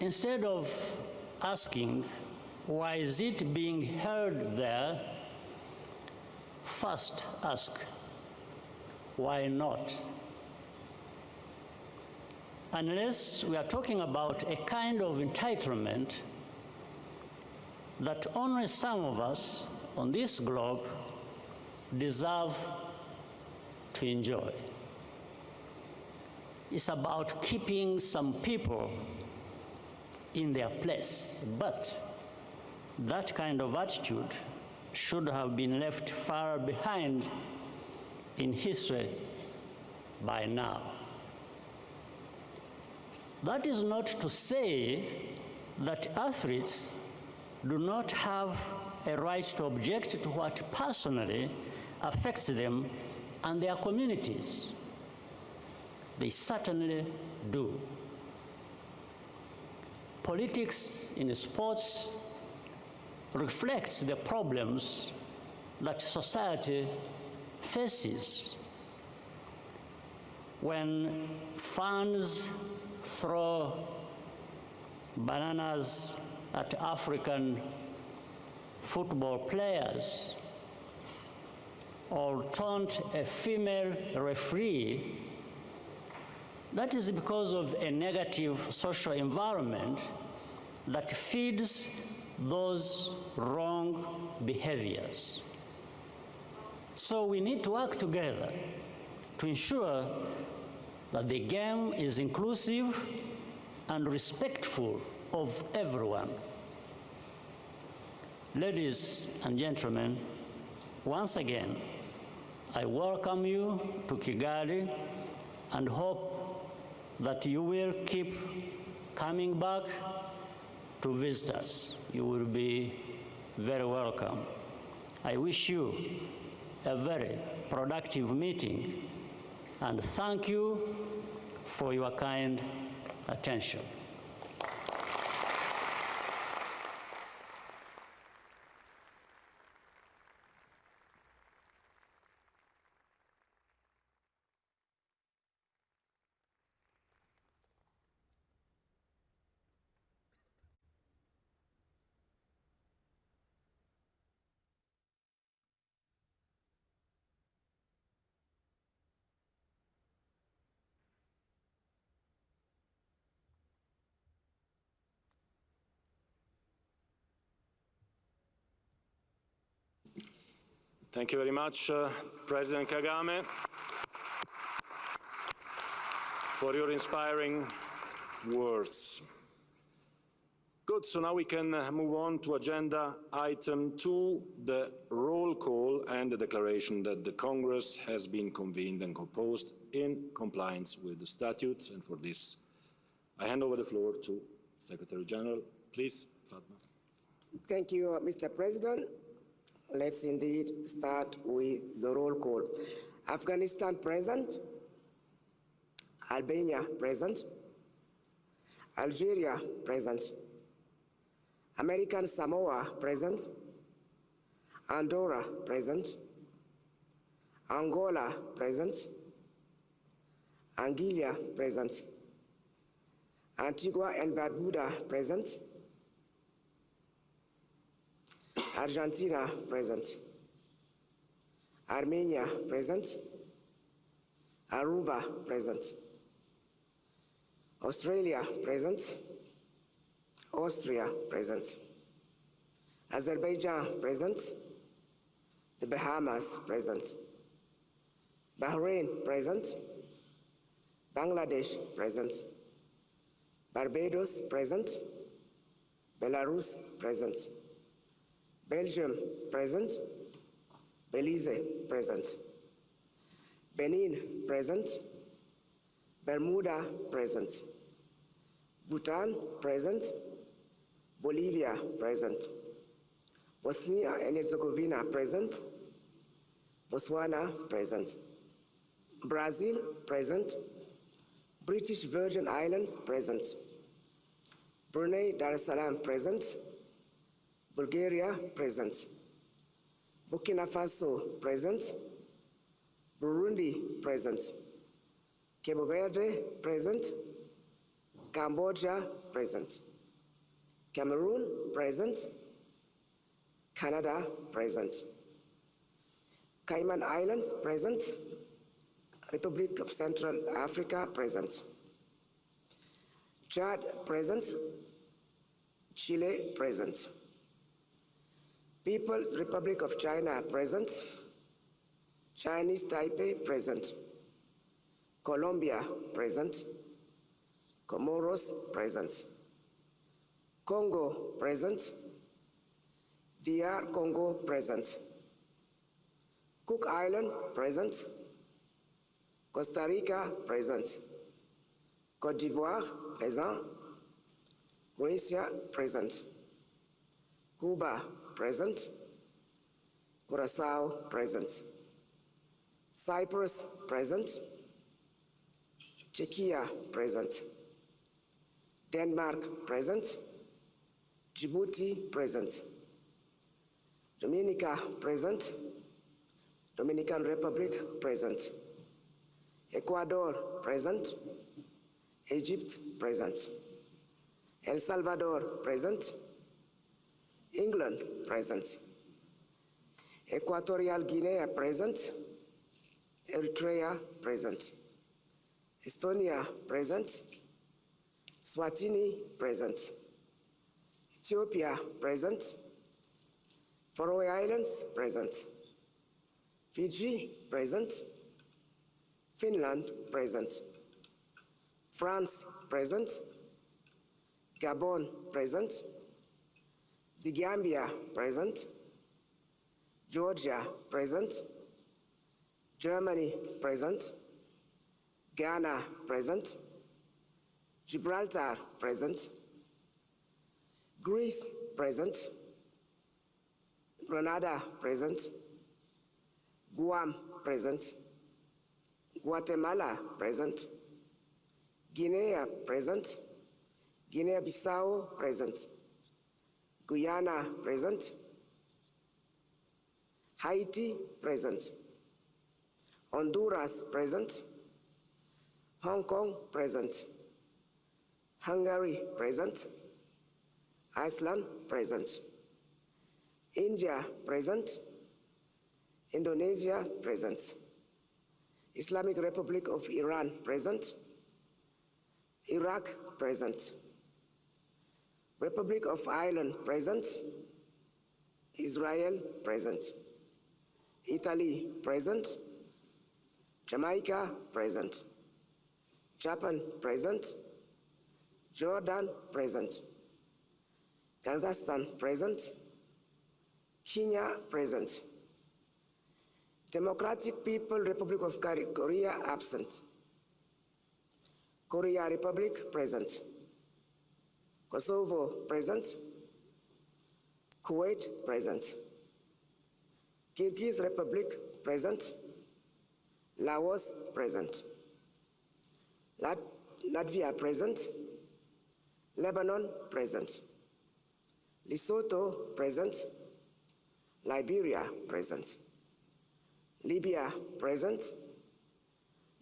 instead of asking, why is it being held there, first ask, why not? Unless we are talking about a kind of entitlement that only some of us on this globe deserve to enjoy. It's about keeping some people in their place, but that kind of attitude should have been left far behind in history by now. That is not to say that athletes do not have a right to object to what personally affects them and their communities. They certainly do. Politics in sports reflects the problems that society faces. When fans throw bananas at African football players or taunt a female referee, that is because of a negative social environment that feeds those wrong behaviors. So we need to work together to ensure that the game is inclusive and respectful of everyone. Ladies and gentlemen, once again, I welcome you to Kigali and hope that you will keep coming back to visit us. You will be very welcome. I wish you a very productive meeting, and thank you for your kind attention. Thank you very much, President Kagame, for your inspiring words. Good, so now we can move on to agenda item 2, the roll call and the declaration that the Congress has been convened and composed in compliance with the statutes. And for this, I hand over the floor to Secretary General. Please, Fatma. Thank you, Mr. President. Let's indeed start with the roll call. Afghanistan present, Albania present, Algeria present, American Samoa present, Andorra present, Angola present, Anguilla present, Antigua and Barbuda present, Argentina present, Armenia present, Aruba present, Australia present, Austria present, Azerbaijan present, the Bahamas present, Bahrain present, Bangladesh present, Barbados present, Belarus present, Belgium present, Belize present, Benin present, Bermuda present, Bhutan present, Bolivia present, Bosnia and Herzegovina present, Botswana present, Brazil present, British Virgin Islands present, Brunei Darussalam present, Bulgaria present, Burkina Faso present, Burundi present, Cabo Verde present, Cambodia present. Cameroon, present. Canada, present. Cayman Islands, present. Republic of Central Africa, present. Chad, present. Chile, present. People's Republic of China, present. Chinese Taipei, present. Colombia, present. Comoros, present. Congo, present. DR Congo, present. Cook Island, present. Costa Rica, present. Côte d'Ivoire, present. Croatia, present. Cuba, present. Curacao, present. Cyprus, present. Czechia, present. Denmark, present. Djibouti, present. Dominica, present. Dominican Republic, present. Ecuador, present. Egypt, present. El Salvador, present. England, present. Equatorial Guinea, present. Eritrea, present. Estonia, present. Swatini, present. Ethiopia, present. Faroe Islands, present. Fiji, present. Finland, present. France, present. Gabon, present. The Gambia, present. Georgia, present. Germany, present. Ghana, present. Gibraltar, present. Greece, present. Grenada, present. Guam, present. Guatemala, present. Guinea, present. Guinea-Bissau, present. Guyana, present. Haiti, present. Honduras, present. Hong Kong, present. Hungary, present. Iceland, present. India, present. Indonesia, present. Islamic Republic of Iran, present. Iraq, present. Republic of Ireland, present. Israel, present. Italy, present. Jamaica, present. Japan, present. Jordan, present. Kazakhstan, present. Kenya, present. Democratic People Republic of Korea, absent. Korea Republic, present. Kosovo, present. Kuwait, present. Kyrgyz Republic, present. Laos, present. Latvia, present. Lebanon, present. Lesotho, present. Liberia, present. Libya, present.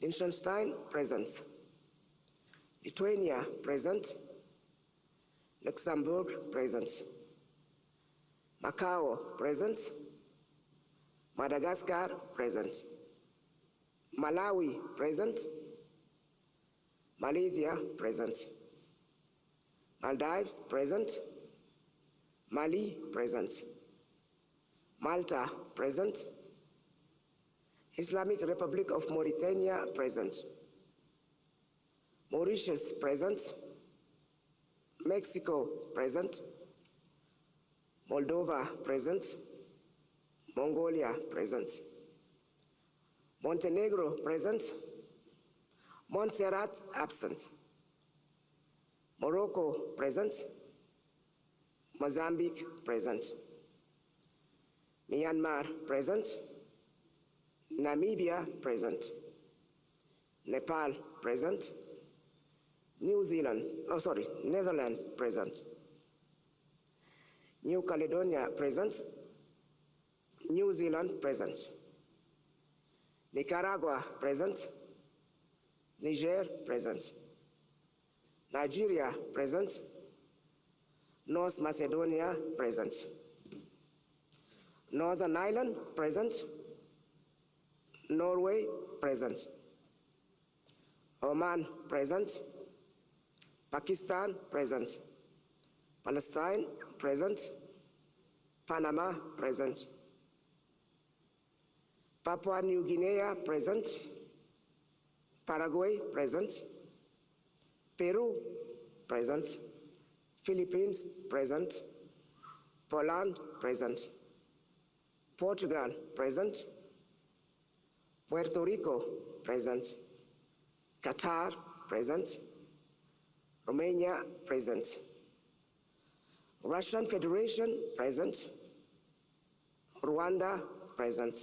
Liechtenstein, present. Lithuania, present. Luxembourg, present. Macau, present. Madagascar, present. Malawi, present. Malaysia, present. Maldives, present. Mali, present. Malta, present. Islamic Republic of Mauritania, present. Mauritius, present. Mexico, present. Moldova, present. Mongolia, present. Montenegro, present. Montserrat, absent. Morocco, present. Mozambique, present. Myanmar, present. Namibia, present. Nepal, present. Netherlands, present. New Caledonia, present. New Zealand, present. Nicaragua, present. Niger, present. Nigeria, present. North Macedonia, present. Northern Ireland, present. Norway, present. Oman, present. Pakistan, present. Palestine, present. Panama, present. Papua New Guinea, present. Paraguay, present. Peru, present. Philippines, present. Poland, present. Portugal, present. Puerto Rico, present. Qatar, present. Romania, present. Russian Federation, present. Rwanda, present.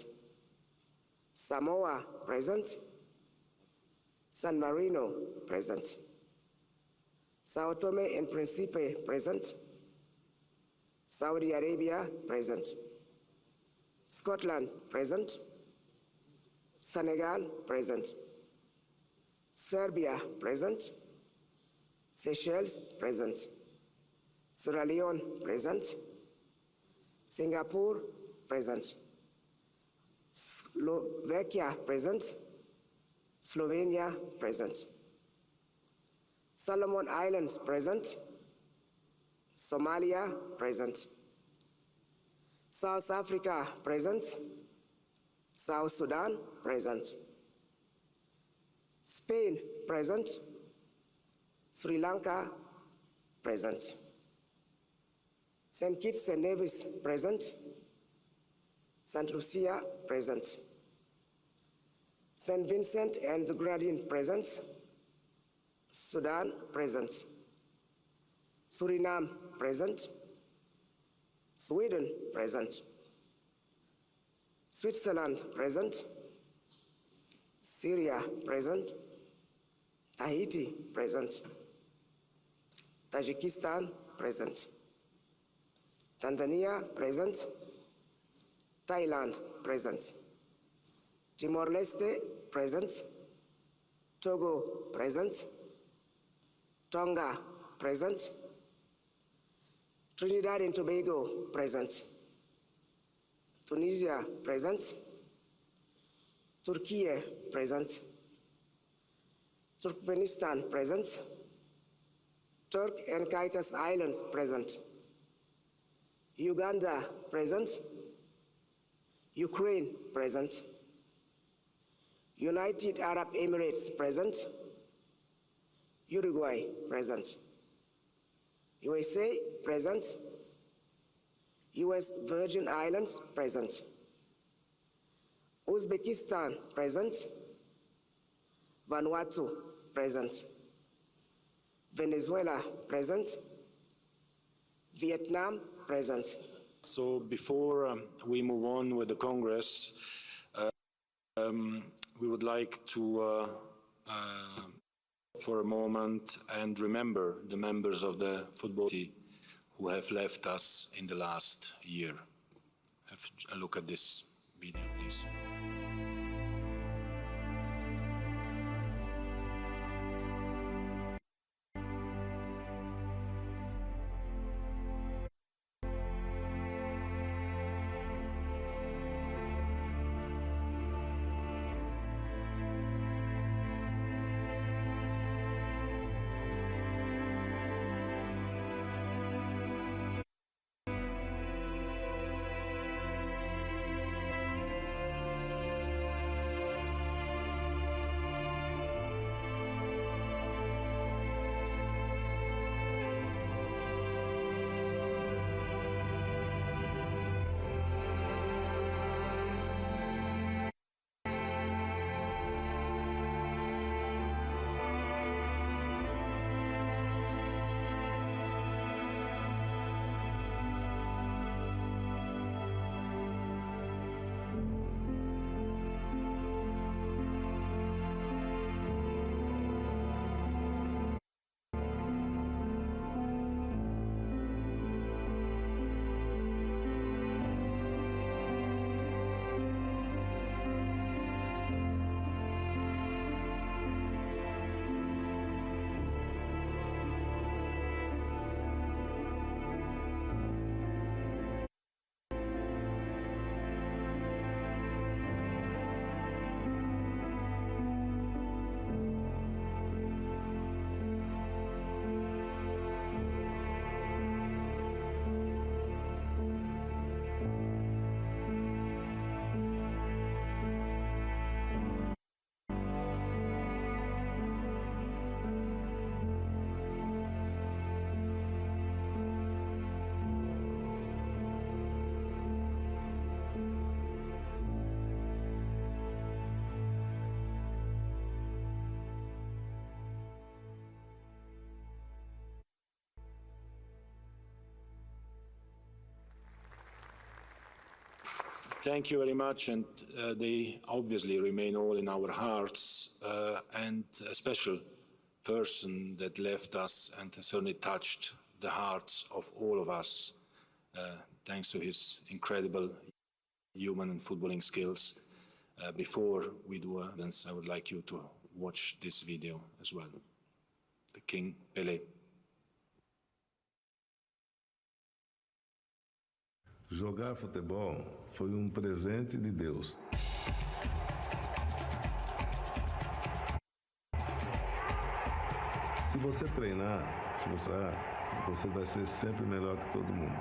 Samoa, present. San Marino, present. Sao Tome and Principe, present. Saudi Arabia, present. Scotland, present. Senegal, present. Serbia, present. Seychelles, present. Sierra Leone, present. Singapore, present. Slovakia, present. Slovenia, present. Solomon Islands, present. Somalia, present. South Africa, present. South Sudan, present. Spain, present. Sri Lanka, present. St. Kitts and Nevis, present. St. Lucia, present. St. Vincent and the Grenadines, present. Sudan, present. Suriname, present. Sweden, present. Switzerland, present. Syria, present. Tahiti, present. Tajikistan, present. Tanzania, present. Thailand, present. Timor-Leste, present. Togo, present. Tonga, present. Trinidad and Tobago, present. Tunisia, present. Turkey, present. Turkmenistan, present. Turk and Caicos Islands, present. Uganda, present. Ukraine, present. United Arab Emirates, present. Uruguay, present. USA, present. US Virgin Islands, present. Uzbekistan, present. Vanuatu, present. Venezuela, present. Vietnam, present. So before we move on with the Congress, we would like to for a moment and remember the members of the football team who have left us in the last year. Have a look at this video, please. Thank you very much, and they obviously remain all in our hearts, and a special person that left us and certainly touched the hearts of all of us, thanks to his incredible human and footballing skills. Before we do this, I would like you to watch this video as well. The King Pelé. Jogar futebol foi presente de Deus. Se você treinar, você vai ser sempre melhor que todo mundo.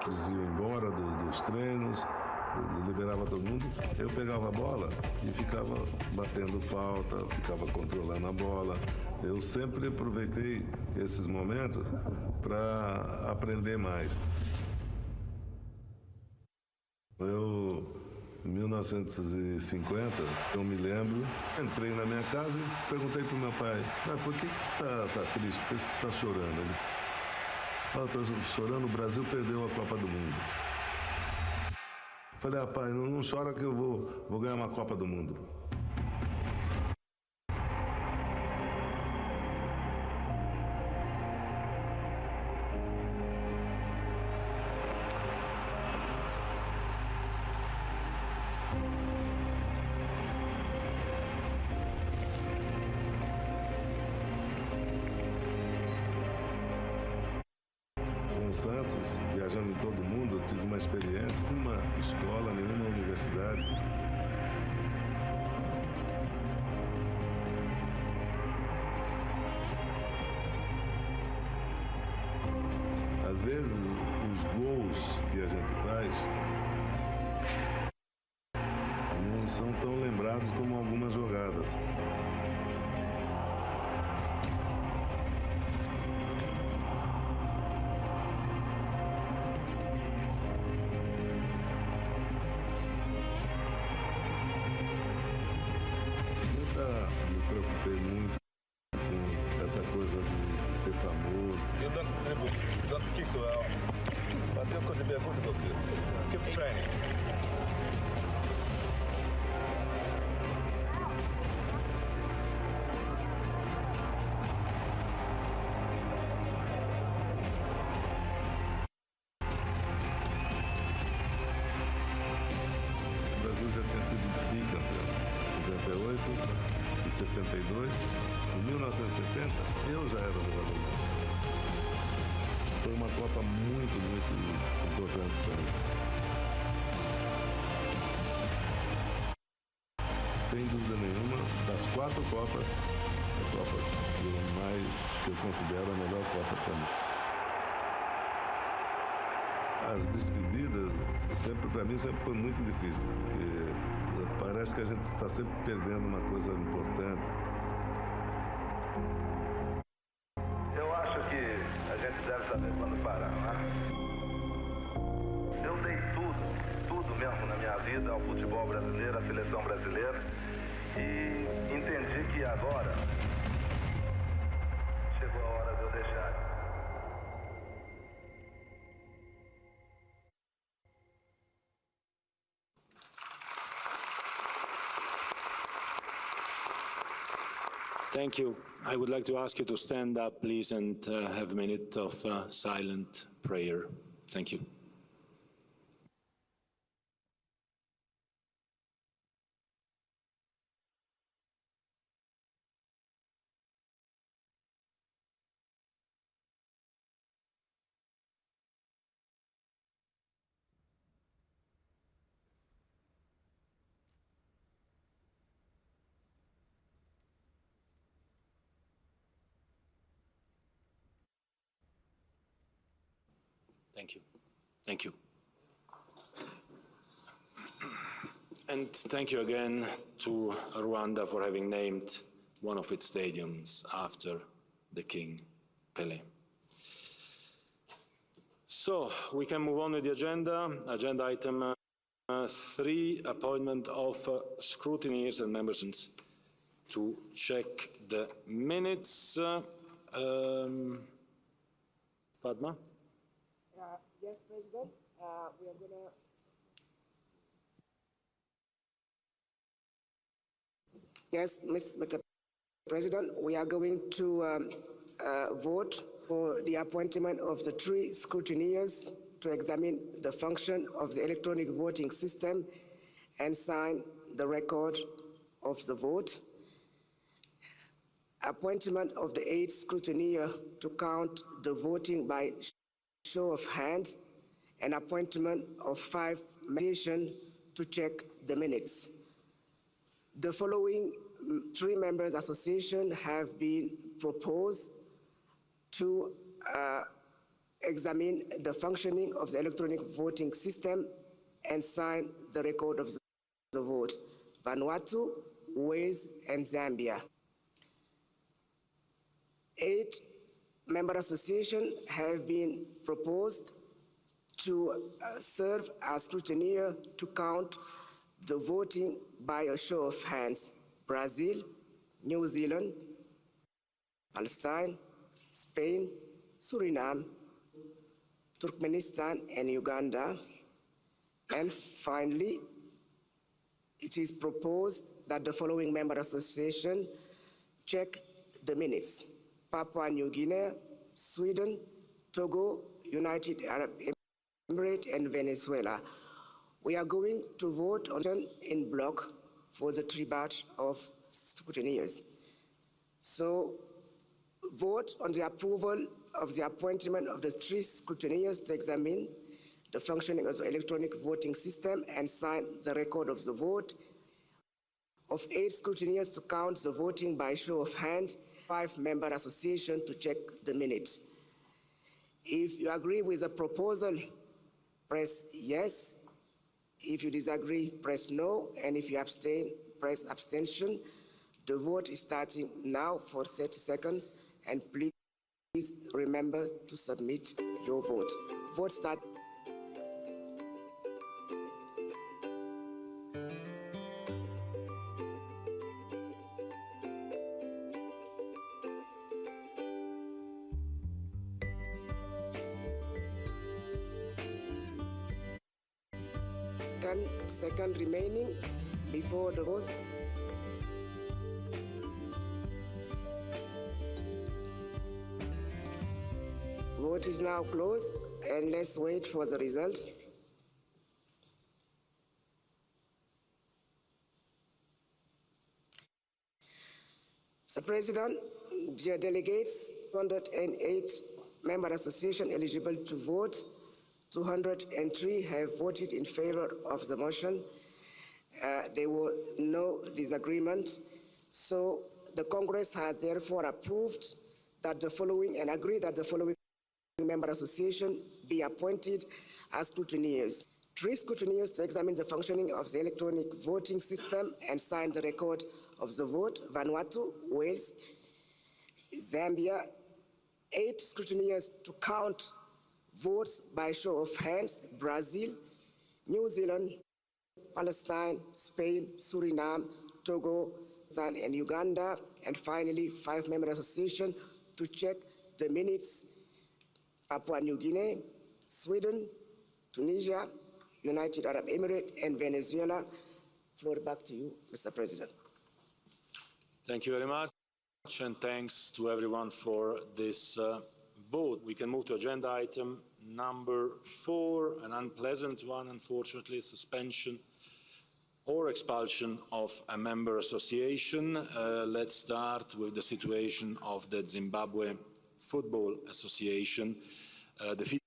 Eles iam embora dos treinos, liberava todo mundo, eu pegava a bola e ficava batendo falta, ficava controlando a bola. Eu sempre aproveitei esses momentos para aprender mais. Em 1950, eu me lembro, entrei na minha casa e perguntei para o meu pai, por que você está triste, por que você está chorando? Ele falou, estou chorando, o Brasil perdeu a Copa do Mundo. Falei, pai, não chora que eu vou ganhar uma Copa do Mundo. Santos, viajando em todo o mundo, eu tive uma experiência, nenhuma escola, nenhuma universidade. Às vezes, os gols que a gente faz não são tão lembrados como algumas jogadas. Me preocupei muito com essa coisa de ser famoso. You don't kick well, but you could be a good goalkeeper. Keep training. O Brasil já tinha sido bicampeão. 58 e 62, em 1970 eu já era jogador. Foi uma Copa muito importante para mim. Sem dúvida nenhuma, das 4 Copas, a Copa que eu considero a melhor Copa para mim. As despedidas, para mim, sempre foi muito difícil, porque parece que a gente está sempre perdendo uma coisa importante. Eu acho que a gente deve saber quando parar, né? Eu dei tudo mesmo na minha vida ao futebol brasileiro, à seleção brasileira, e entendi que agora chegou a hora de eu deixar. Thank you. I would like to ask you to stand up, please, and have a minute of silent prayer. Thank you. Thank you. Thank you. And thank you again to Rwanda for having named one of its stadiums after the King Pelé. So we can move on with the agenda. Agenda item 3, appointment of scrutineers and members to check the minutes. Fatma? Yes, President. We are going to... Yes, Mr. President, we are going to vote for the appointment of the 3 scrutineers to examine the function of the electronic voting system and sign the record of the vote. Appointment of the 8th scrutineer to count the voting by show of hand, and appointment of 5 members to check the minutes. The following 3 members' associations have been proposed to examine the functioning of the electronic voting system and sign the record of the vote: Vanuatu, Wales, and Zambia. 8 member associations have been proposed to serve as scrutineer to count the voting by a show of hands: Brazil, New Zealand, Palestine, Spain, Suriname, Turkmenistan, and Uganda. And finally, it is proposed that the following member association check the minutes: Papua New Guinea, Sweden, Togo, United Arab Emirates, and Venezuela. We are going to vote on in block for the 3 batch of scrutineers. So, vote on the approval of the appointment of the 3 scrutineers to examine the functioning of the electronic voting system and sign the record of the vote. Of 8 scrutineers to count the voting by show of hand, 5 member associations to check the minutes. If you agree with the proposal, press yes. If you disagree, press no. And if you abstain, press abstention. The vote is starting now for 30 seconds. And please remember to submit your vote. Vote start. Second remaining before the vote. Vote is now closed, and let's wait for the result. Mr. President, dear delegates, 108 member association eligible to vote. 203 have voted in favor of the motion. There were no disagreement. So the Congress has therefore approved that the following and agreed that the following member association be appointed as scrutineers: 3 scrutineers to examine the functioning of the electronic voting system and sign the record of the vote: Vanuatu, Wales, Zambia. 8 scrutineers to count votes by show of hands: Brazil, New Zealand, Palestine, Spain, Suriname, Togo, and Uganda. And finally, 5 member associations to check the minutes: Papua New Guinea, Sweden, Tunisia, United Arab Emirates, and Venezuela. Floor back to you, Mr. President. Thank you very much, and thanks to everyone for this vote. We can move to agenda item number 4, an unpleasant one, unfortunately: suspension or expulsion of a member association. Let's start with the situation of the Zimbabwe Football Association. The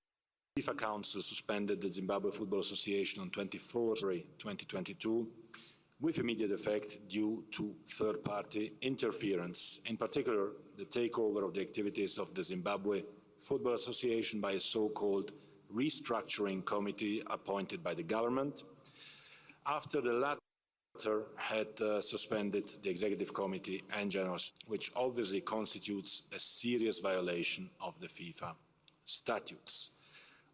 FIFA Council suspended the Zimbabwe Football Association on 24 February 2022 with immediate effect due to third-party interference, in particular the takeover of the activities of the Zimbabwe Football Association by a so-called restructuring committee appointed by the government, after the latter had suspended the executive committee and general, which obviously constitutes a serious violation of the FIFA statutes.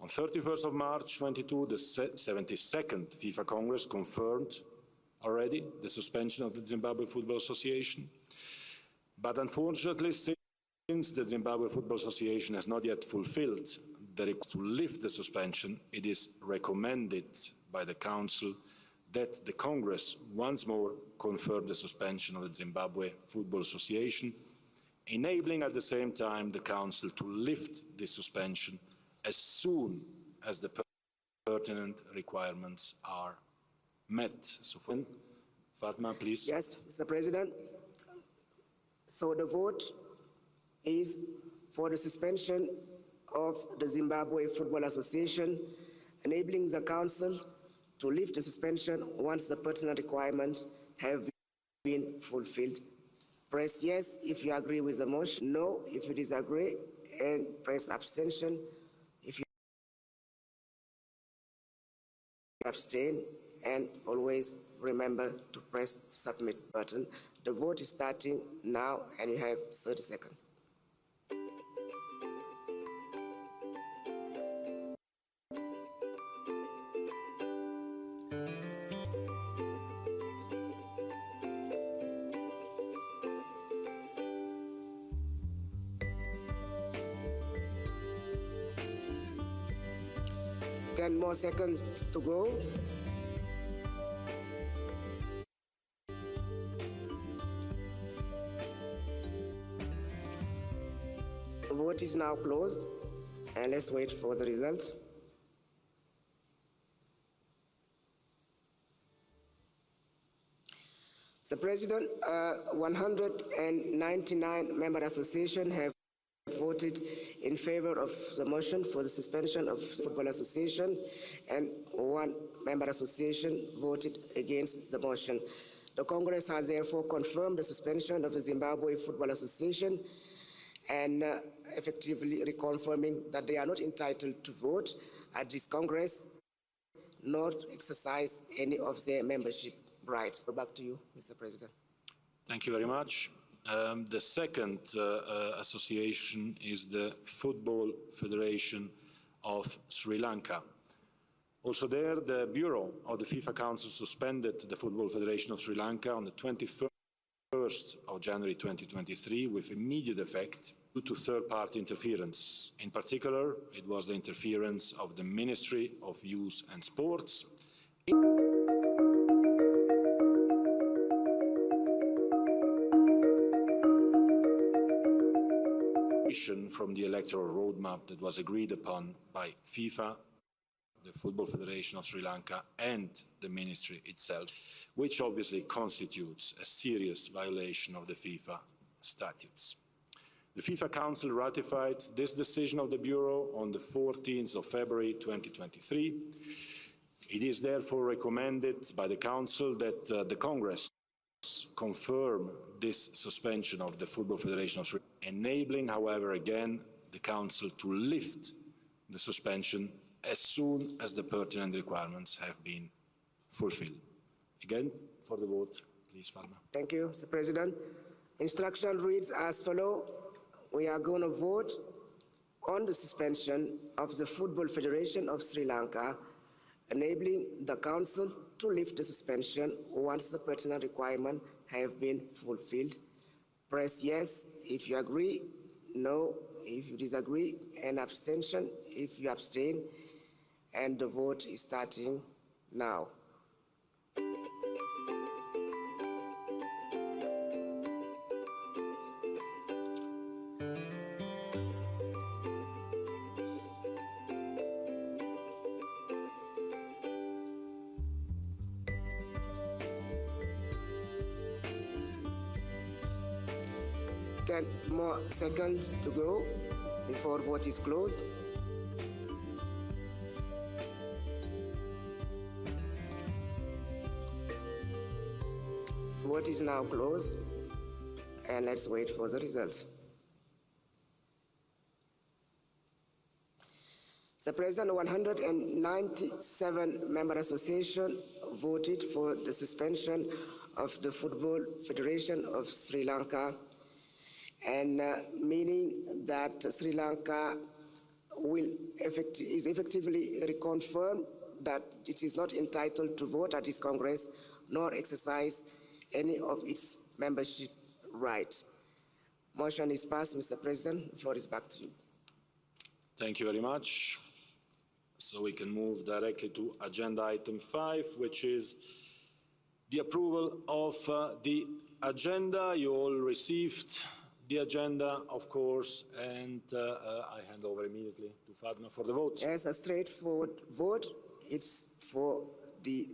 On 31st of March 22, the 72nd FIFA Congress confirmed already the suspension of the Zimbabwe Football Association. But unfortunately, since the Zimbabwe Football Association has not yet fulfilled the request to lift the suspension, it is recommended by the Council that the Congress once more confirm the suspension of the Zimbabwe Football Association, enabling at the same time the Council to lift the suspension as soon as the pertinent requirements are met. So, Fatma, please. Yes, Mr. President. So the vote is for the suspension of the Zimbabwe Football Association, enabling the Council to lift the suspension once the pertinent requirements have been fulfilled. Press yes if you agree with the motion, no if you disagree, and press abstention if you abstain, and always remember to press submit button. The vote is starting now and you have 30 seconds. Ten more seconds to go. The vote is now closed, and let's wait for the result. The President, 199 member association have voted in favor of the motion for the suspension of the Football Association, and one member association voted against the motion. The Congress has therefore confirmed the suspension of the Zimbabwe Football Association and effectively reconfirming that they are not entitled to vote at this Congress, nor to exercise any of their membership rights. Back to you, Mr. President. Thank you very much. The second association is the Football Federation of Sri Lanka. Also there, the Bureau of the FIFA Council suspended the Football Federation of Sri Lanka on the 21st of January 2023 with immediate effect due to third-party interference. In particular, it was the interference of the Ministry of Youth and Sports from the electoral roadmap that was agreed upon by FIFA, the Football Federation of Sri Lanka, and the ministry itself, which obviously constitutes a serious violation of the FIFA statutes. The FIFA Council ratified this decision of the Bureau on the 14th of February 2023. It is therefore recommended by the Council that the Congress confirm this suspension of the Football Federation of Sri Lanka, enabling, however, again, the Council to lift the suspension as soon as the pertinent requirements have been fulfilled. Again, for the vote, please, Fatma. Thank you, Mr. President. Instruction reads as follows. We are going to vote on the suspension of the Football Federation of Sri Lanka, enabling the Council to lift the suspension once the pertinent requirements have been fulfilled. Press yes if you agree, no if you disagree, and abstention if you abstain. And the vote is starting now. Ten more seconds to go before vote is closed. Vote is now closed, and let's wait for the result. The President, 197 member association voted for the suspension of the Football Federation of Sri Lanka, and meaning that Sri Lanka is effectively reconfirmed that it is not entitled to vote at this Congress nor exercise any of its membership right. Motion is passed, Mr. President. The floor is back to you. Thank you very much. So we can move directly to agenda item 5, which is the approval of the agenda. You all received the agenda, of course, and I hand over immediately to Fatma for the vote. Yes, a straightforward vote. It's for the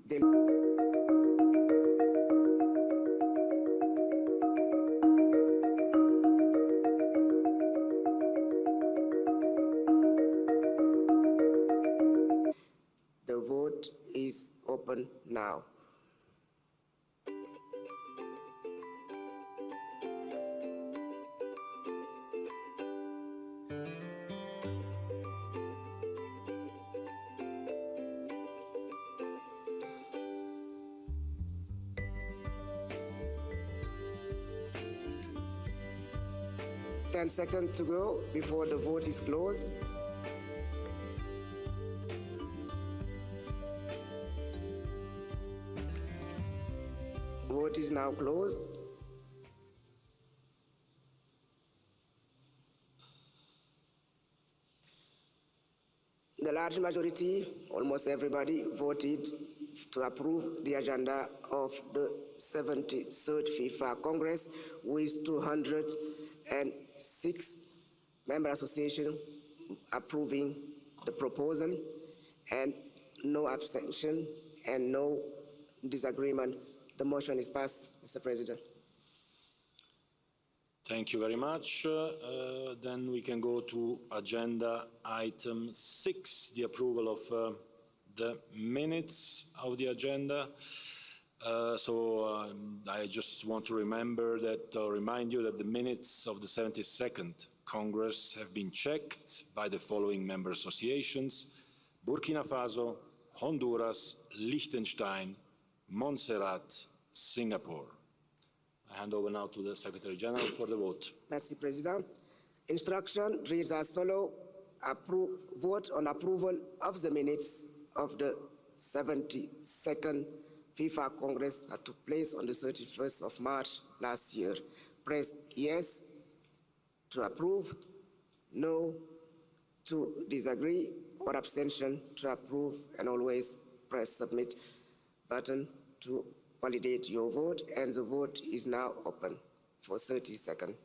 The vote is open now. Ten seconds to go before the vote is closed. Vote is now closed. The large majority, almost everybody, voted to approve the agenda of the 73rd FIFA Congress with 206 member associations approving the proposal and no abstention and no disagreement. The motion is passed, Mr. President. Thank you very much. Then we can go to agenda item 6, the approval of the minutes of the agenda. I just want to remind you that the minutes of the 72nd Congress have been checked by the following member associations: Burkina Faso, Honduras, Liechtenstein, Montserrat, Singapore. I hand over now to the Secretary General for the vote. Merci, President. Instruction reads as follows: vote on approval of the minutes of the 72nd FIFA Congress that took place on the 31st of March last year. Press yes to approve, no to disagree, or abstention to approve, and always press submit button to validate your vote, and the vote is now open for 30 seconds.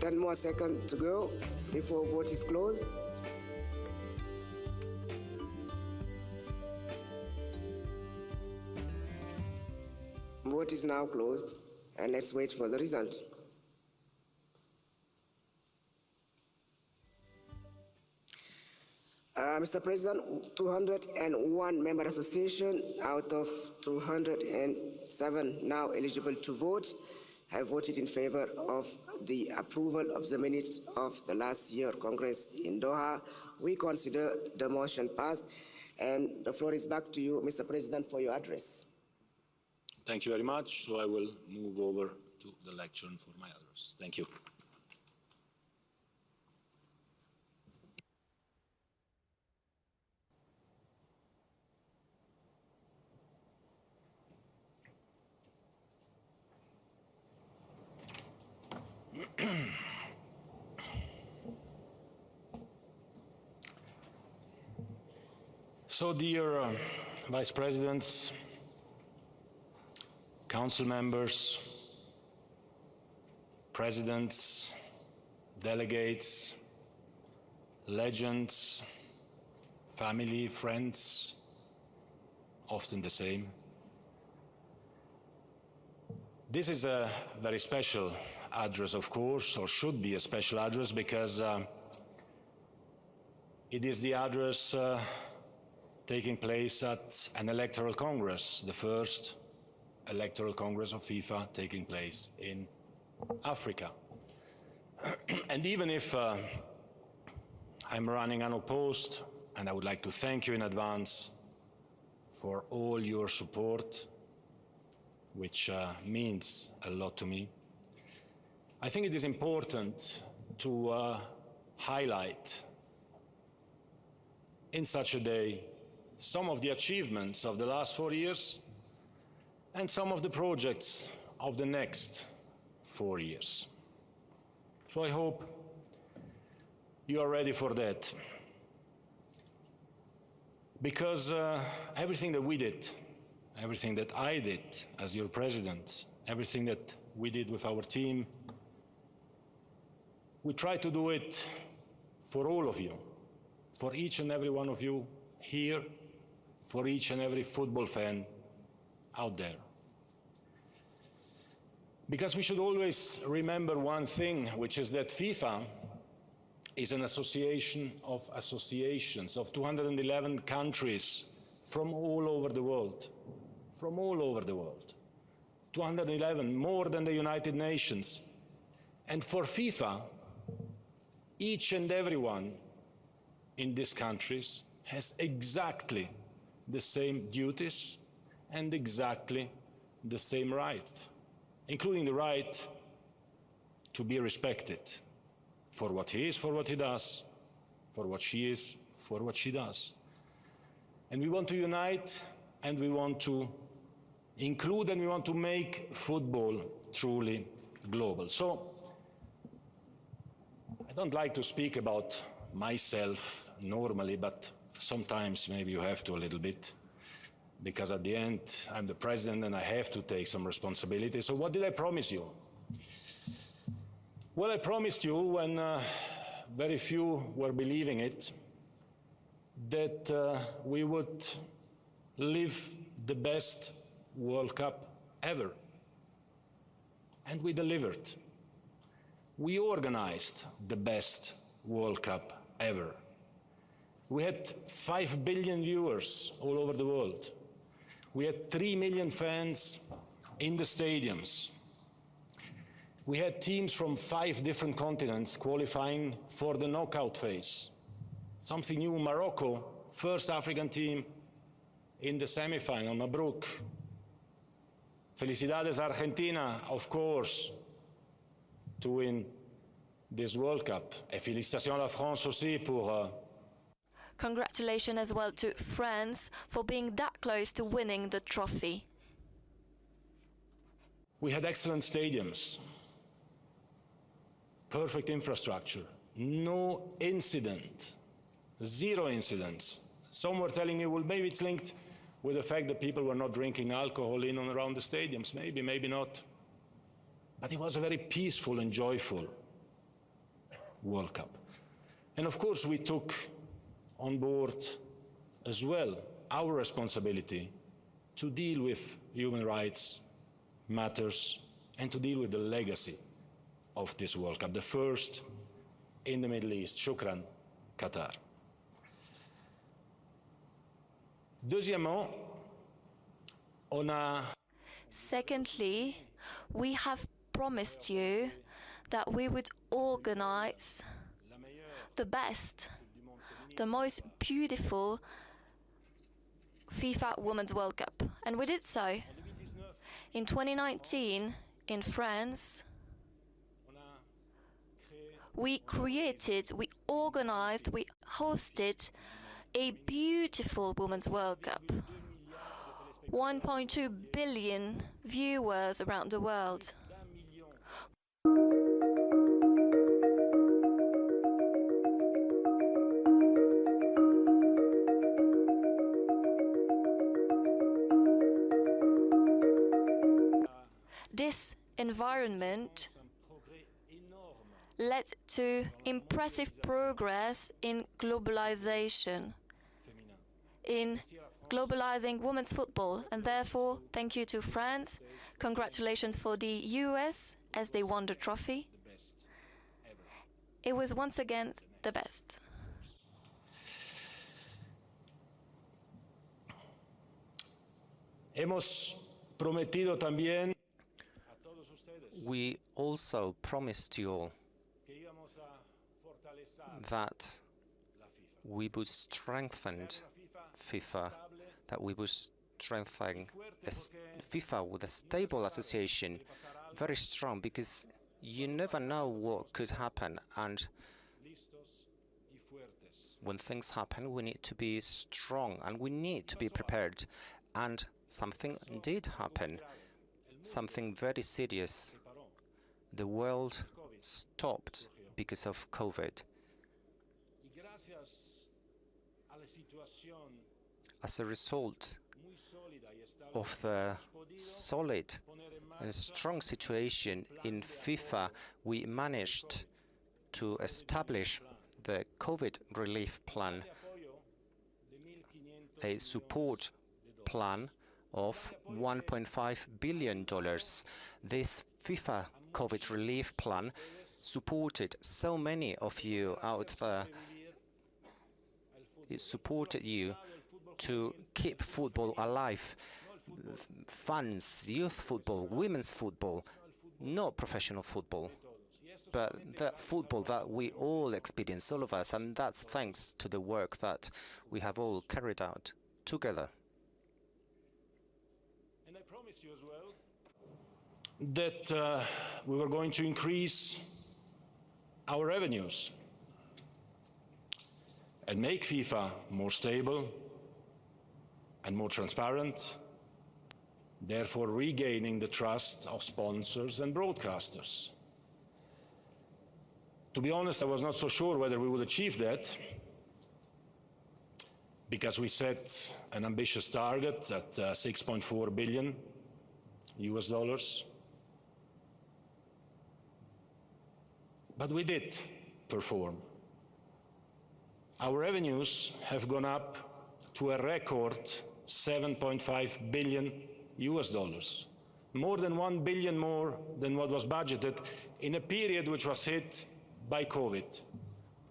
Ten more seconds to go before vote is closed. Vote is now closed, and let's wait for the result. Mr. President, 201 member association out of 207 now eligible to vote have voted in favor of the approval of the minutes of the last year Congress in Doha. We consider the motion passed, and the floor is back to you, Mr. President, for your address. Thank you very much. So I will move over to the lectern for my address. Thank you. So, dear Vice Presidents, Council members, Presidents, Delegates, legends, family, friends, often the same. This is a very special address, of course, or should be a special address, because it is the address taking place at an electoral congress, the first electoral congress of FIFA taking place in Africa. And even if I'm running unopposed, and I would like to thank you in advance for all your support, which means a lot to me, I think it is important to highlight in such a day some of the achievements of the last 4 years and some of the projects of the next 4 years. So I hope you are ready for that. Because everything that we did, everything that I did as your president, everything that we did with our team, we try to do it for all of you, for each and every one of you here, for each and every football fan out there. Because we should always remember one thing, which is that FIFA is an association of associations of 211 countries from all over the world, from all over the world. 211, more than the United Nations. And for FIFA, each and everyone in these countries has exactly the same duties and exactly the same rights, including the right to be respected for what he is, for what he does, for what she is, for what she does. And we want to unite, and we want to include, and we want to make football truly global. So, I don't like to speak about myself normally, but sometimes maybe you have to a little bit, because at the end, I'm the president and I have to take some responsibility. So what did I promise you? Well, I promised you, when very few were believing it, that we would live the best World Cup ever. And we delivered. We organized the best World Cup ever. We had 5 billion viewers all over the world. We had 3 million fans in the stadiums. We had teams from 5 different continents qualifying for the knockout phase. Something new, Morocco, first African team in the semi-final, Mabruk. Felicidades Argentina, of course, to win this World Cup. Et félicitations à la France aussi pour... Congratulations as well to France for being that close to winning the trophy. We had excellent stadiums, perfect infrastructure, no incident, 0 incidents. Some were telling me, well, maybe it's linked with the fact that people were not drinking alcohol in and around the stadiums. Maybe, maybe not. But it was a very peaceful and joyful World Cup. And of course, we took on board as well our responsibility to deal with human rights matters and to deal with the legacy of this World Cup, the first in the Middle East. Shukran, Qatar. Deuxièmement, on a... Secondly, we have promised you that we would organize the best, the most beautiful FIFA Women's World Cup. And we did so. In 2019, in France, we organized, we hosted a beautiful Women's World Cup. 1.2 billion viewers around the world. This environment led to impressive progress in globalization, in globalizing women's football, and therefore, thank you to France. Congratulations for the US as they won the trophy. It was once again the best. Hemos prometido también We also promised you all that we would strengthen FIFA, that we would strengthen FIFA with a stable association, very strong, because you never know what could happen, and when things happen, we need to be strong and we need to be prepared. And something did happen, something very serious. The world stopped because of COVID. As a result of the solid and strong situation in FIFA, we managed to establish the COVID relief plan, a support plan of $1.5 billion. This FIFA COVID relief plan supported so many of you out there. It supported you to keep football alive. Funds, youth football, women's football, not professional football, but the football that we all experience, all of us, and that's thanks to the work that we have all carried out together. And I promised you as well that we were going to increase our revenues and make FIFA more stable and more transparent, therefore regaining the trust of sponsors and broadcasters. To be honest, I was not so sure whether we would achieve that, because we set an ambitious target at $6.4 billion US. But we did perform. Our revenues have gone up to a record $7.5 billion US, more than $1 billion more than what was budgeted in a period which was hit by COVID.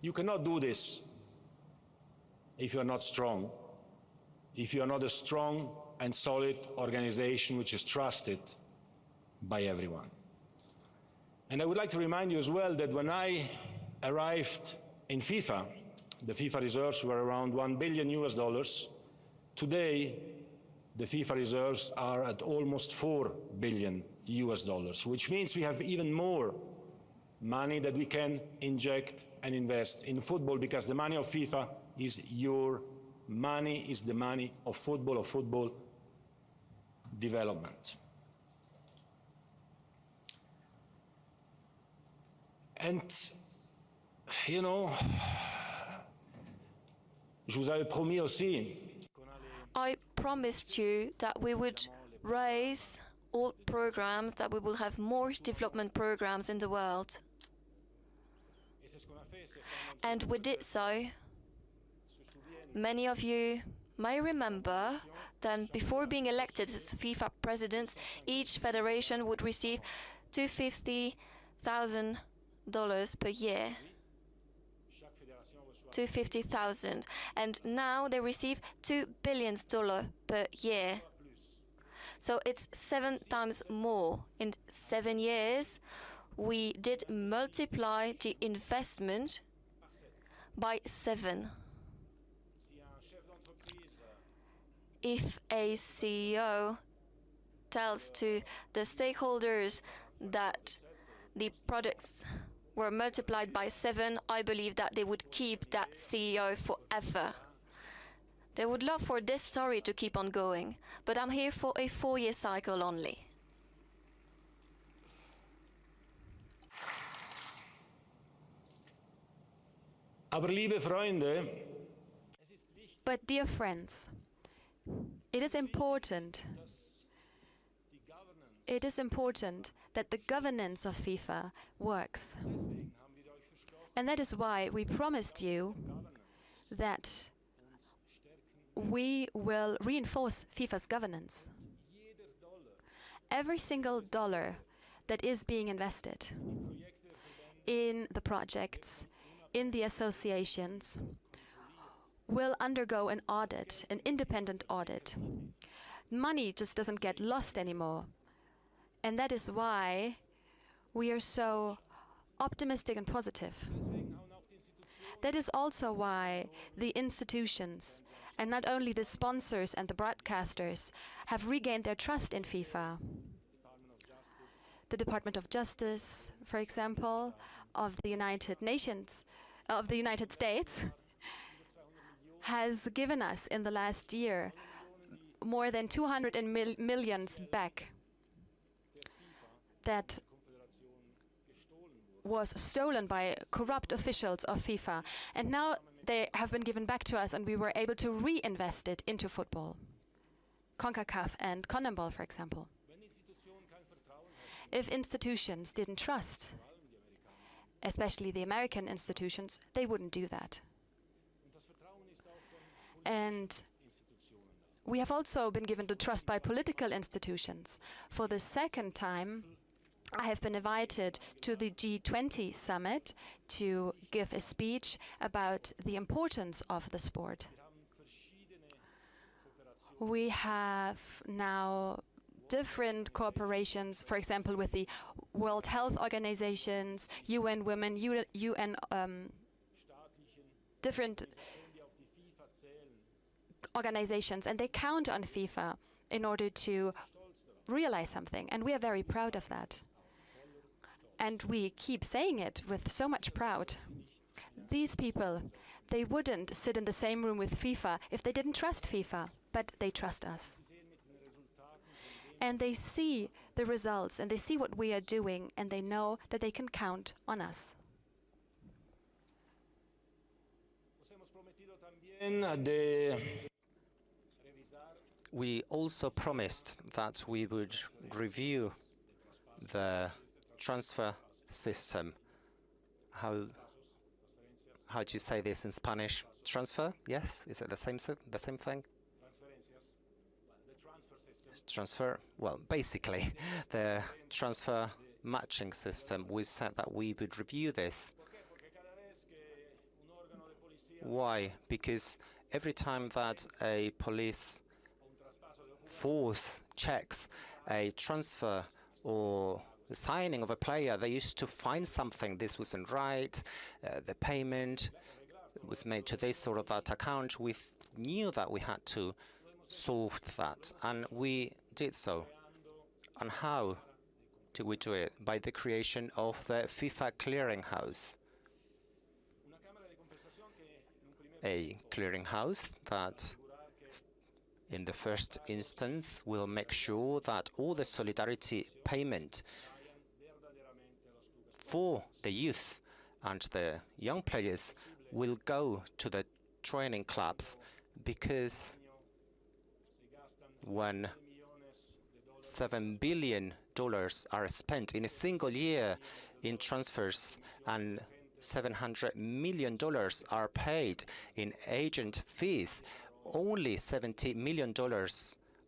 You cannot do this if you are not strong, if you are not a strong and solid organization which is trusted by everyone. And I would like to remind you as well that when I arrived in FIFA, the FIFA reserves were around $1 billion US. Today, the FIFA reserves are at almost $4 billion US, which means we have even more money that we can inject and invest in football, because the money of FIFA is your money, is the money of football development. And, you know, je vous avais promis aussi. I promised you that we would raise all programs, that we will have more development programs in the world. And we did so. Many of you may remember that before being elected as FIFA presidents, each federation would receive $250,000 per year. $250,000, and now they receive $2 billion per year. So it's 7 times more. In 7 years, we did multiply the investment by 7. If a CEO tells to the stakeholders that the products were multiplied by 7, I believe that they would keep that CEO forever. They would love for this story to keep on going, but I'm here for a 4-year cycle only. Aber liebe Freunde, but dear friends, it is important that the governance of FIFA works. And that is why we promised you that we will reinforce FIFA's governance. Every single dollar that is being invested in the projects, in the associations, will undergo an audit, an independent audit. Money just doesn't get lost anymore. And that is why we are so optimistic and positive. That is also why the institutions, and not only the sponsors and the broadcasters, have regained their trust in FIFA. The Department of Justice, for example, of the United Nations, of the United States, has given us in the last year more than 200 millions back that was stolen by corrupt officials of FIFA. And now they have been given back to us, and we were able to reinvest it into football. CONCACAF and CONMEBOL, for example. If institutions didn't trust, especially the American institutions, they wouldn't do that. And we have also been given the trust by political institutions. For the second time, I have been invited to the G20 summit to give a speech about the importance of the sport. We have now different cooperations, for example, with the World Health Organizations, UN Women, UN different organizations, and they count on FIFA in order to realize something, and we are very proud of that. And we keep saying it with so much pride. These people, they wouldn't sit in the same room with FIFA if they didn't trust FIFA, but they trust us. And they see the results, and they see what we are doing, and they know that they can count on us. We also promised that we would review the transfer system. How do you say this in Spanish? Transfer? Yes? Is it the same thing? Transfer? Well, basically, the transfer matching system. We said that we would review this. Why? Because every time that a police force checks a transfer or the signing of a player, they used to find something. This wasn't right. The payment was made to this or that account. We knew that we had to solve that, and we did so. And how did we do it? By the creation of the FIFA clearinghouse. A clearinghouse that in the first instance will make sure that all the solidarity payment for the youth and the young players will go to the training clubs, because when $7 billion are spent in a single year in transfers and $700 million are paid in agent fees, only $70 million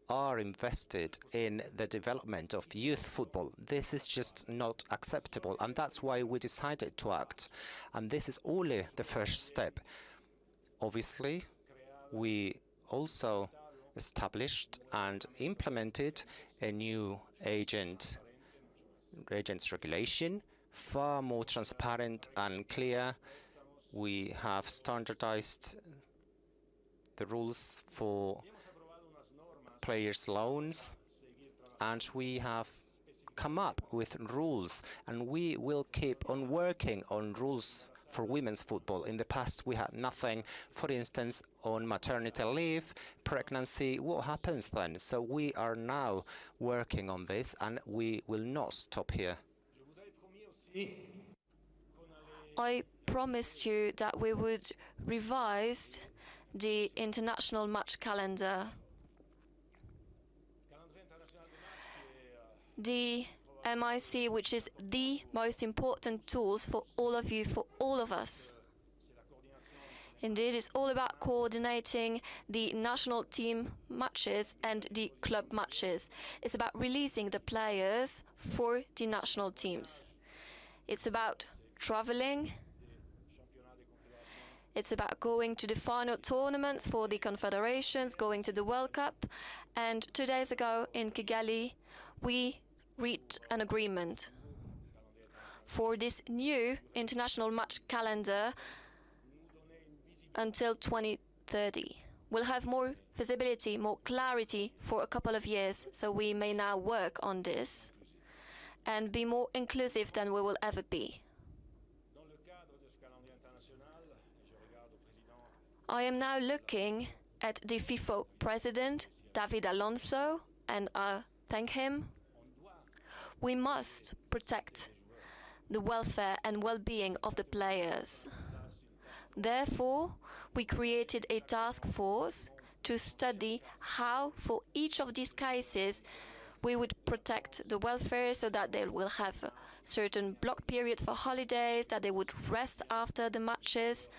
are invested in the development of youth football. This is just not acceptable, and that's why we decided to act. And this is only the first step. Obviously, we also established and implemented a new agents regulation, far more transparent and clear. We have standardized the rules for players' loans, and we have come up with rules, and we will keep on working on rules for women's football. In the past, we had nothing, for instance, on maternity leave, pregnancy. What happens then? So we are now working on this, and we will not stop here. I promised you that we would revise the international match calendar. The MIC, which is the most important tools for all of you, for all of us. Indeed, it's all about coordinating the national team matches and the club matches. It's about releasing the players for the national teams. It's about traveling. It's about going to the final tournaments for the confederations, going to the World Cup. And 2 days ago in Kigali, we reached an agreement for this new international match calendar until 2030. We'll have more visibility, more clarity for a couple of years, so we may now work on this and be more inclusive than we will ever be. I am now looking at the FIFA president, David Alonso, and I thank him. We must protect the welfare and well-being of the players. Therefore, we created a task force to study how, for each of these cases, we would protect the welfare so that they will have a certain block period for holidays, that they would rest after the matches.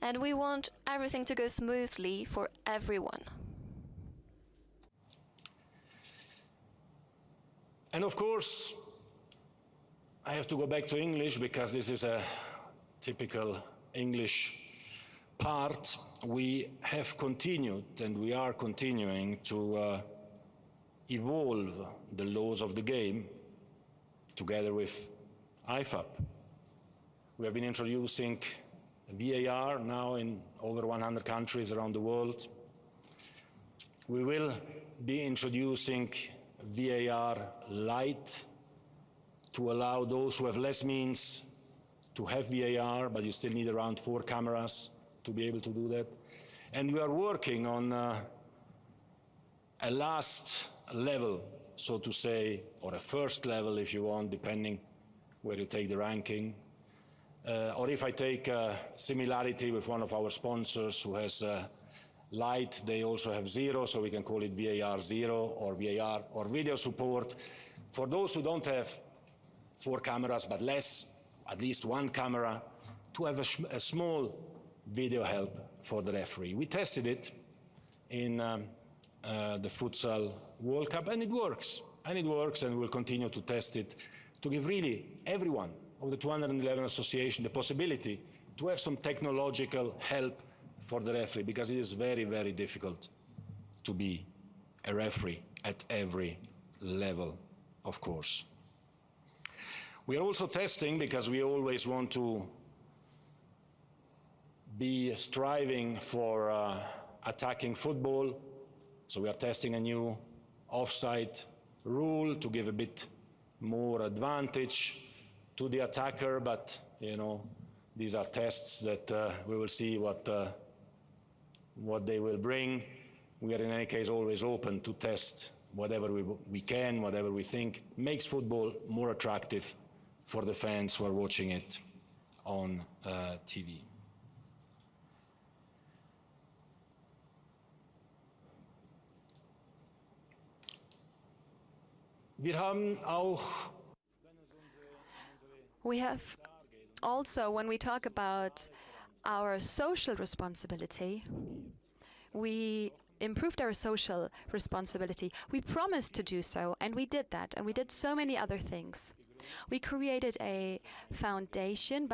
And we want everything to go smoothly for everyone. And of course, I have to go back to English because this is a typical English part. We have continued and we are continuing to evolve the laws of the game together with IFAB. We have been introducing VAR now in over 100 countries around the world. We will be introducing VAR Lite to allow those who have less means to have VAR, but you still need around 4 cameras to be able to do that. And we are working on a last level, so to say, or a first level if you want, depending where you take the ranking. Or if I take a similarity with one of our sponsors who has Lite, they also have 0, so we can call it VAR 0 or VAR or video support. For those who don't have 4 cameras but less, at least 1 camera, to have a small video help for the referee. We tested it in the Futsal World Cup, and it works. And it works, and we'll continue to test it to give really everyone of the 211 association the possibility to have some technological help for the referee, because it is very, very difficult to be a referee at every level, of course. We are also testing, because we always want to be striving for attacking football. So we are testing a new offside rule to give a bit more advantage to the attacker, but you know, these are tests that we will see what they will bring. We are in any case always open to test whatever we can, whatever we think makes football more attractive for the fans who are watching it on TV. We have also, when we talk about our social responsibility, we improved our social responsibility. We promised to do so, and we did that, and we did so many other things. We created a foundation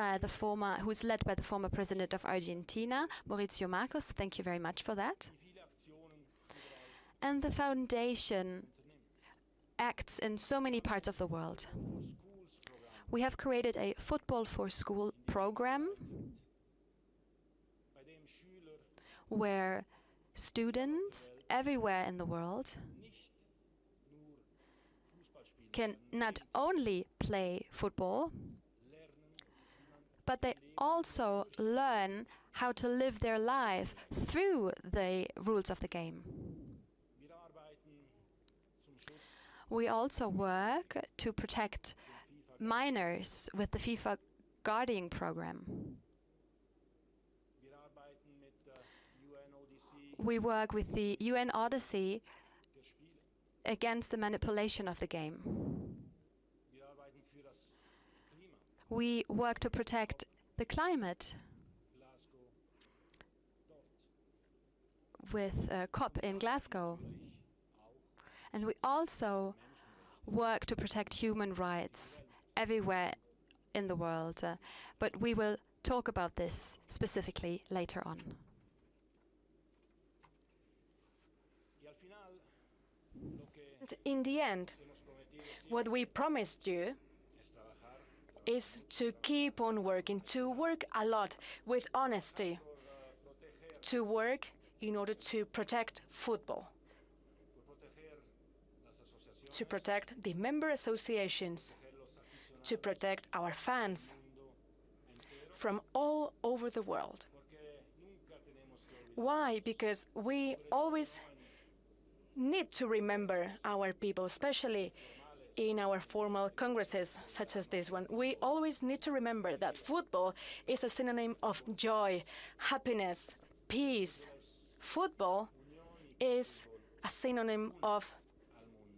who's led by the former president of Argentina, Mauricio Marcos. Thank you very much for that. And the foundation acts in so many parts of the world. We have created a Football for School program where students everywhere in the world can not only play football, but they also learn how to live their life through the rules of the game. We also work to protect minors with the FIFA Guardian program. We work with the UN Odyssey against the manipulation of the game. We work to protect the climate with COP in Glasgow. And we also work to protect human rights everywhere in the world. But we will talk about this specifically later on. In the end, what we promised you is to keep on working, to work a lot with honesty, to work in order to protect football, to protect the member associations, to protect our fans from all over the world. Why? Because we always need to remember our people, especially in our formal congresses such as this one. We always need to remember that football is a synonym of joy, happiness, peace. Football is a synonym of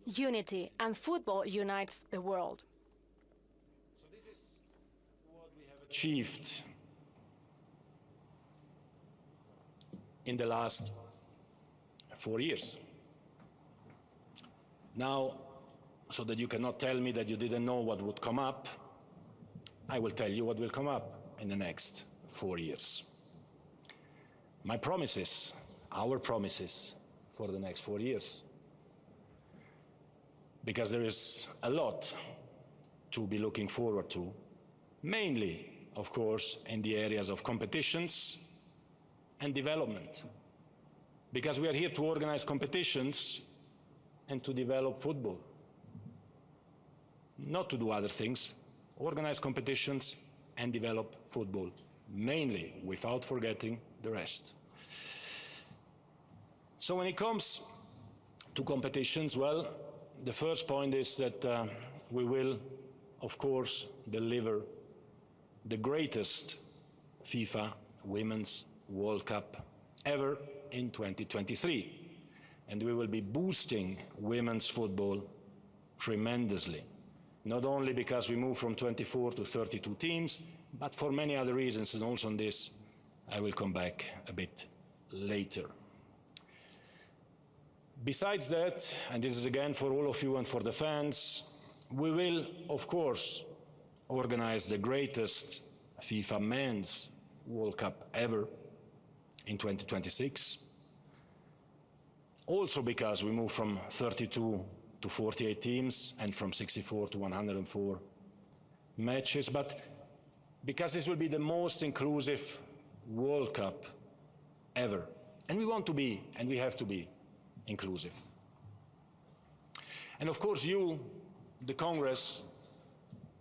unity, and football unites the world. Achieved in the last 4 years. Now, so that you cannot tell me that you didn't know what would come up, I will tell you what will come up in the next 4 years. My promises, our promises for the next 4 years. Because there is a lot to be looking forward to, mainly, of course, in the areas of competitions and development. Because we are here to organize competitions and to develop football. Not to do other things, organize competitions and develop football, mainly, without forgetting the rest. So when it comes to competitions, well, the first point is that we will, of course, deliver the greatest FIFA Women's World Cup ever in 2023. And we will be boosting women's football tremendously. Not only because we move from 24 to 32 teams, but for many other reasons, and also on this I will come back a bit later. Besides that, and this is again for all of you and for the fans, we will, of course, organize the greatest FIFA Men's World Cup ever in 2026. Also because we move from 32 to 48 teams and from 64 to 104 matches, but because this will be the most inclusive World Cup ever. And we want to be, and we have to be, inclusive. And of course you, the Congress,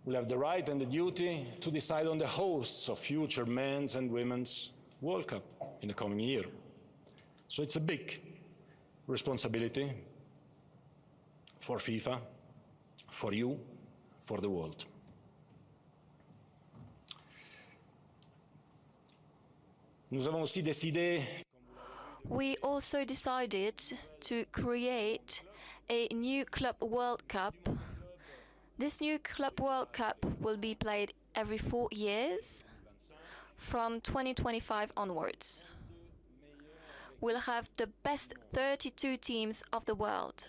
will have the right and the duty to decide on the hosts of future men's and women's World Cup in the coming year. So it's a big responsibility for FIFA, for you, for the world. Nous avons aussi décidé. We also decided to create a new Club World Cup. This new Club World Cup will be played every 4 years from 2025 onwards. We'll have the best 32 teams of the world.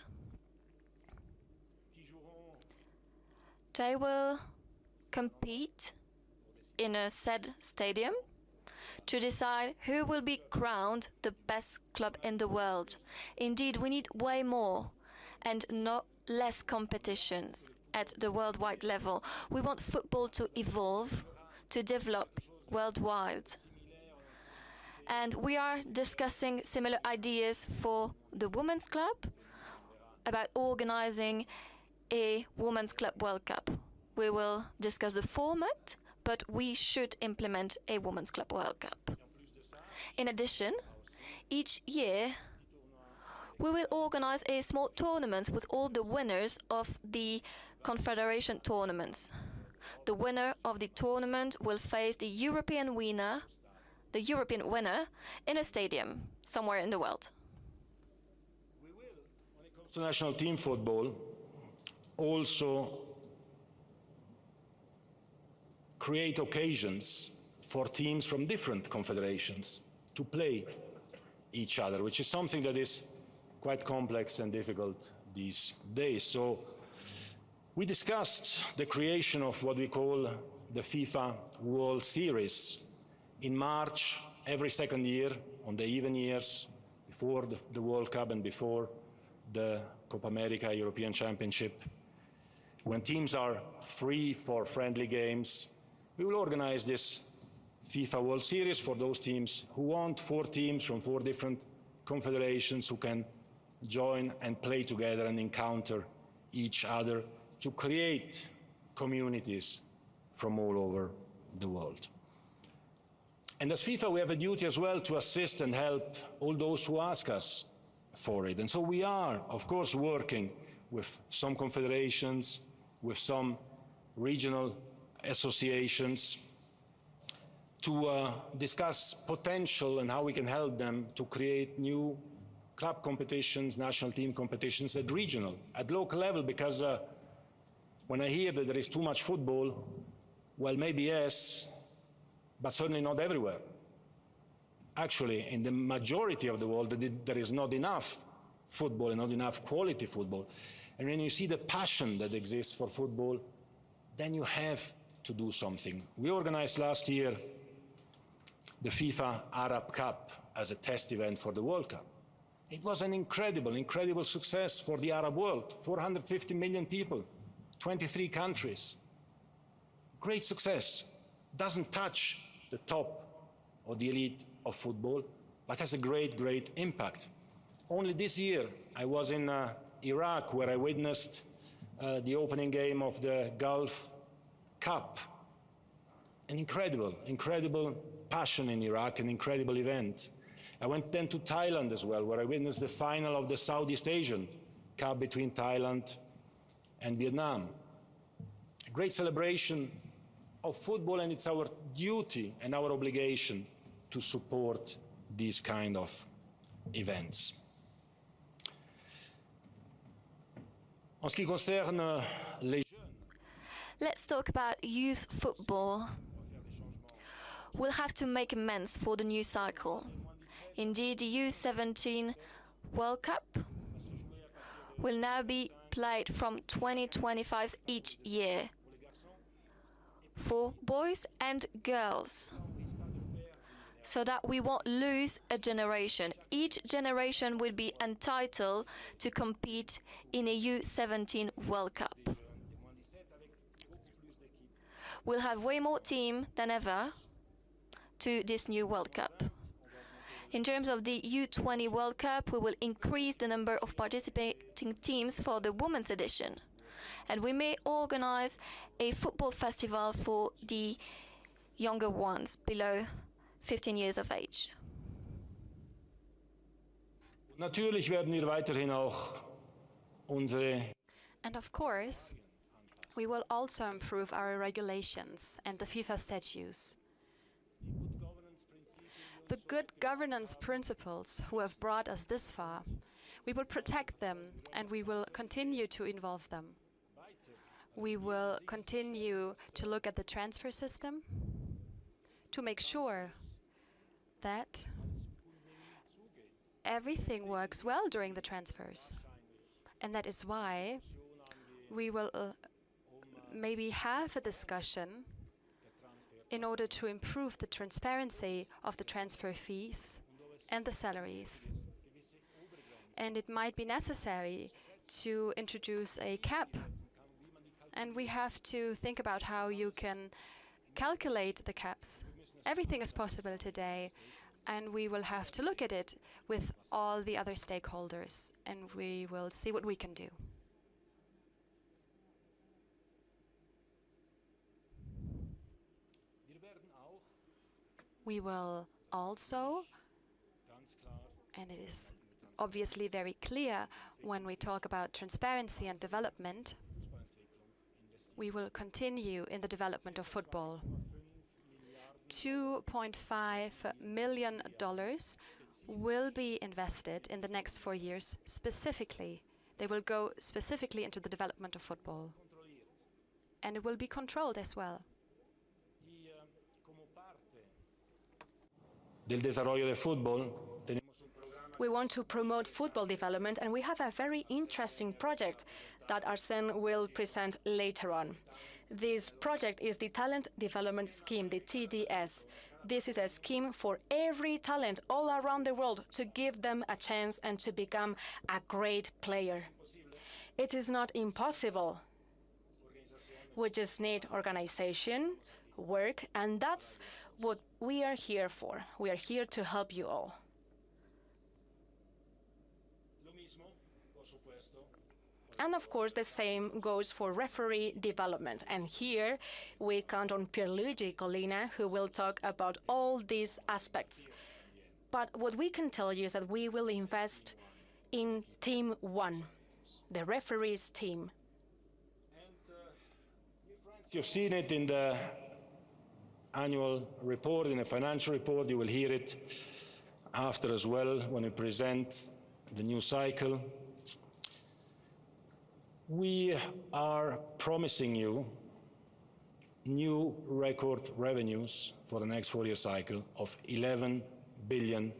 They will compete in a said stadium to decide who will be crowned the best club in the world. Indeed, we need way more and not less competitions at the worldwide level. We want football to evolve, to develop worldwide. And we are discussing similar ideas for the Women's Club about organizing a Women's Club World Cup. We will discuss the format, but we should implement a Women's Club World Cup. In addition, each year we will organize a small tournament with all the winners of the Confederation tournaments. The winner of the tournament will face the European winner in a stadium somewhere in the world. We will, when it comes to national team football, also create occasions for teams from different confederations to play each other, which is something that is quite complex and difficult these days. So we discussed the creation of what we call the FIFA World Series in March every second year, on the even years, before the World Cup and before the Copa America European Championship. When teams are free for friendly games, we will organize this FIFA World Series for those teams who want, 4 teams from 4 different confederations who can join and play together and encounter each other to create communities from all over the world. And as FIFA, we have a duty as well to assist and help all those who ask us for it. And so we are, of course, working with some confederations, with some regional associations to discuss potential and how we can help them to create new club competitions, national team competitions at regional, at local level, because when I hear that there is too much football, well, maybe yes, but certainly not everywhere. Actually, in the majority of the world, there is not enough football and not enough quality football. And when you see the passion that exists for football, then you have to do something. We organized last year the FIFA Arab Cup as a test event for the World Cup. It was an incredible, incredible success for the Arab world. 450 million people, 23 countries. Great success. Doesn't touch the top or the elite of football, but has a great, great impact. Only this year, I was in Iraq, where I witnessed the opening game of the Gulf Cup. An incredible, incredible passion in Iraq, an incredible event. I went then to Thailand as well, where I witnessed the final of the Southeast Asian Cup between Thailand and Vietnam. A great celebration of football, and it's our duty and our obligation to support these kind of events. En ce qui concerne les jeunes, let's talk about youth football. We'll have to make amends for the new cycle. Indeed, the U17 World Cup will now be played from 2025 each year for boys and girls, so that we won't lose a generation. Each generation will be entitled to compete in a U17 World Cup. We'll have way more teams than ever to this new World Cup. In terms of the U20 World Cup, we will increase the number of participating teams for the women's edition. And we may organize a football festival for the younger ones, below 15 years of age. Natürlich werden wir weiterhin auch unsere And of course, we will also improve our regulations and the FIFA statutes. The good governance principles who have brought us this far, we will protect them and we will continue to involve them. We will continue to look at the transfer system to make sure that everything works well during the transfers. And that is why we will maybe have a discussion in order to improve the transparency of the transfer fees and the salaries. And it might be necessary to introduce a cap. And we have to think about how you can calculate the caps. Everything is possible today, and we will have to look at it with all the other stakeholders, and we will see what we can do. We will also, and it is obviously very clear when we talk about transparency and development, we will continue in the development of football. $2.5 million will be invested in the next 4 years specifically. They will go specifically into the development of football. And it will be controlled as well. Del desarrollo de fútbol, We want to promote football development, and we have a very interesting project that Arsène will present later on. This project is the Talent Development Scheme, the TDS. This is a scheme for every talent all around the world to give them a chance and to become a great player. It is not impossible We just need organization, work, and that's what we are here for. We are here to help you all. And of course, the same goes for referee development. And here we count on Pierluigi Collina, who will talk about all these aspects. But what we can tell you is that we will invest in Team 1, the referees team. You've seen it in the annual report, in the financial report. You will hear it after as well when we present the new cycle. We are promising you new record revenues for the next 4-year cycle of $11 billion.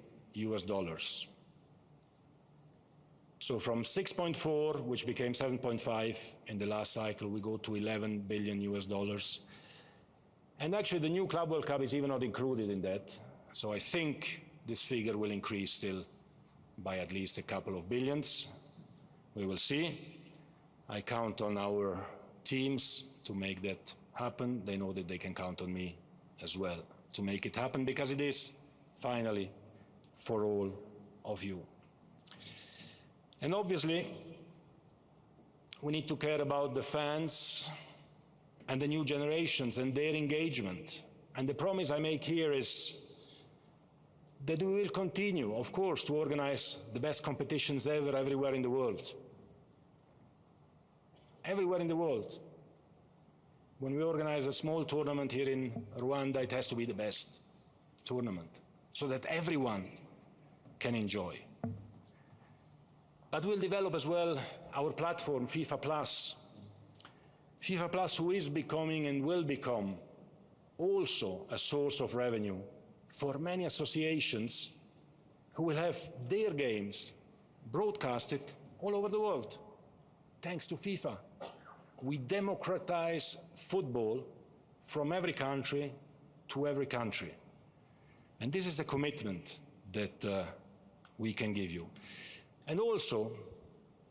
So from 6.4, which became 7.5 in the last cycle, we go to $11 billion. And actually the new Club World Cup is even not included in that. So I think this figure will increase still by at least a couple of billions. We will see. I count on our teams to make that happen. They know that they can count on me as well to make it happen, because it is finally for all of you. And obviously, we need to care about the fans and the new generations and their engagement. And the promise I make here is that we will continue, of course, to organize the best competitions ever, everywhere in the world. Everywhere in the world. When we organize a small tournament here in Rwanda, it has to be the best tournament, so that everyone can enjoy. But we'll develop as well our platform, FIFA Plus. FIFA Plus, who is becoming and will become also a source of revenue for many associations who will have their games broadcasted all over the world, thanks to FIFA. We democratize football from every country to every country. And this is a commitment that we can give you. And also,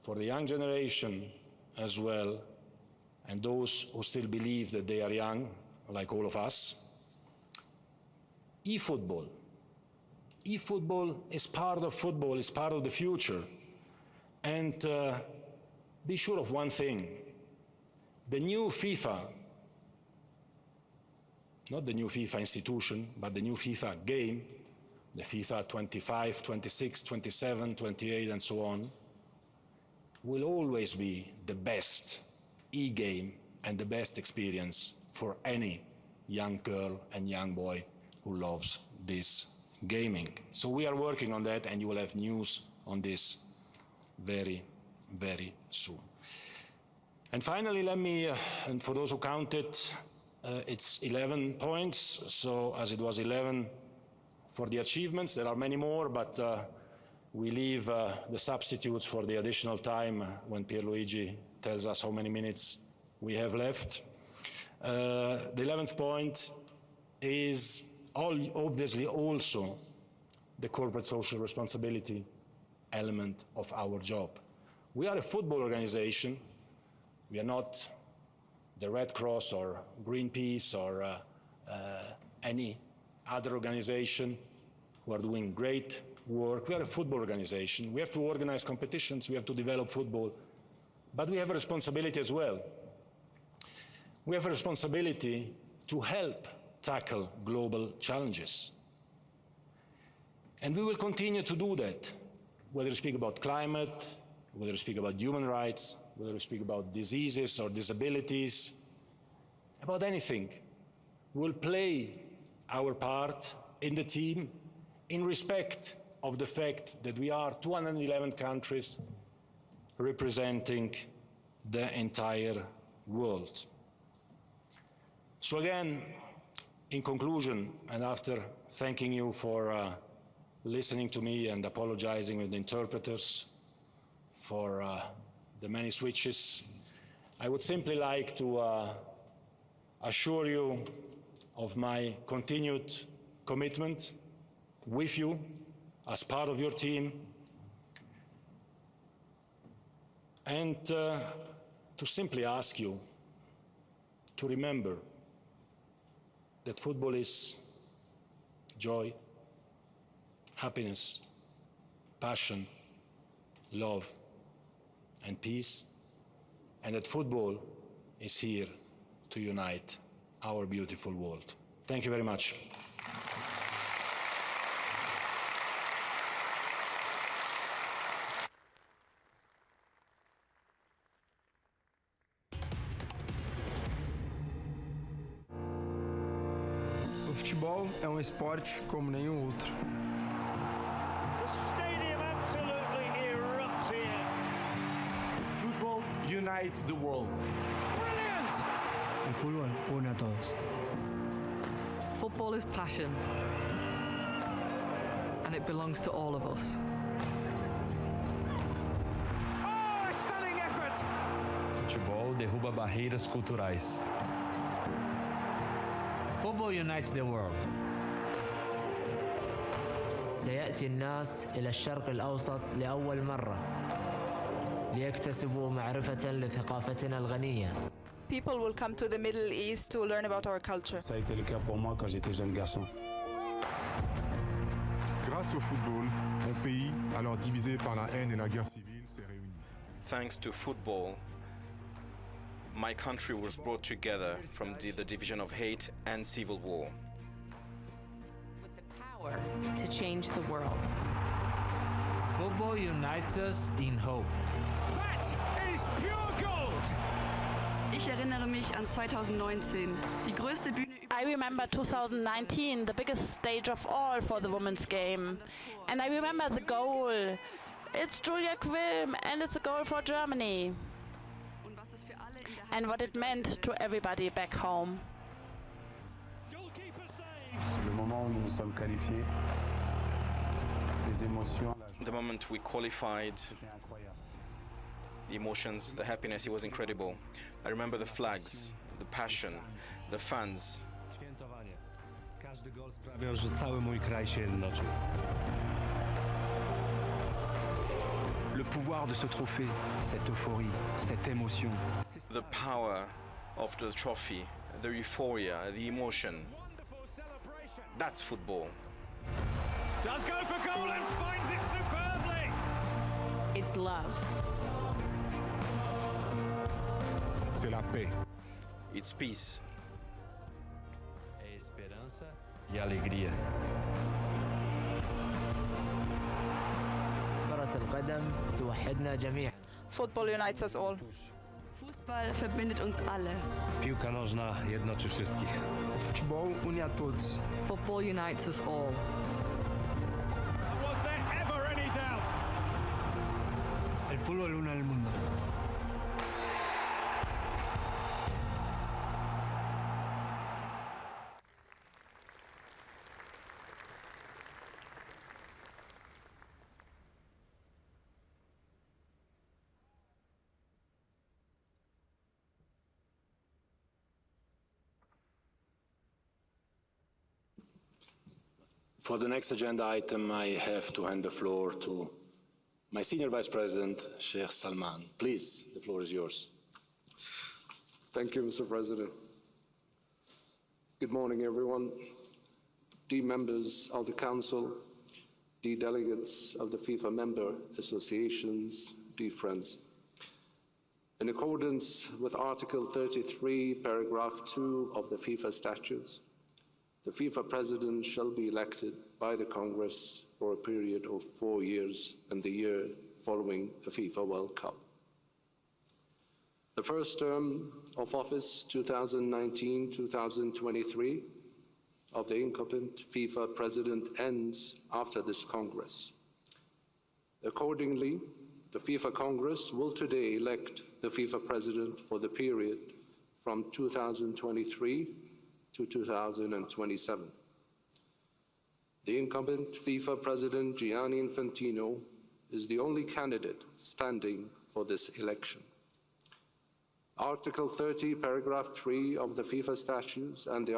for the young generation as well, and those who still believe that they are young, like all of us, e-football. E-football is part of football, is part of the future. And be sure of one thing. The new FIFA, not the new FIFA institution, but the new FIFA game, the FIFA 25, 26, 27, 28, and so on, will always be the best e-game and the best experience for any young girl and young boy who loves this gaming. So we are working on that, and you will have news on this very, very soon. And finally, let me, and for those who counted, it's 11 points, so as it was 11 for the achievements, there are many more, but we leave the substitutes for the additional time when Pierluigi tells us how many minutes we have left. The 11th point is obviously also the corporate social responsibility element of our job. We are a football organization. We are not the Red Cross or Greenpeace or any other organization who are doing great work. We are a football organization. We have to organize competitions. We have to develop football. But we have a responsibility as well. We have a responsibility to help tackle global challenges. And we will continue to do that, whether we speak about climate, whether we speak about human rights, whether we speak about diseases or disabilities, about anything. We'll play our part in the team in respect of the fact that we are 211 countries representing the entire world. So again, in conclusion, and after thanking you for listening to me and apologizing with the interpreters for the many switches, I would simply like to assure you of my continued commitment with you as part of your team, and to simply ask you to remember that football is joy, happiness, passion, love, and peace, and that football is here to unite our beautiful world. Thank you very much. O futebol é um esporte como nenhum outro. The stadium absolutely erupts here. Football unites the world. Brilliant! El fútbol une a todos. Football is passion, and it belongs to all of us. Oh, a stunning effort! Futebol derruba barreiras culturais. Football unites the world. سيأتي الناس إلى الشرق الأوسط لأول مرة ليكتسبوا معرفة لثقافتنا الغنية. People will come to the Middle East to learn about our culture. Ça a été le cas pour moi quand j'étais jeune garçon. Grâce au football, mon pays, alors divisé par la haine et la guerre civile, s'est réuni. Thanks to football, my country was brought together from the division of hate and civil war. With the power to change the world. Football unites us in hope. That is pure gold! Ich erinnere mich an 2019, die größte Bühne. I remember 2019, the biggest stage of all for the women's game. And I remember the goal. It's Julia Quilm and it's a goal for Germany. And what it meant to everybody back home. Le moment où nous nous sommes qualifiés, les émotions. The moment we qualified, the emotions, the happiness, it was incredible. I remember the flags, the passion, the fans. Świętowanie. Każdy gol sprawiał, że cały mój kraj się jednoczył. Le pouvoir de ce trophée, cette euphorie, cette émotion. The power of the trophy, the euphoria, the emotion. That's football. Does go for goal and finds it superbly! It's love. C'est la paix. It's peace. É esperança e alegria. كرة القدم توحدنا جميعا. Football unites us all. Fußball verbindet uns alle. Piłka nożna jednoczy wszystkich. Futebol une a todos. Football unites us all. Was there ever any doubt? El fútbol une al mundo. For the next agenda item, I have to hand the floor to my Senior Vice President, Sheikh Salman. Please, the floor is yours. Thank you, Mr. President. Good morning, everyone. Dear members of the Council, dear delegates of the FIFA member associations, dear friends. In accordance with Article 33, Paragraph 2 of the FIFA Statutes, the FIFA President shall be elected by the Congress for a period of 4 years in the year following a FIFA World Cup. The first term of office, 2019-2023, of the incumbent FIFA President ends after this Congress. Accordingly, the FIFA Congress will today elect the FIFA President for the period from 2023 to 2027. The incumbent FIFA President, Gianni Infantino, is the only candidate standing for this election. Article 30, Paragraph 3 of the FIFA Statutes and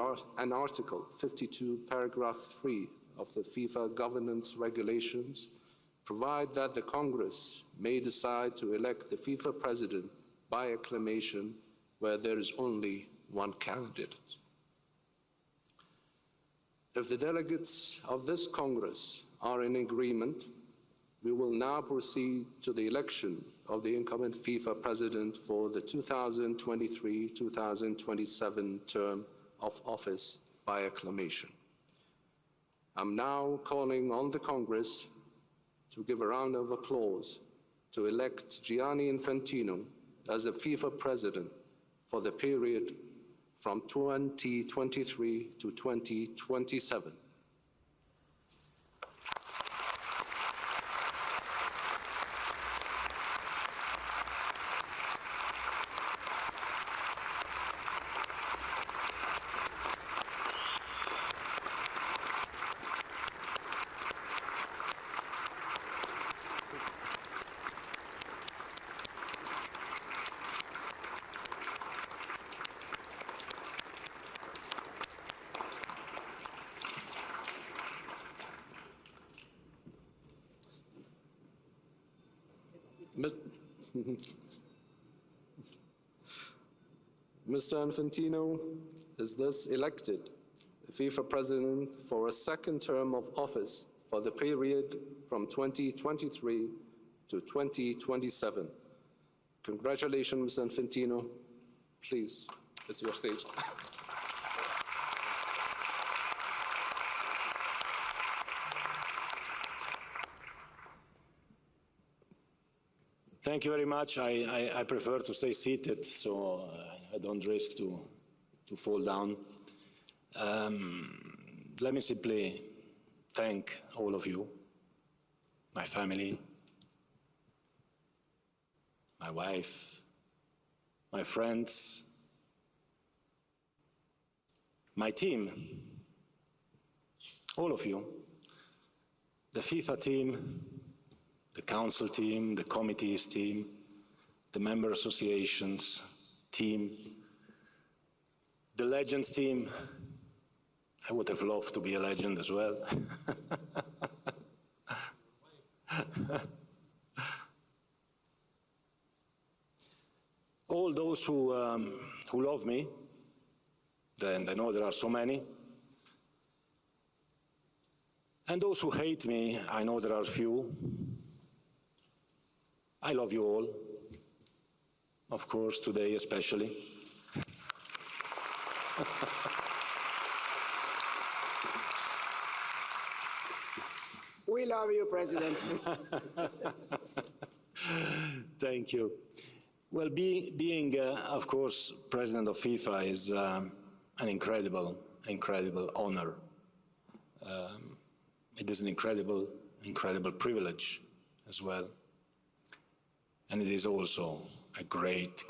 Article 52, Paragraph 3 of the FIFA Governance Regulations provide that the Congress may decide to elect the FIFA President by acclamation where there is only one candidate. If the delegates of this Congress are in agreement, we will now proceed to the election of the incumbent FIFA president for the 2023-2027 term of office by acclamation. I'm now calling on the Congress to give a round of applause to elect Gianni Infantino as the FIFA president for the period from 2023 to 2027. Mr. Infantino is thus elected the FIFA president for a second term of office for the period from 2023 to 2027. Congratulations, Mr. Infantino. Please, it's your stage. Thank you very much. I prefer to stay seated so I don't risk to fall down. Let me simply thank all of you, my family, my wife, my friends, my team, all of you, the FIFA team, the council team, the committees team, the member associations team, the legends team. I would have loved to be a legend as well. All those who love me, and I know there are so many, and those who hate me, I know there are few. I love you all, of course, today especially. We love you, President. Thank you. Well, being of course, President of FIFA is an incredible honor. It is an incredible privilege as well. And it is also a great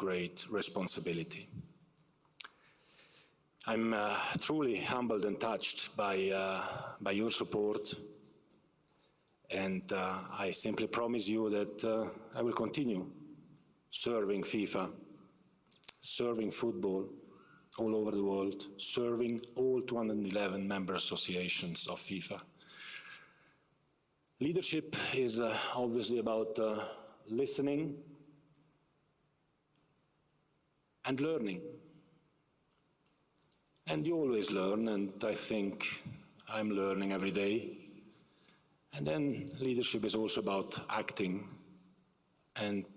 responsibility. I'm truly humbled and touched by your support. And I simply promise you that I will continue serving FIFA, serving football all over the world, serving all 211 member associations of FIFA. Leadership is obviously about listening and learning. And you always learn, and I think I'm learning every day. And then leadership is also about acting, and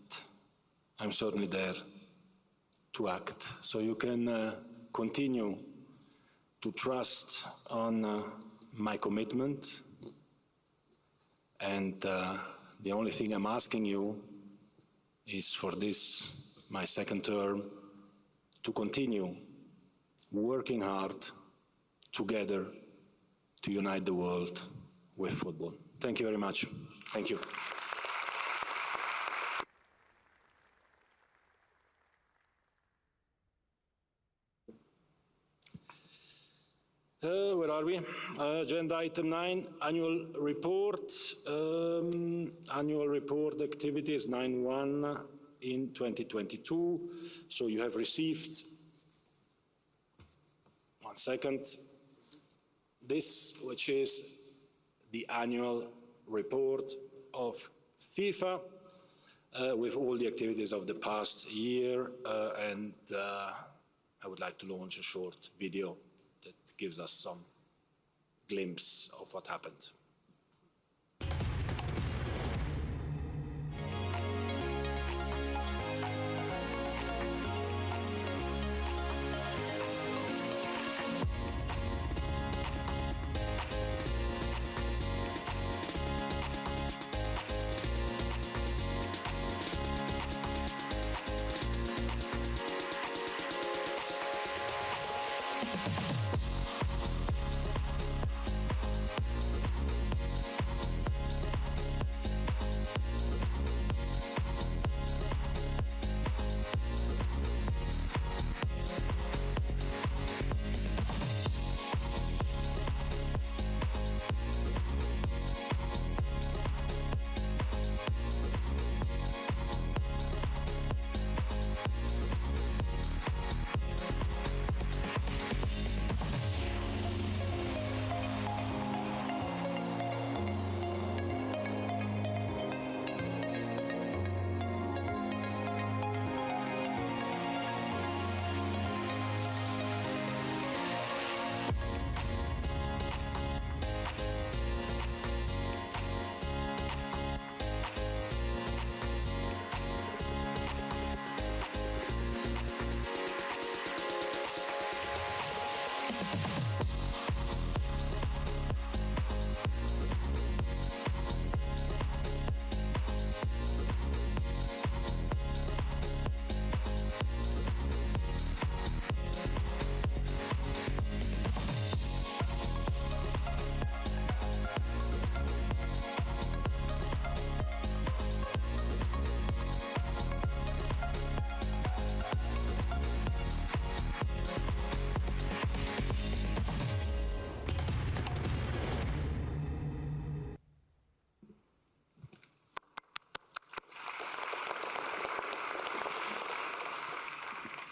I'm certainly there to act. So you can continue to trust on my commitment, and the only thing I'm asking you is for this, my second term, to continue working hard together to unite the world with football. Thank you very much. Thank you. Where are we? Agenda item 9, annual report. Annual report activities 9.1 in 2022. So you have received, one second, this, which is the annual report of FIFA with all the activities of the past year and I would like to launch a short video that gives us some glimpse of what happened.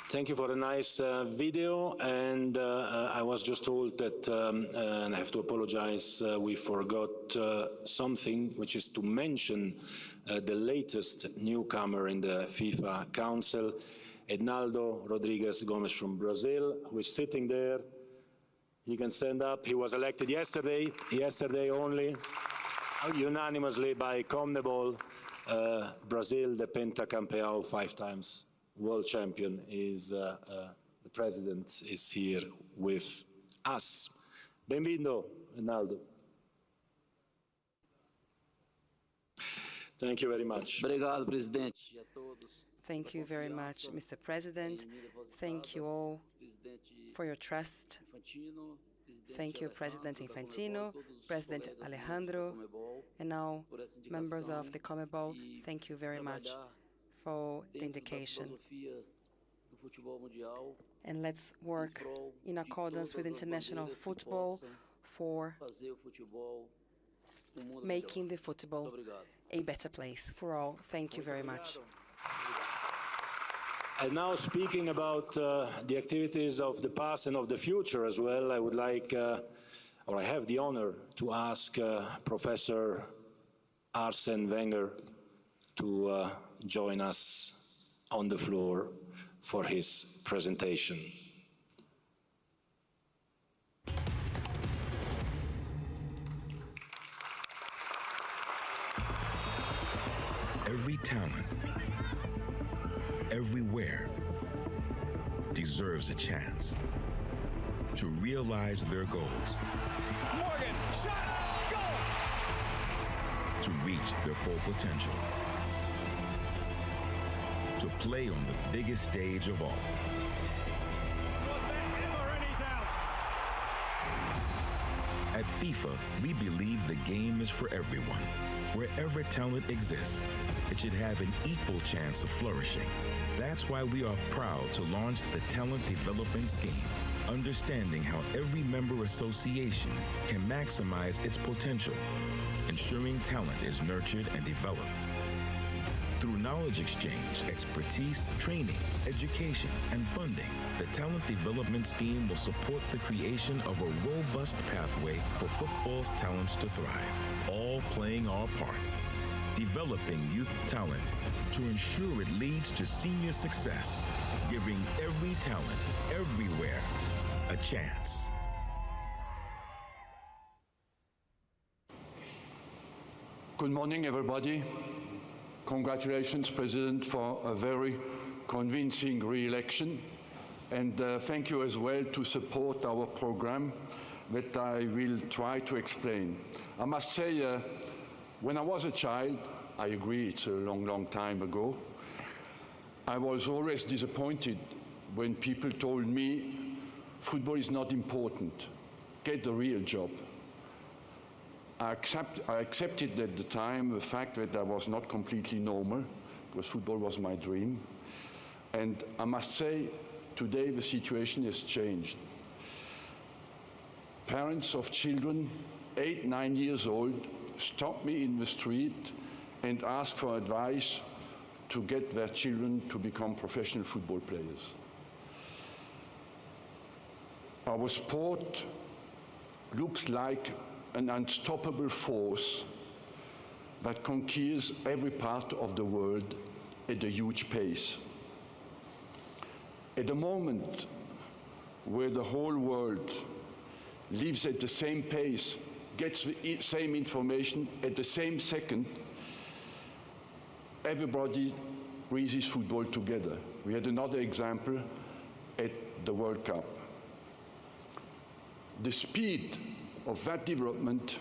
Thank you for the nice video, and I was just told that, and I have to apologize, we forgot something, which is to mention the latest newcomer in the FIFA Council, Ednaldo Rodrigues Gomes from Brazil, who is sitting there. He can stand up. He was elected yesterday only, unanimously by CONMEBOL. Brazil, the pentacampeão, 5 times world champion, is the president is here with us. Bem-vindo, Ednaldo. Thank you very much. Obrigado, presidente. Thank you very much, Mr. President. Thank you all for your trust. Thank you, President Infantino, President Alejandro, and now members of the CONMEBOL. Thank you very much for the indication. And let's work in accordance with international football for making the football a better place for all. Thank you very much. And now, speaking about the activities of the past and of the future as well, I would like, or I have the honor to ask Professor Arsene Wenger to join us on the floor for his presentation. Every talent, everywhere, deserves a chance to realize their goals. Morgan, shot, goal! To reach their full potential. To play on the biggest stage of all. Was there ever any doubt? At FIFA, we believe the game is for everyone. Wherever talent exists, it should have an equal chance of flourishing. That's why we are proud to launch the Talent Development Scheme, understanding how every member association can maximize its potential, ensuring talent is nurtured and developed. Through knowledge exchange, expertise, training, education, and funding, the Talent Development Scheme will support the creation of a robust pathway for football's talents to thrive, all playing our part, developing youth talent to ensure it leads to senior success. giving every talent, everywhere, a chance. Good morning, everybody. Congratulations, President, for a very convincing re-election. And thank you as well to support our program that I will try to explain. I must say, when I was a child, I agree it's a long, long time ago, I was always disappointed when people told me football is not important, get a real job. I accepted at the time the fact that I was not completely normal, because football was my dream. And I must say, today the situation has changed. Parents of children 8, 9 years old stop me in the street and ask for advice to get their children to become professional football players. Our sport looks like an unstoppable force that conquers every part of the world at a huge pace. At the moment where the whole world lives at the same pace, gets the same information at the same second, everybody breathes football together. We had another example at the World Cup. The speed of that development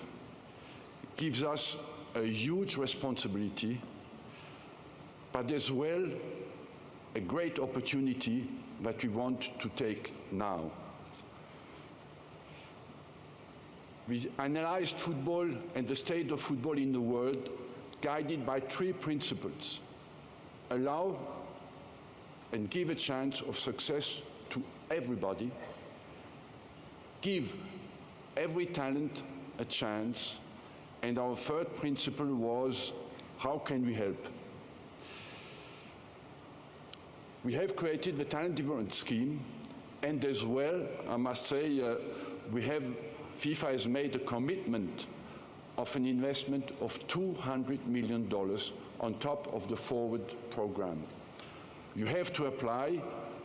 gives us a huge responsibility, but as well a great opportunity that we want to take now. We analyzed football and the state of football in the world guided by 3 principles: allow and give a chance of success to everybody, give every talent a chance, and our 3rd principle was, how can we help? We have created the talent development scheme, and as well, I must say, FIFA has made a commitment of an investment of $200 million on top of the Forward program. You have to apply.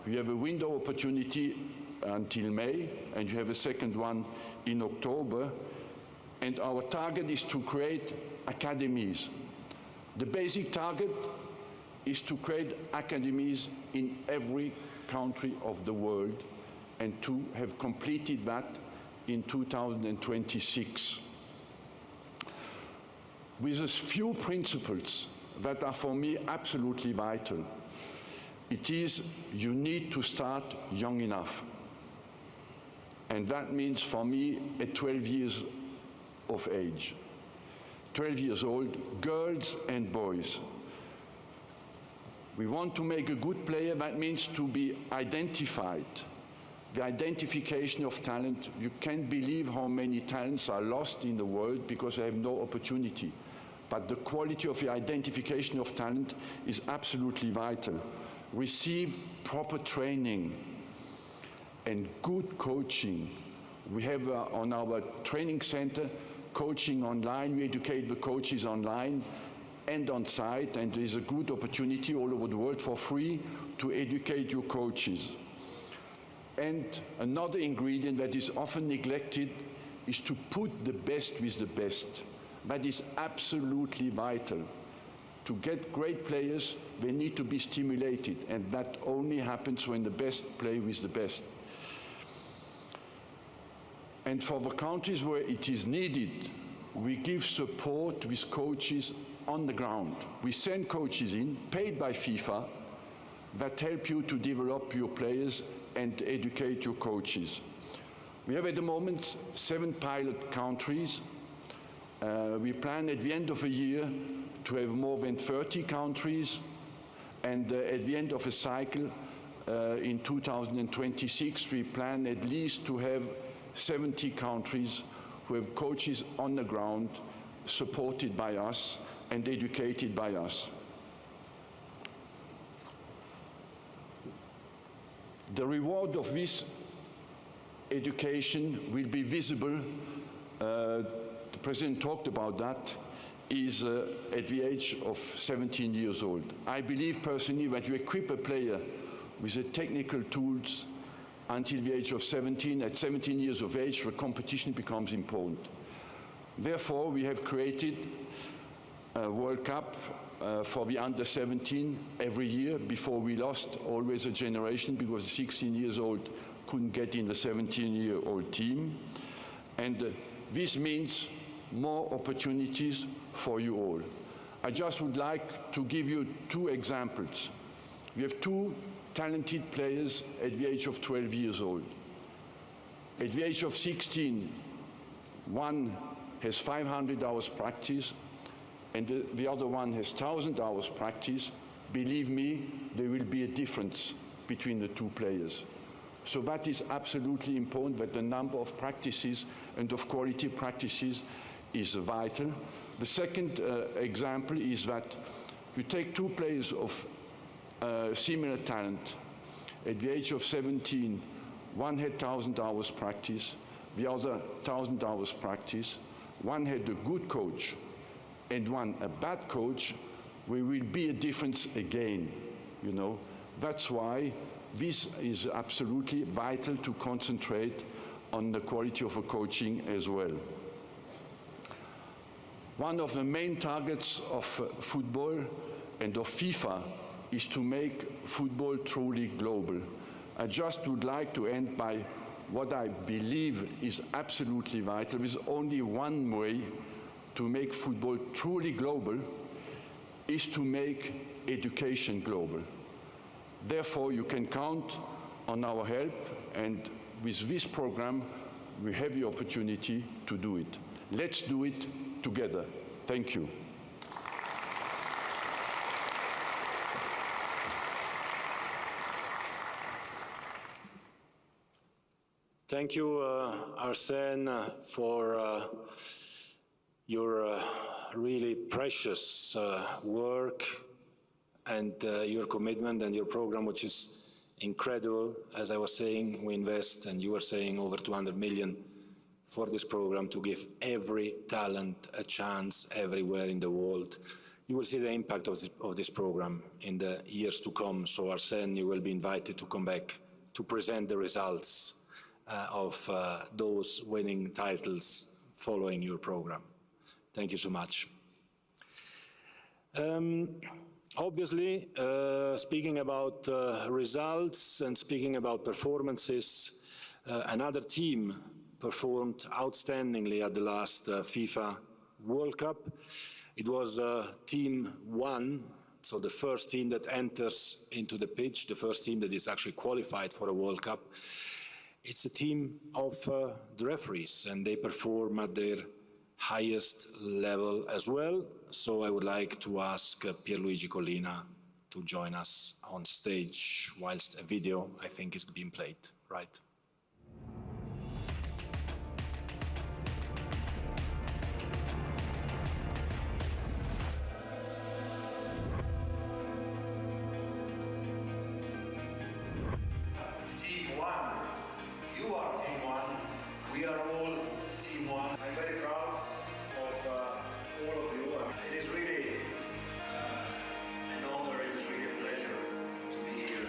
You have a window opportunity until May, and you have a second one in October. And our target is to create academies. The basic target is to create academies in every country of the world, and to have completed that in 2026. With a few principles that are for me absolutely vital. It is, you need to start young enough. And that means for me at 12 years of age. 12 years old, girls and boys. We want to make a good player, that means to be identified. The identification of talent, you can't believe how many talents are lost in the world because they have no opportunity. But the quality of the identification of talent is absolutely vital. Receive proper training and good coaching. We have on our training center coaching online. We educate the coaches online and on site, and there is a good opportunity all over the world for free to educate your coaches. And another ingredient that is often neglected is to put the best with the best. That is absolutely vital. To get great players, they need to be stimulated, and that only happens when the best play with the best. And for the countries where it is needed, we give support with coaches on the ground. We send coaches in, paid by FIFA, that help you to develop your players and educate your coaches. We have at the moment 7 pilot countries. We plan at the end of the year to have more than 30 countries, and at the end of a cycle in 2026 we plan at least to have 70 countries who have coaches on the ground supported by us and educated by us. The reward of this education will be visible. The President talked about that, is at the age of 17 years old. I believe personally that you equip a player with the technical tools until the age of 17. At 17 years of age, the competition becomes important. Therefore, we have created a World Cup for the under 17 every year. Before we lost always a generation because the 16 years old couldn't get in the 17-year-old team. And this means more opportunities for you all. I just would like to give you two examples. We have two talented players at the age of 12 years old. At the age of 16, one has 500 hours practice and the other one has 1,000 hours practice. Believe me, there will be a difference between the two players. So that is absolutely important, that the number of practices and of quality practices is vital. The second example is that you take two players of similar talent. At the age of 17, one had 1,000 hours practice, the other 1,000 hours practice. One had a good coach and one a bad coach. There will be a difference again, you know. That's why this is absolutely vital to concentrate on the quality of a coaching as well. One of the main targets of football and of FIFA is to make football truly global. I just would like to end by what I believe is absolutely vital. There's only one way to make football truly global, is to make education global. Therefore, you can count on our help, and with this program, we have the opportunity to do it. Let's do it together. Thank you. Thank you, Arsène, for your really precious work and your commitment and your program, which is incredible. As I was saying, we invest, and you were saying, over 200 million for this program to give every talent a chance everywhere in the world. You will see the impact of this program in the years to come. So Arsène, you will be invited to come back to present the results of those winning titles following your program. Thank you so much. Obviously, speaking about results and speaking about performances, another team performed outstandingly at the last FIFA World Cup. It was Team 1, so the first team that enters into the pitch, the first team that is actually qualified for a World Cup. It's a team of the referees, and they perform at their highest level as well. So I would like to ask Pierluigi Collina to join us on stage whilst a video, I think, is being played, right? Team 1. You are Team 1. We are all Team 1. I'm very proud of all of you. It is really an honor, it is really a pleasure to be here.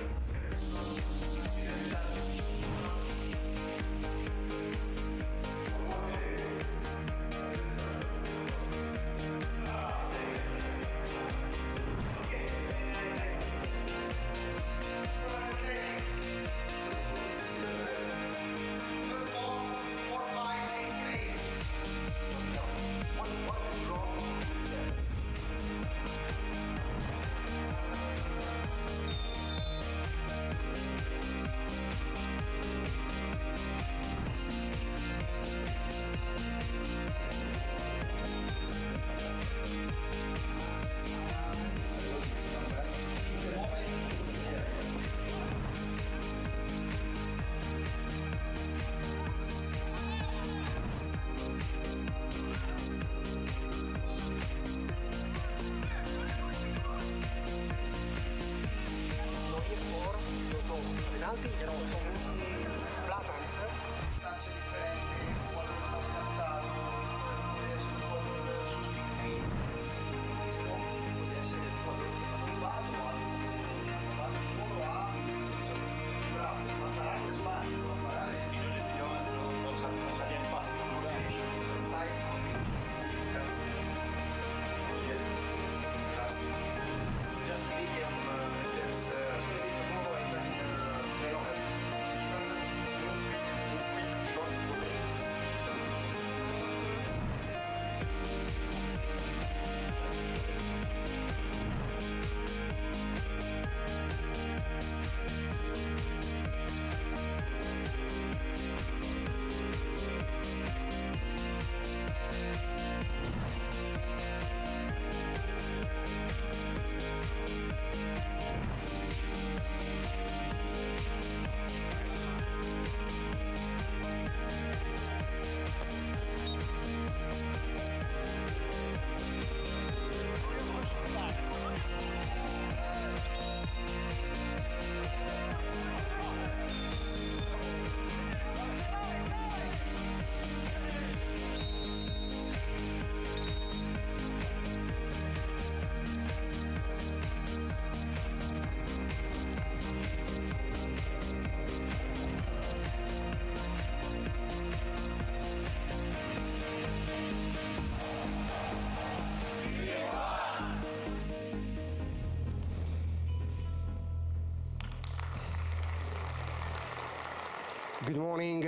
Good morning,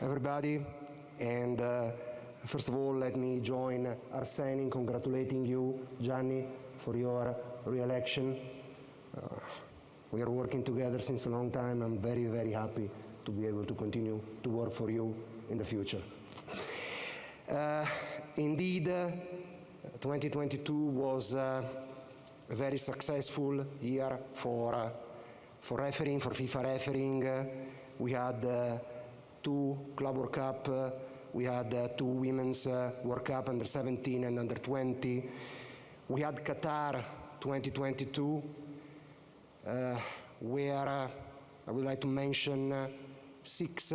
everybody. And first of all, let me join Arsene in congratulating you, Gianni, for your re-election. We are working together since a long time. I'm very, very happy to be able to continue to work for you in the future. Indeed, 2022 was a very successful year for refereeing, for FIFA refereeing. We had 2 Club World Cup, we had 2 Women's World Cup, under 17 and under 20. We had Qatar 2022, where I would like to mention 6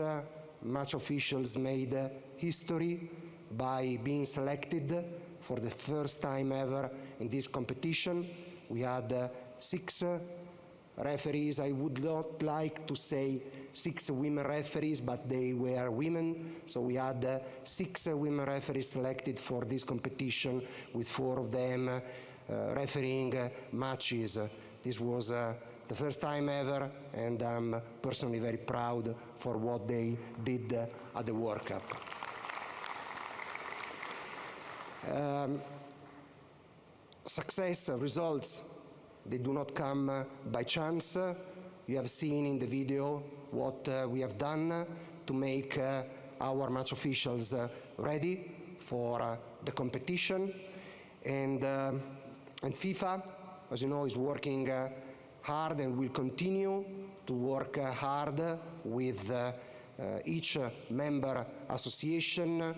match officials made history by being selected for the first time ever in this competition. We had 6 referees. I would not like to say 6 women referees, but they were women. So we had 6 women referees selected for this competition, with 4 of them refereeing matches. This was the first time ever, and I'm personally very proud for what they did at the World Cup. Success, results, they do not come by chance. You have seen in the video what we have done to make our match officials ready for the competition. And FIFA, as you know, is working hard and will continue to work hard with each member association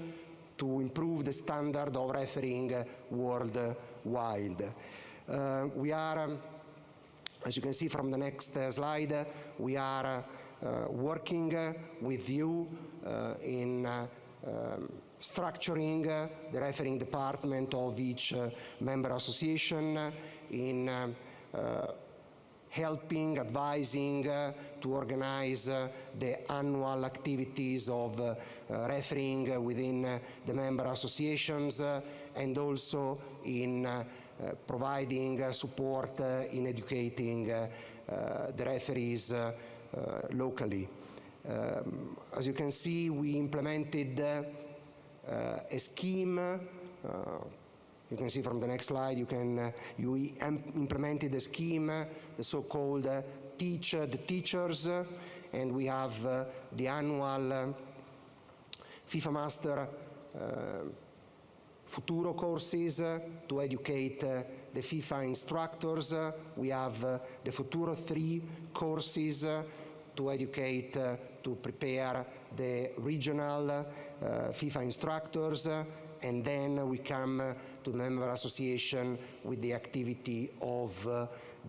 to improve the standard of refereeing worldwide. We are, as you can see from the next slide, we are working with you in structuring the refereeing department of each member association, in helping, advising to organize the annual activities of refereeing within the member associations, and also in providing support in educating the referees locally. As you can see, we implemented a scheme. You can see from the next slide, you implemented a scheme, the so-called Teach the Teachers, and we have the annual FIFA Master Futuro courses to educate the FIFA instructors. We have the Futuro 3 courses to educate, to prepare the regional FIFA instructors, and then we come to the member association with the activity of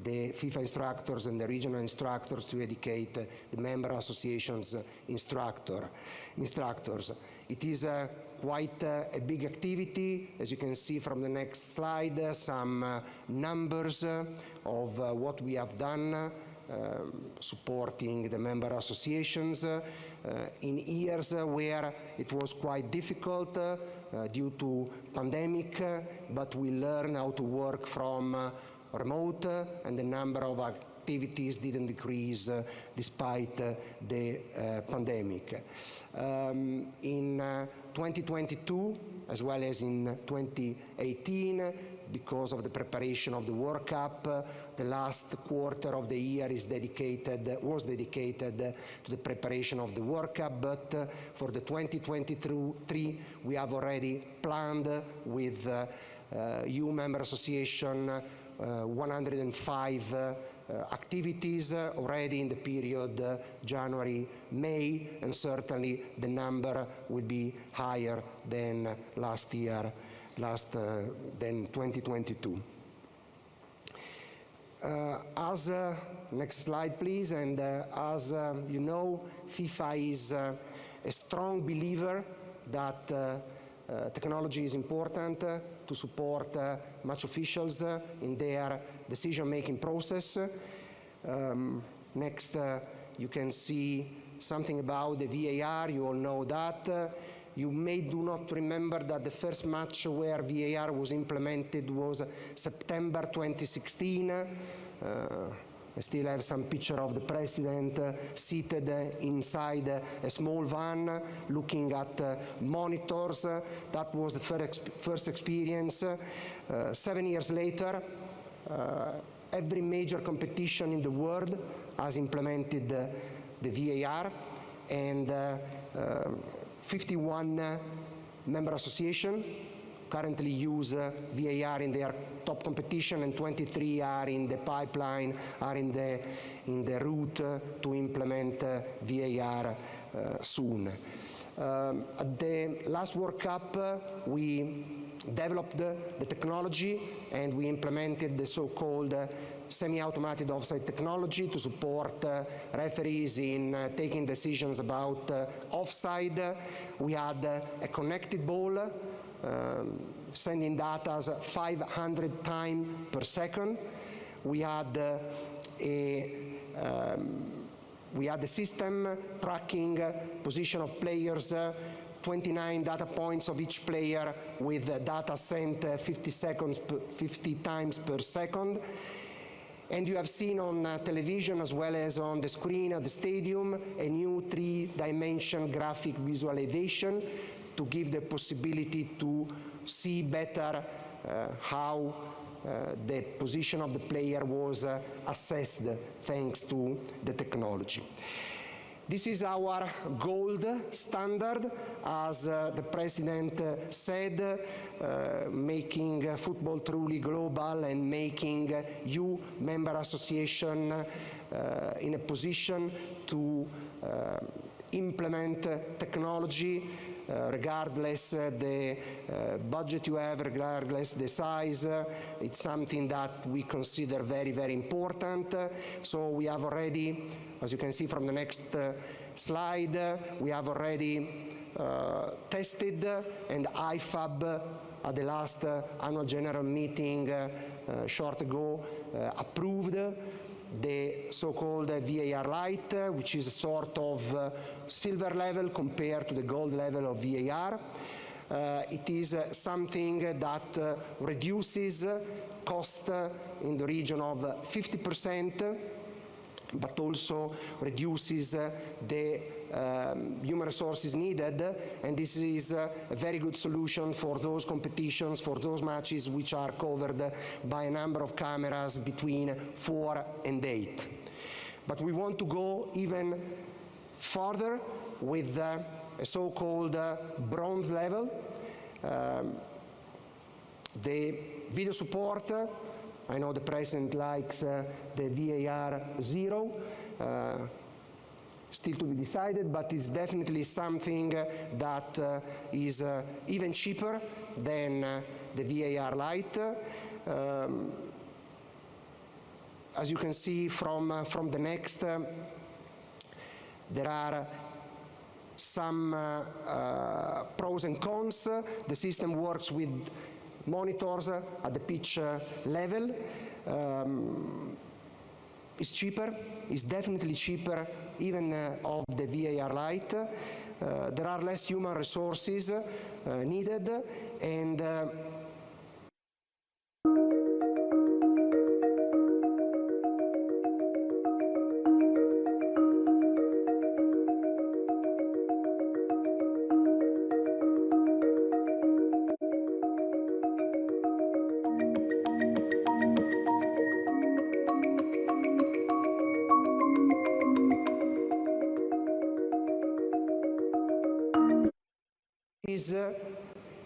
the FIFA instructors and the regional instructors to educate the member association's instructors. It is quite a big activity. As you can see from the next slide, some numbers of what we have done supporting the member associations in years where it was quite difficult due to pandemic, but we learned how to work from remote, and the number of activities didn't decrease despite the pandemic. In 2022, as well as in 2018, because of the preparation of the World Cup, the last quarter of the year was dedicated to the preparation of the World Cup, but for the 2023, we have already planned with EU member association 105 activities already in the period January-May, and certainly the number will be higher than last year, than 2022. Next slide, please. And as you know, FIFA is a strong believer that technology is important to support match officials in their decision-making process. Next, you can see something about the VAR. You all know that. You may do not remember that the first match where VAR was implemented was September 2016. I still have some picture of the president seated inside a small van looking at monitors. That was the first experience. 7 years later, every major competition in the world has implemented the VAR, and 51 member associations currently use VAR in their top competition, and 23 are in the pipeline, are in the route to implement VAR soon. At the last World Cup, we developed the technology and we implemented the so-called semi-automated offside technology to support referees in taking decisions about offside. We had a connected ball sending data 500 times per second. We had a system tracking position of players, 29 data points of each player with data sent 50 times per second. And you have seen on television as well as on the screen at the stadium a new 3-dimensional graphic visualization to give the possibility to see better how the position of the player was assessed thanks to the technology. This is our gold standard, as the President said, making football truly global and making you, member association, in a position to implement technology regardless the budget you have, regardless the size. It's something that we consider very, very important. So we have already, as you can see from the next slide, we have already tested, and IFAB at the last annual general meeting short ago approved the so-called VAR Lite, which is a sort of silver level compared to the gold level of VAR. It is something that reduces cost in the region of 50%, but also reduces the human resources needed, and this is a very good solution for those competitions, for those matches which are covered by a number of cameras between 4 and 8. But we want to go even further with a so-called bronze level. The video support, I know the President likes the VAR 0, still to be decided, but it's definitely something that is even cheaper than the VAR Lite. As you can see from the next, there are some pros and cons. The system works with monitors at the pitch level. It's cheaper, it's definitely cheaper even of the VAR Lite. There are less human resources needed, and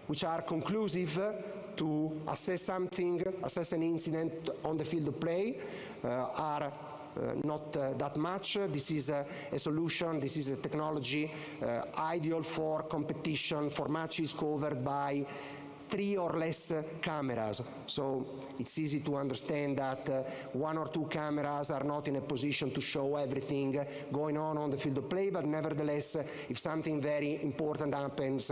which are conclusive to assess something, assess an incident on the field of play, are not that much. This is a solution, this is a technology ideal for competition, for matches covered by 3 or less cameras. So it's easy to understand that 1 or 2 cameras are not in a position to show everything going on the field of play, but nevertheless, if something very important happens,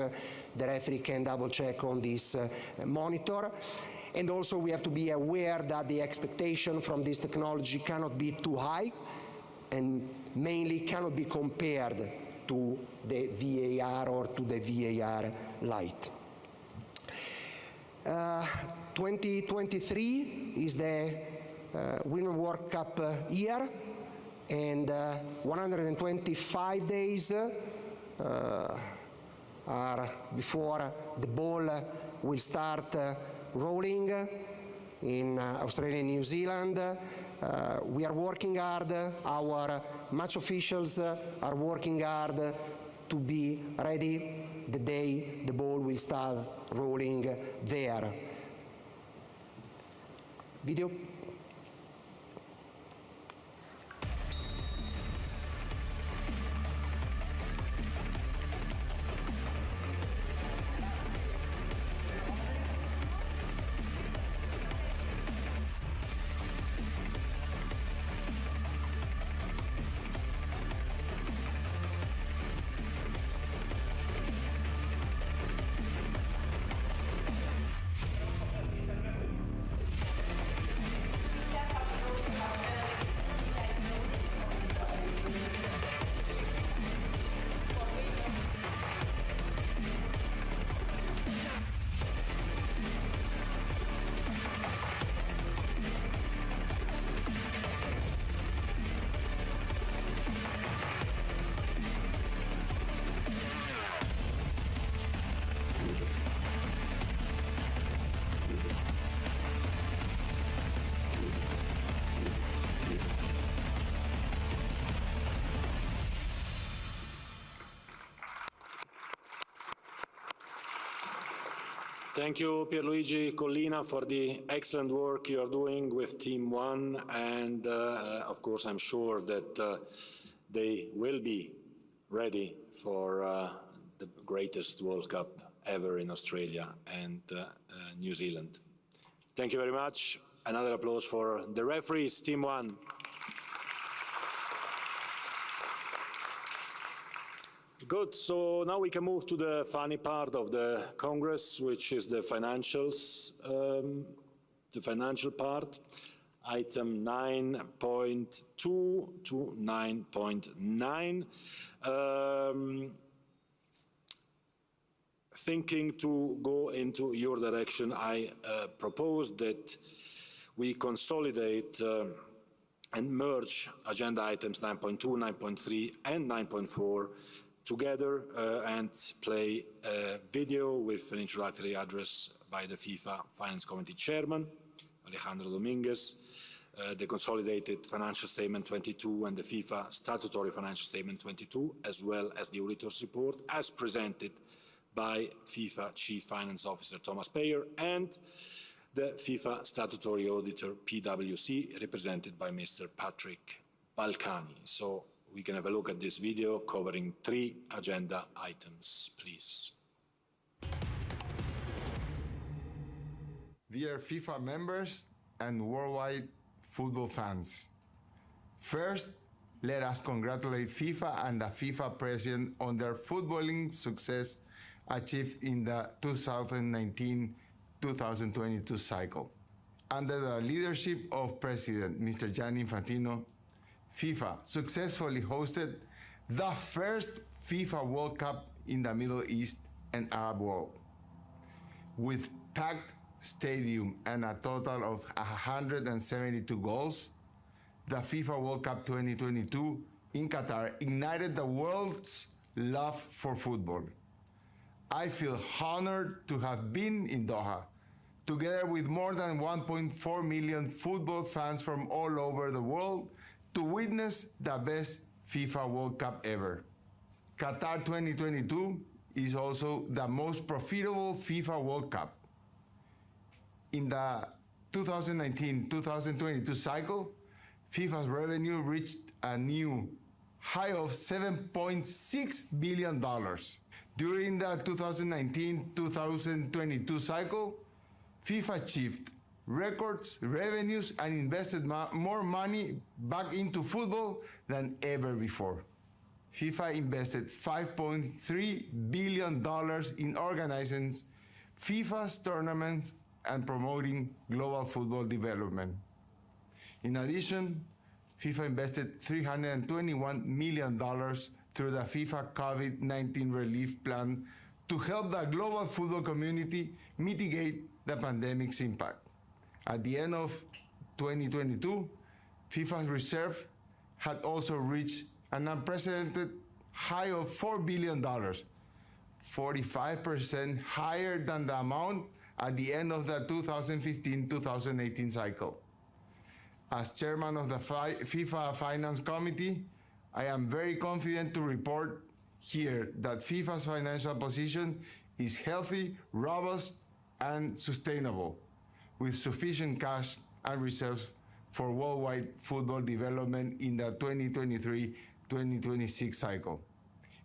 the referee can double check on this monitor. And also we have to be aware that the expectation from this technology cannot be too high, and mainly cannot be compared to the VAR or to the VAR Lite. 2023 is the Women World Cup year, and 125 days are before the ball will start rolling in Australia and New Zealand. We are working hard, our match officials are working hard to be ready the day the ball will start rolling there. Video. Thank you, Pierluigi Collina, for the excellent work you're doing with Team One, and of course I'm sure that they will be ready for the greatest World Cup ever in Australia and New Zealand. Thank you very much. Another applause for the referees, Team One. Good, so now we can move to the funny part of the Congress, which is the financials, the financial part, item 9.2 to 9.9. Thinking to go into your direction, I propose that we consolidate and merge agenda items 9.2, 9.3 and 9.4 together and play a video with an introductory address by the FIFA Finance Committee Chairman, Alejandro Dominguez, the Consolidated Financial Statement 22 and the FIFA Statutory Financial Statement 22, as well as the Auditor's Report, as presented by FIFA Chief Finance Officer Thomas Payer and the FIFA Statutory Auditor PwC, represented by Mr. Patrick Balkany. So we can have a look at this video covering 3 agenda items, please. Dear FIFA members and worldwide football fans, first, let us congratulate FIFA and the FIFA president on their footballing success achieved in the 2019-2022 cycle. Under the leadership of President Mr. Gianni Infantino, FIFA successfully hosted the first FIFA World Cup in the Middle East and Arab world. With packed stadium and a total of 172 goals, the FIFA World Cup 2022 in Qatar ignited the world's love for football. I feel honored to have been in Doha, together with more than 1.4 million football fans from all over the world, to witness the best FIFA World Cup ever. Qatar 2022 is also the most profitable FIFA World Cup. In the 2019-2022 cycle, FIFA's revenue reached a new high of $7.6 billion. During the 2019-2022 cycle, FIFA achieved records, revenues, and invested more money back into football than ever before. FIFA invested $5.3 billion in organizing FIFA's tournaments and promoting global football development. In addition, FIFA invested $321 million through the FIFA COVID-19 relief plan to help the global football community mitigate the pandemic's impact. At the end of 2022, FIFA's reserve had also reached an unprecedented high of $4 billion, 45% higher than the amount at the end of the 2015-2018 cycle. As chairman of the FIFA Finance Committee, I am very confident to report here that FIFA's financial position is healthy, robust, and sustainable, with sufficient cash and reserves for worldwide football development in the 2023-2026 cycle.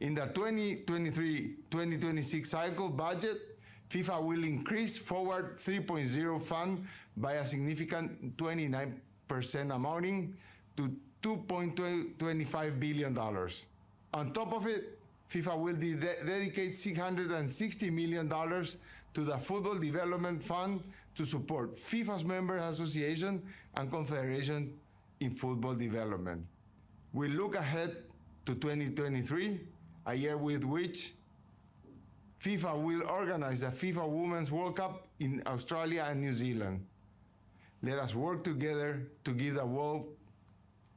In the 2023-2026 cycle budget, FIFA will increase Forward 3.0 fund by a significant 29%, amounting to $2.25 billion. On top of it, FIFA will dedicate $660 million to the Football Development Fund to support FIFA's member association and confederation in football development. We look ahead to 2023, a year with which FIFA will organize the FIFA Women's World Cup in Australia and New Zealand. Let us work together to give the world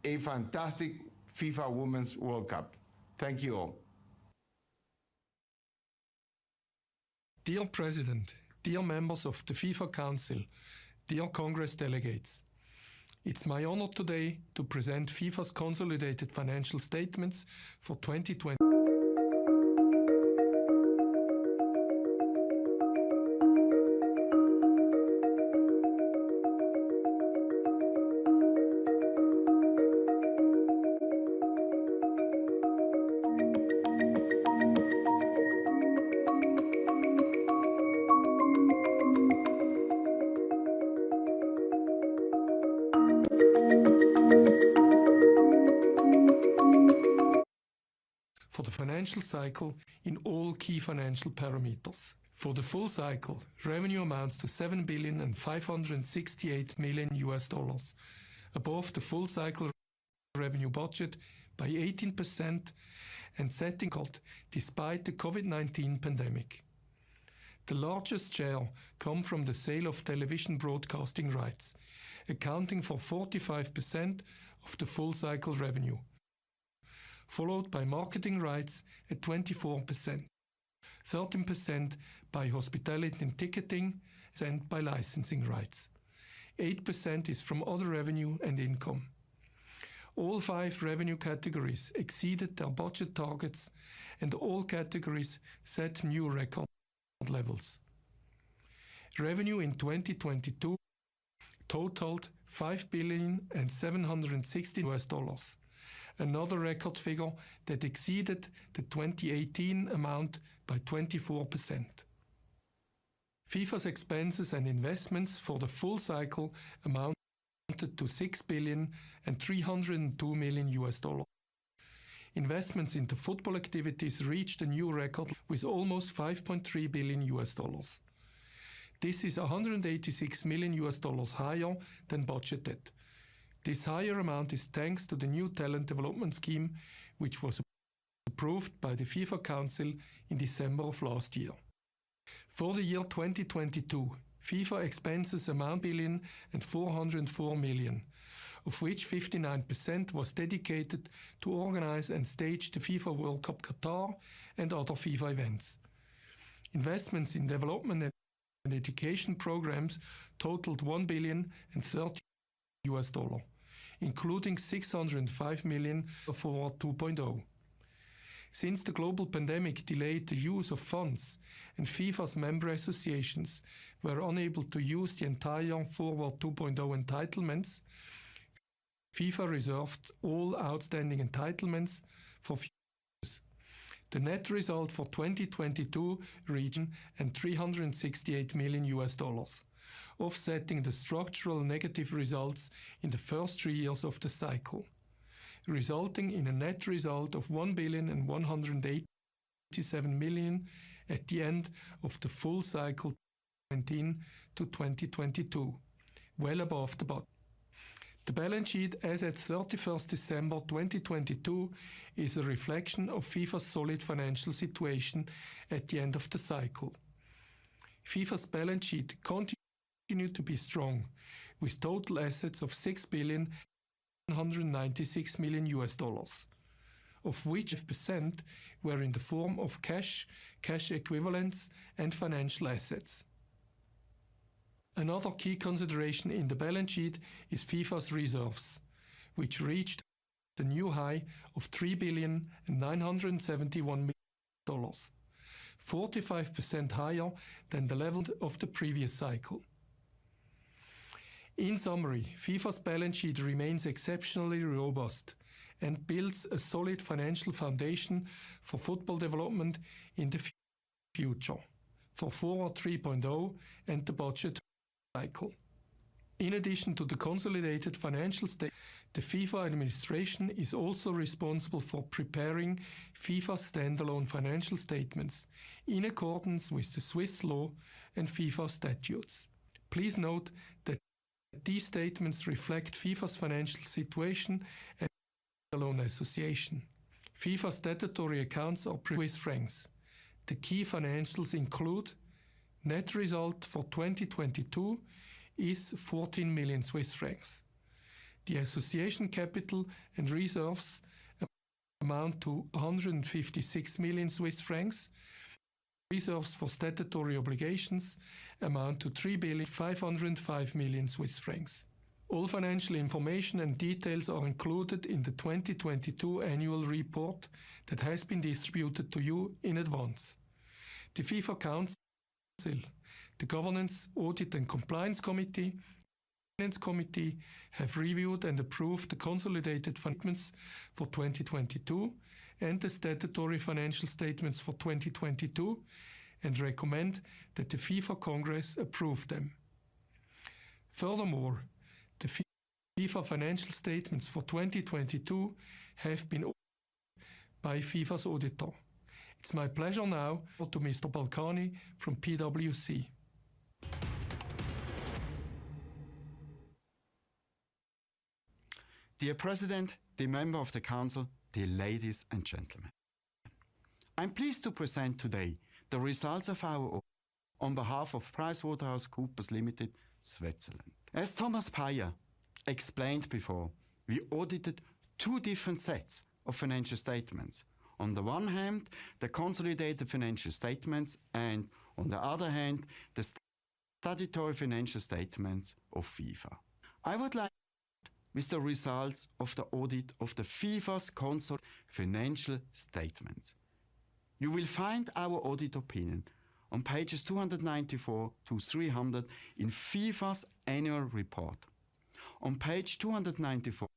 a fantastic FIFA Women's World Cup. Thank you all. Dear President, dear members of the FIFA Council, dear Congress delegates, it's my honor today to present FIFA's consolidated financial statements for 2020. For the financial cycle in all key financial parameters. For the full cycle, revenue amounts to $7,568 million, above the full cycle revenue budget by 18% and setting record despite the COVID-19 pandemic. The largest share come from the sale of television broadcasting rights, accounting for 45% of the full cycle revenue, followed by marketing rights at 24%, 13% by hospitality and ticketing, and by licensing rights. 8% is from other revenue and income. All 5 revenue categories exceeded their budget targets, and all categories set new record levels. Revenue in 2022 totaled $5,760 million, another record figure that exceeded the 2018 amount by 24%. FIFA's expenses and investments for the full cycle amounted to $6,302 million. Investments into football activities reached a new record with almost $5.3 billion. This is $186 million higher than budgeted. This higher amount is thanks to the new talent development scheme, which was approved by the FIFA Council in December of last year. For the year 2022, FIFA expenses amount $1,404 million, of which 59% was dedicated to organize and stage the FIFA World Cup Qatar and other FIFA events. Investments in development and education programs totaled $1,030 million, including $605 million for 2.0. Since the global pandemic delayed the use of funds and FIFA's member associations were unable to use the entire Forward 2.0 entitlements, FIFA reserved all outstanding entitlements for future use. The net result for 2022 reached $368 million, offsetting the structural negative results in the first 3 years of the cycle, resulting in a net result of $1,187 million at the end of the full cycle 2019 to 2022, well above the budget. The balance sheet as at 31st December 2022 is a reflection of FIFA's solid financial situation at the end of the cycle. FIFA's balance sheet continued to be strong, with total assets of $6,196 million, of which 5% were in the form of cash, cash equivalents, and financial assets. Another key consideration in the balance sheet is FIFA's reserves, which reached the new high of $3,971 million, 45% higher than the level of the previous cycle. In summary, FIFA's balance sheet remains exceptionally robust and builds a solid financial foundation for football development in the future, for Forward 3.0 and the budget cycle. In addition to the consolidated financial statement, the FIFA administration is also responsible for preparing FIFA's standalone financial statements in accordance with the Swiss law and FIFA statutes. Please note that these statements reflect FIFA's financial situation as a standalone association. FIFA statutory accounts are Swiss francs. The key financials include net result for 2022 is 14 million Swiss francs. The association capital and reserves amount to 156 million Swiss francs. Reserves for statutory obligations amount to 3,505 million Swiss francs. All financial information and details are included in the 2022 annual report that has been distributed to you in advance. The FIFA Council, the Governance, Audit and Compliance Committee, Finance Committee have reviewed and approved the consolidated statements for 2022 and the statutory financial statements for 2022 and recommend that the FIFA Congress approve them. Furthermore, the FIFA financial statements for 2022 have been audited by FIFA's auditor. It's my pleasure now to Mr. Balkani from PwC. Dear President, dear member of the Council, dear ladies and gentlemen. I'm pleased to present today the results of our audit on behalf of PricewaterhouseCoopers Limited, Switzerland. As Thomas Payer explained before, we audited two different sets of financial statements. On the one hand, the consolidated financial statements, and on the other hand, the statutory financial statements of FIFA. I would like with the results of the audit of the FIFA's consolidated financial statements. You will find our audit opinion on pages 294 to 300 in FIFA's annual report. On page 294,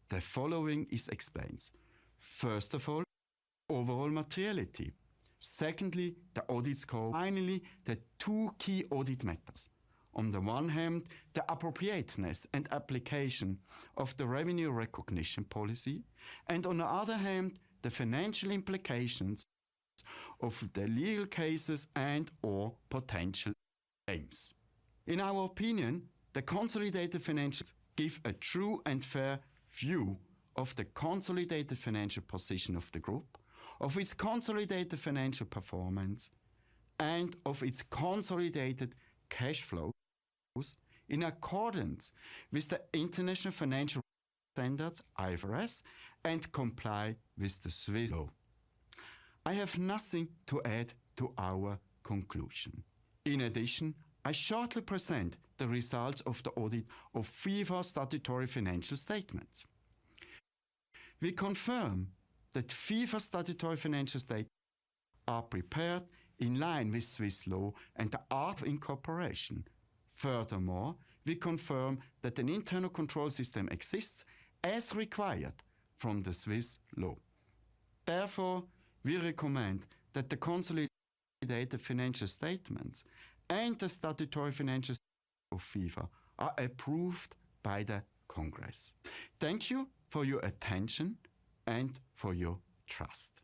the following is explained. First of all, overall materiality. Secondly, the audit scope. Finally, the two key audit matters. On the one hand, the appropriateness and application of the revenue recognition policy, and on the other hand, the financial implications of the legal cases and or potential claims. In our opinion, the consolidated financials give a true and fair view of the consolidated financial position of the group, of its consolidated financial performance, and of its consolidated cash flows in accordance with the International Financial Standards, IFRS, and comply with the Swiss law. I have nothing to add to our conclusion. In addition, I shortly present the results of the audit of FIFA statutory financial statements. We confirm that FIFA statutory financial statements are prepared in line with Swiss law and the art of incorporation. Furthermore, we confirm that an internal control system exists as required from the Swiss law. Therefore, we recommend that the consolidated financial statements and the statutory financial statements of FIFA are approved by the Congress. Thank you for your attention and for your trust.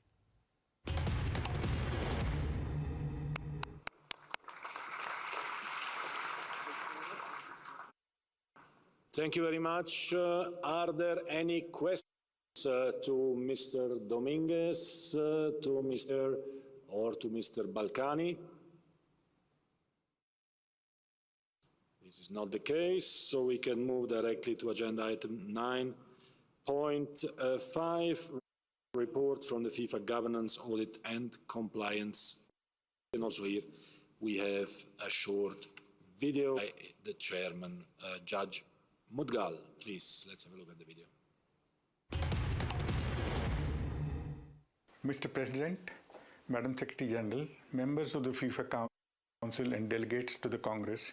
Thank you very much. Are there any questions to Mr. Dominguez, to Mr. Balkani? This is not the case, so we can move directly to agenda item 9.5, report from the FIFA governance, audit and compliance. And also here we have a short video by the chairman, Judge Mudgal. Please, let's have a look at the video. Mr. President, Madam Secretary General, members of the FIFA Council and delegates to the Congress,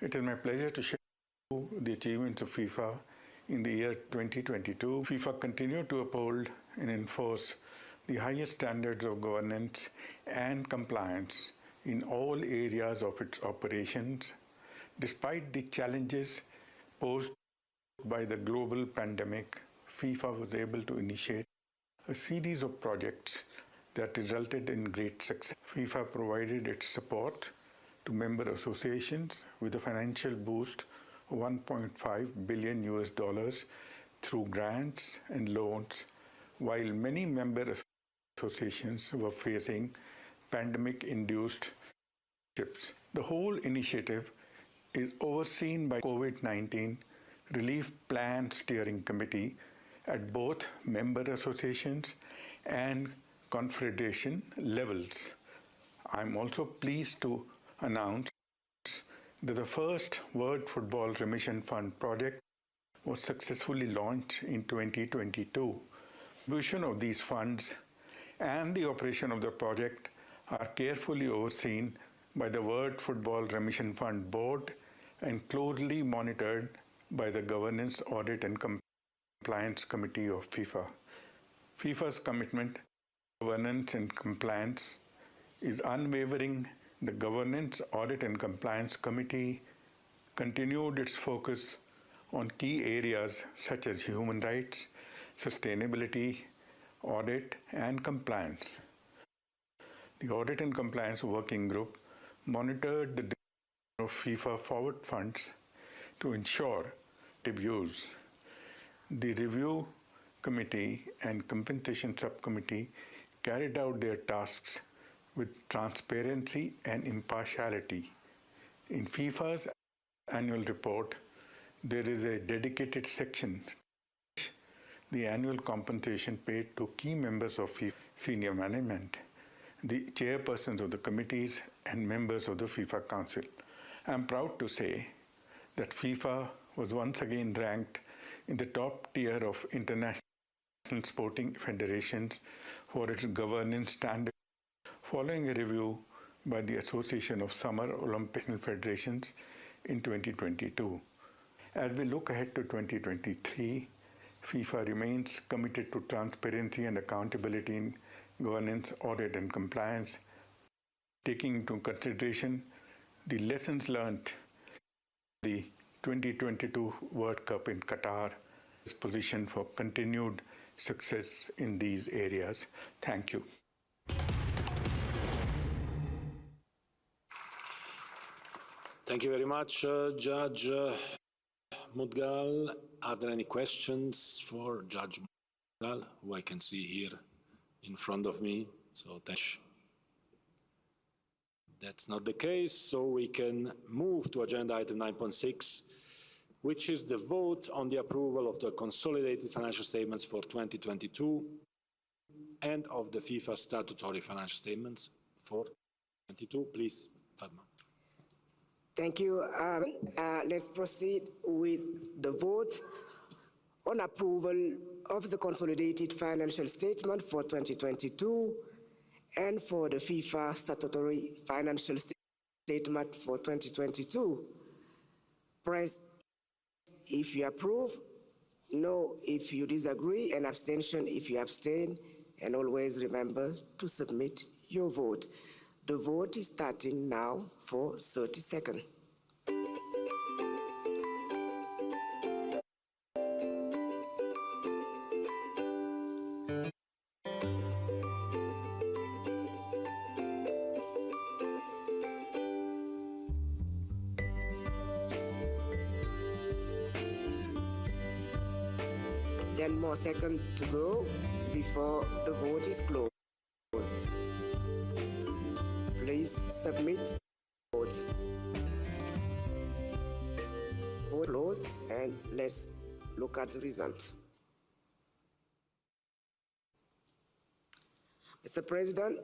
it is my pleasure to share the achievements of FIFA in the year 2022. FIFA continued to uphold and enforce the highest standards of governance and compliance in all areas of its operations, despite the challenges posed by the global pandemic. FIFA was able to initiate a series of projects that resulted in great success. FIFA provided its support to member associations with a financial boost of $1.5 billion through grants and loans, while many member associations were facing pandemic-induced hardships. The whole initiative is overseen by COVID-19 Relief Plan Steering Committee at both member associations and confederation levels. I'm also pleased to announce that the first World Football Remission Fund project was successfully launched in 2022. The distribution of these funds and the operation of the project are carefully overseen by the World Football Remission Fund Board and closely monitored by the Governance, Audit and Compliance Committee of FIFA. FIFA's commitment to governance and compliance is unwavering. The Governance, Audit and Compliance Committee continued its focus on key areas such as human rights, sustainability, audit and compliance. The Audit and Compliance Working Group monitored the distribution of FIFA forward funds to ensure reviews. The Review Committee and Compensation Subcommittee carried out their tasks with transparency and impartiality. In FIFA's annual report, there is a dedicated section, the annual compensation paid to key members of FIFA senior management, the chairpersons of the committees, and members of the FIFA Council. I'm proud to say that FIFA was once again ranked in the top tier of international sporting federations for its governance standards, following a review by the Association of Summer Olympic Federations in 2022. As we look ahead to 2023, FIFA remains committed to transparency and accountability in governance, audit, and compliance, taking into consideration the lessons learned in the 2022 World Cup in Qatar, is positioned for continued success in these areas. Thank you. Thank you very much, Judge Mudgal. Are there any questions for Judge Mudgal, who I can see here in front of me? So that's not the case, so we can move to agenda item 9.6, which is the vote on the approval of the consolidated financial statements for 2022 and of the FIFA statutory financial statements for 2022. Please, Fatma. Thank you. Let's proceed with the vote on approval of the consolidated financial statement for 2022 and for the FIFA statutory financial statement for 2022. Press if you approve, no if you disagree, and abstention if you abstain, and always remember to submit your vote. The vote is starting now for 30 seconds. Ten more seconds to go before the vote is closed. Please submit vote. vote closed, and let's look at the result. Mr. President,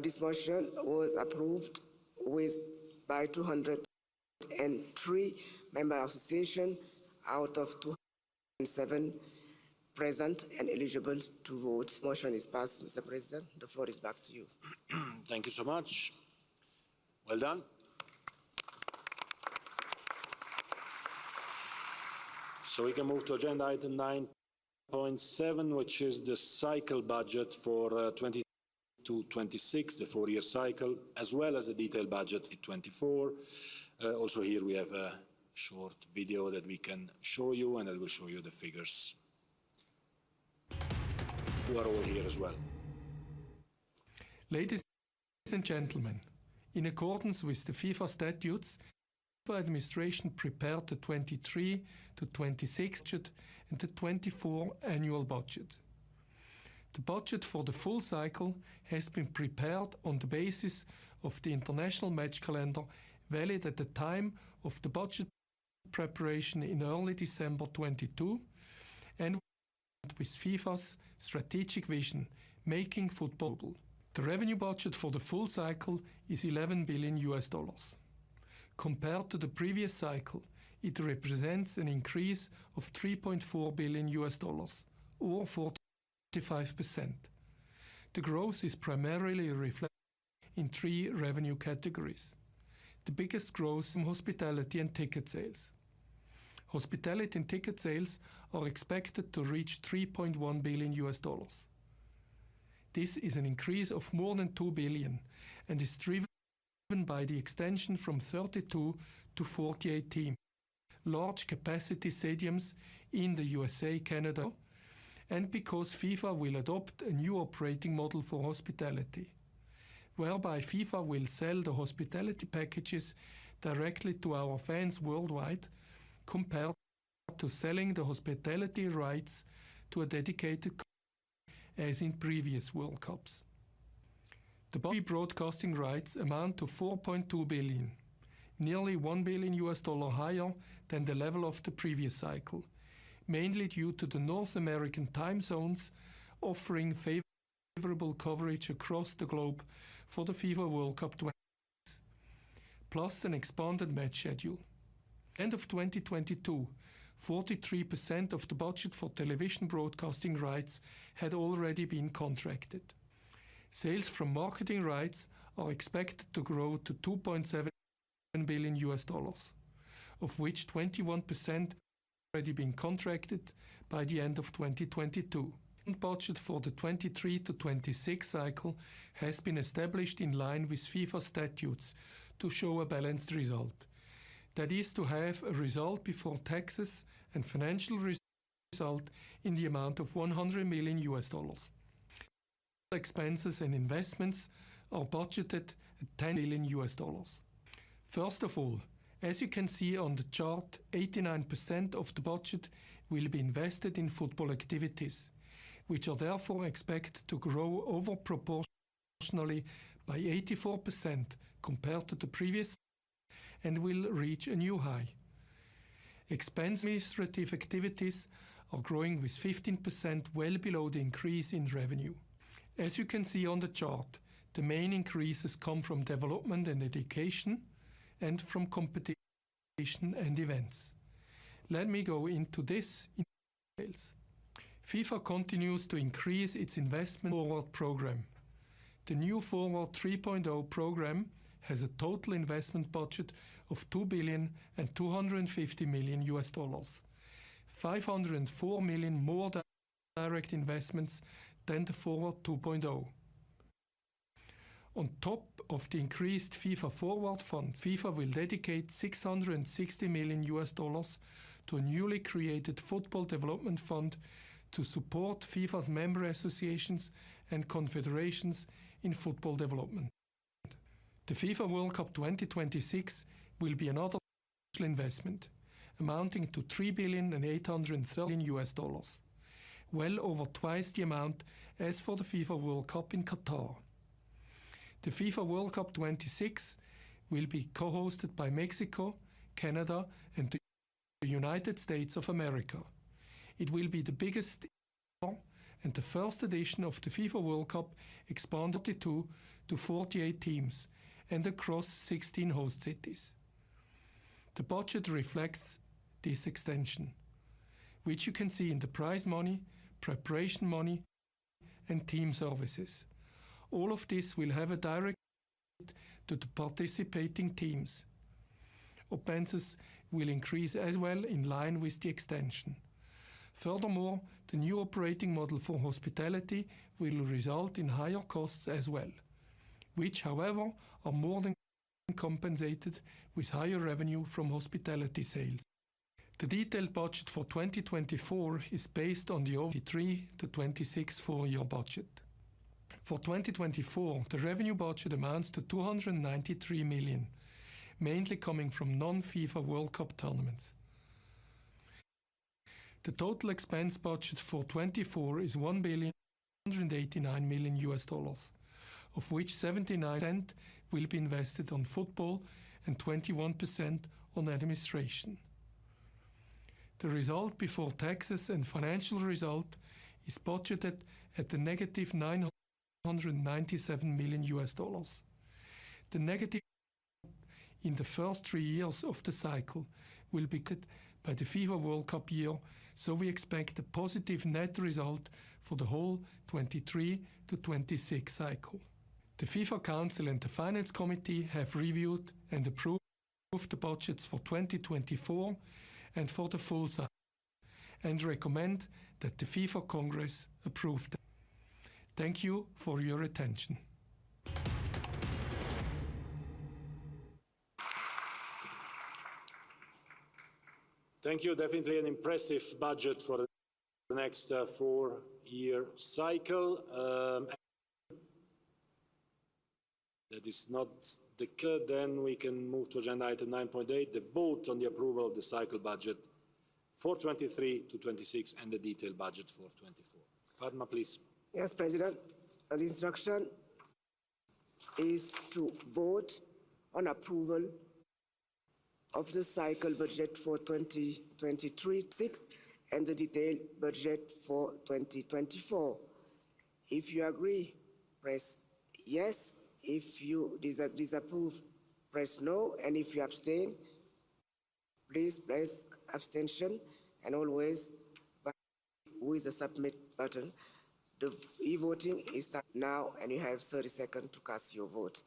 this motion was approved by 203 member association out of 207 present and eligible to vote. Motion is passed, Mr. President. The floor is back to you. Thank you so much. Well done. So we can move to agenda item 9.7, which is the cycle budget for 22-26, the 4-year cycle, as well as the detailed budget for 24. Also here we have a short video that we can show you, and that will show you the figures, who are all here as well. Ladies and gentlemen, in accordance with the FIFA statutes, the FIFA administration prepared the 23-26 budget and the 24 annual budget. The budget for the full cycle has been prepared on the basis of the international match calendar valid at the time of the budget preparation in early December 22 and with FIFA's strategic vision, making football global. The revenue budget for the full cycle is $11 billion. Compared to the previous cycle, it represents an increase of $3.4 billion, or 45%. The growth is primarily reflected in 3 revenue categories. The biggest growth in hospitality and ticket sales. Hospitality and ticket sales are expected to reach $3.1 billion. This is an increase of more than $2 billion and is driven by the extension from 32 to 48 teams, large capacity stadiums in the USA, Canada, and because FIFA will adopt a new operating model for hospitality, whereby FIFA will sell the hospitality packages directly to our fans worldwide, compared to selling the hospitality rights to a dedicated company as in previous World Cups. The broadcasting rights amount to $4.2 billion, nearly $1 billion higher than the level of the previous cycle, mainly due to the North American time zones offering favorable coverage across the globe for the FIFA World Cup 26, plus an expanded match schedule. End of 2022, 43% of the budget for television broadcasting rights had already been contracted. Sales from marketing rights are expected to grow to $2.7 billion, of which 21% already been contracted by the end of 2022. The budget for the 23 to 26 cycle has been established in line with FIFA statutes to show a balanced result. That is to have a result before taxes and financial result in the amount of $100 million. Expenses and investments are budgeted at $10 billion. First of all, as you can see on the chart, 89% of the budget will be invested in football activities, which are therefore expected to grow over proportionally by 84% compared to the previous and will reach a new high. Administrative activities are growing with 15%, well below the increase in revenue. As you can see on the chart, the main increases come from development and education and from competition and events. Let me go into this in details. FIFA continues to increase its investment forward program. The new Forward 3.0 program has a total investment budget of $2.25 billion, $504 million more direct investments than the Forward 2.0. On top of the increased FIFA Forward funds, FIFA will dedicate $660 million to a newly created Football Development Fund to support FIFA's member associations and confederations in football development. The FIFA World Cup 2026 will be another investment, amounting to $3.83 billion, well over twice the amount as for the FIFA World Cup in Qatar. The FIFA World Cup 26 will be co-hosted by Mexico, Canada, and the United States of America. It will be the biggest and the first edition of the FIFA World Cup expanded to 48 teams and across 16 host cities. The budget reflects this extension, which you can see in the prize money, preparation money, and team services. All of this will have a direct to the participating teams. Expenses will increase as well in line with the extension. Furthermore, the new operating model for hospitality will result in higher costs as well, which, however, are more than compensated with higher revenue from hospitality sales. The detailed budget for 2024 is based on the 23 to 26 four-year budget. For 2024, the revenue budget amounts to 293 million, mainly coming from non-FIFA World Cup tournaments. The total expense budget for 24 is $1,189 million, of which 79% will be invested on football and 21% on administration. The result before taxes and financial result is budgeted at a negative $997 million. The negative in the first 3 years of the cycle will be cut by the FIFA World Cup year, so we expect a positive net result for the whole 23 to 26 cycle. The FIFA Council and the Finance Committee have reviewed and approved the budgets for 2024 and for the full cycle, and recommend that the FIFA Congress approve them. Thank you for your attention. Thank you. Definitely an impressive budget for the next 4-year cycle. That is not the case. Then we can move to agenda item 9.8, the vote on the approval of the cycle budget for 23 to 26 and the detailed budget for 24. Fatma, please. Yes, President. The instruction is to vote on approval of the cycle budget for 2023-6 and the detailed budget for 2024. If you agree, press yes. If you disapprove, press no. And if you abstain, please press abstention. And always with the submit button. The e-voting is starting now, and you have 30 seconds to cast your vote.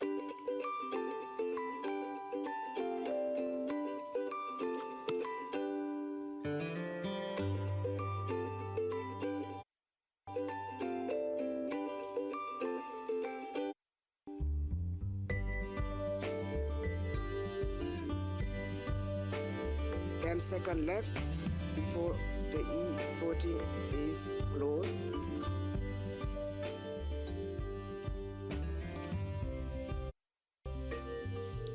Second left before the e-voting is closed.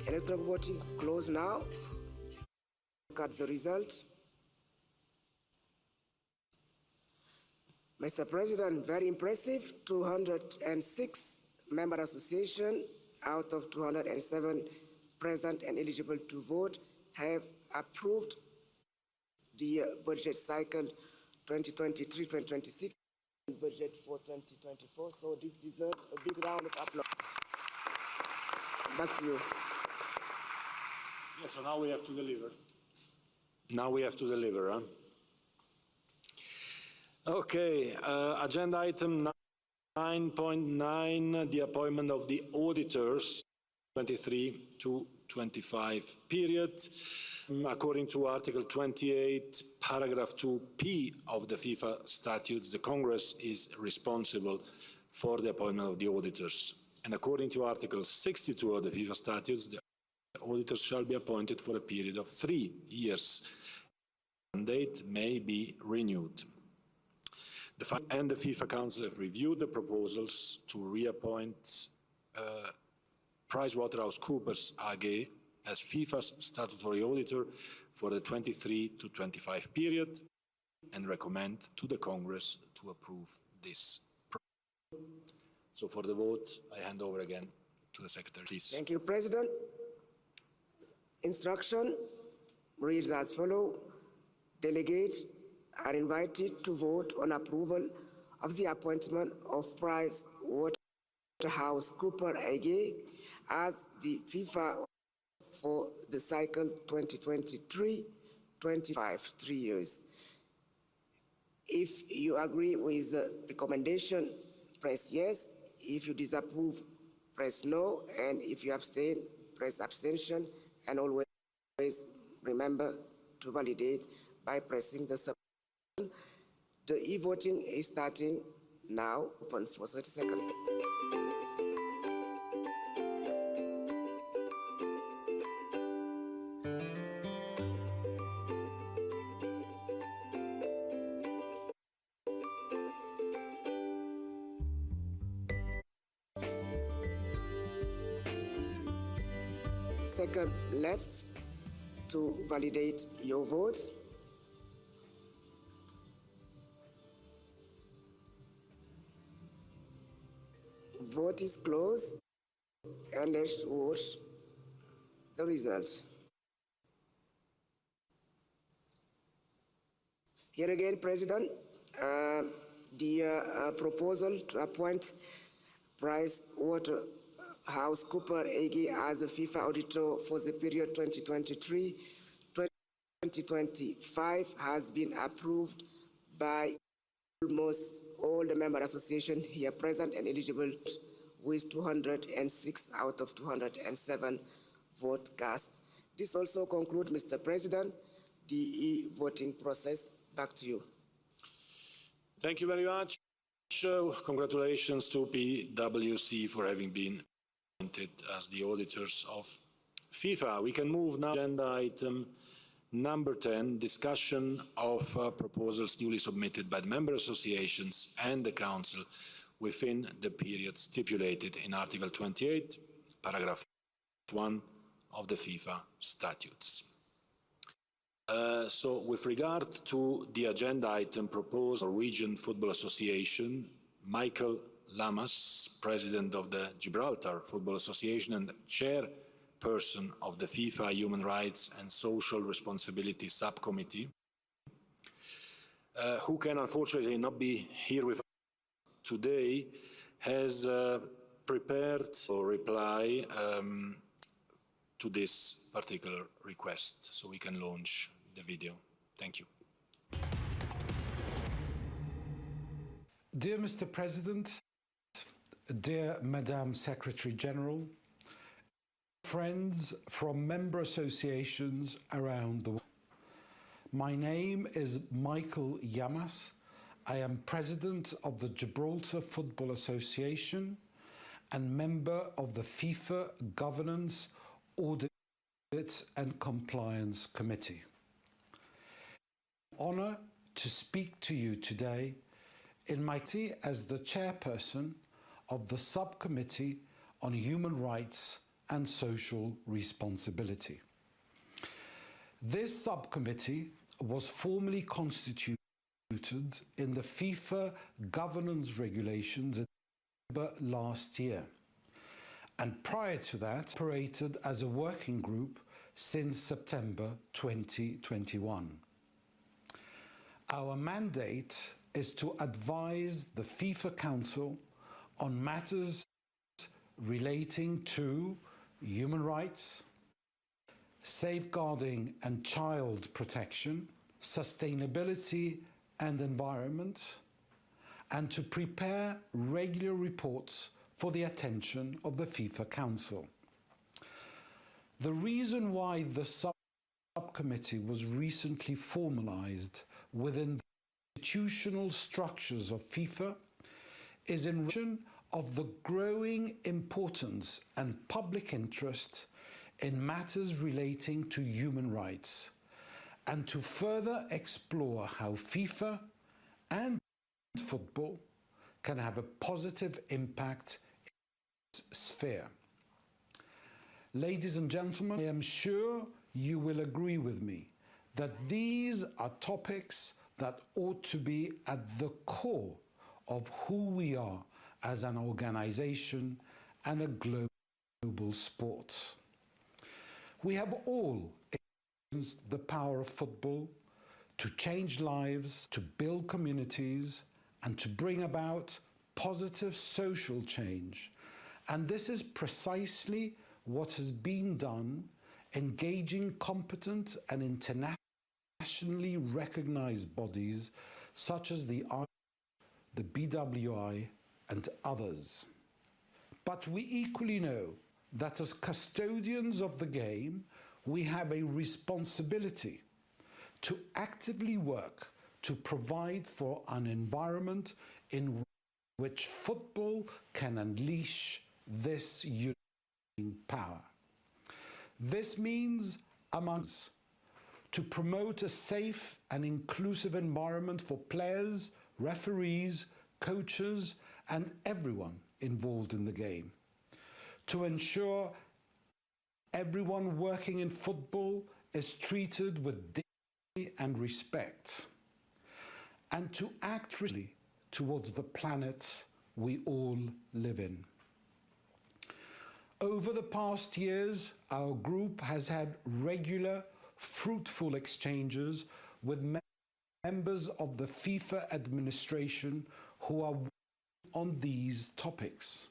Electronic voting closed now. Got the result. Mr. President, very impressive. 206 member association out of 207 present and eligible to vote have approved the budget cycle 2023-2026 and budget for 2024. So this deserves a big round of applause. Back to you. Yes, so now we have to deliver. Now we have to deliver, huh? Okay, agenda item 9.9, the appointment of the auditors, 23 to 25 period. According to Article 28, paragraph 2p of the FIFA statutes, the Congress is responsible for the appointment of the auditors. And according to Article 62 of the FIFA statutes, the auditors shall be appointed for a period of 3 years. The mandate may be renewed. The FIFA Council have reviewed the proposals to reappoint PricewaterhouseCoopers AG as FIFA's statutory auditor for the 23 to 25 period and recommend to the Congress to approve this proposal. So for the vote, I hand over again to the Secretary, please. Thank you, President. Instruction reads as follows. Delegates are invited to vote on approval of the appointment of PricewaterhouseCoopers AG as the FIFA for the cycle 2023-25, 3 years. If you agree with the recommendation, press yes. If you disapprove, press no. And if you abstain, press abstention. And always remember to validate by pressing the sub. The e-voting is starting now, open for 30 seconds. Second left to validate your vote. Vote is closed, and let's watch the result. Here again, President, the proposal to appoint PricewaterhouseCoopers AG as the FIFA auditor for the period 2023-2025 has been approved by almost all the member associations here present and eligible, with 206 out of 207 votes cast. This also concludes, Mr. President, the e-voting process. Back to you. Thank you very much. Congratulations to PwC for having been appointed as the auditors of FIFA. We can move now to agenda item number 10, discussion of proposals newly submitted by the member associations and the Council within the period stipulated in Article 28, paragraph 1 of the FIFA statutes. So with regard to the agenda item proposed for Norwegian Football Association, Michael Lamas, President of the Gibraltar Football Association and Chairperson of the FIFA Human Rights and Social Responsibility Subcommittee, who can unfortunately not be here with us today, has prepared a reply to this particular request, so we can launch the video. Thank you. Dear Mr. President, dear Madam Secretary General, friends from member associations around the world. My name is Michael Lamas. I am President of the Gibraltar Football Association and member of the FIFA Governance, Audit and Compliance Committee. Honor to speak to you today in my capacity as the chairperson of the Subcommittee on Human Rights and Social Responsibility. This subcommittee was formally constituted in the FIFA governance regulations last year, and prior to that operated as a working group since September 2021. Our mandate is to advise the FIFA Council on matters relating to human rights, safeguarding and child protection, sustainability and environment, and to prepare regular reports for the attention of the FIFA Council. The reason why the subcommittee was recently formalized within the institutional structures of FIFA is in relation of the growing importance and public interest in matters relating to human rights, and to further explore how FIFA and football can have a positive impact in this sphere. Ladies and gentlemen, I am sure you will agree with me that these are topics that ought to be at the core of who we are as an organization and a global sport. We have all experienced the power of football to change lives, to build communities, and to bring about positive social change. And this is precisely what has been done, engaging competent and internationally recognized bodies such as the BWI, and others. But we equally know that as custodians of the game, we have a responsibility to actively work to provide for an environment in which football can unleash this uniting power. This means, among us, to promote a safe and inclusive environment for players, referees, coaches, and everyone involved in the game. To ensure everyone working in football is treated with dignity and respect. And to act really towards the planet we all live in. Over the past years, our group has had regular, fruitful exchanges with members of the FIFA administration who are on these topics.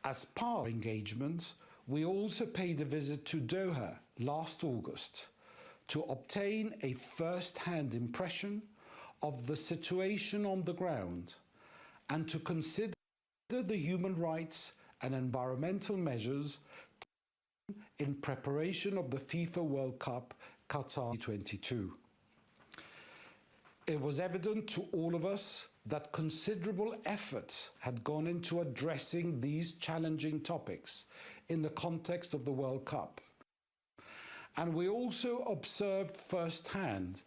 As part of our engagement, we also paid a visit to Doha last August to obtain a first-hand impression of the situation on the ground and to consider the human rights and environmental measures in preparation of the FIFA World Cup Qatar 2022. It was evident to all of us that considerable effort had gone into addressing these challenging topics in the context of the World Cup. And we also observed firsthand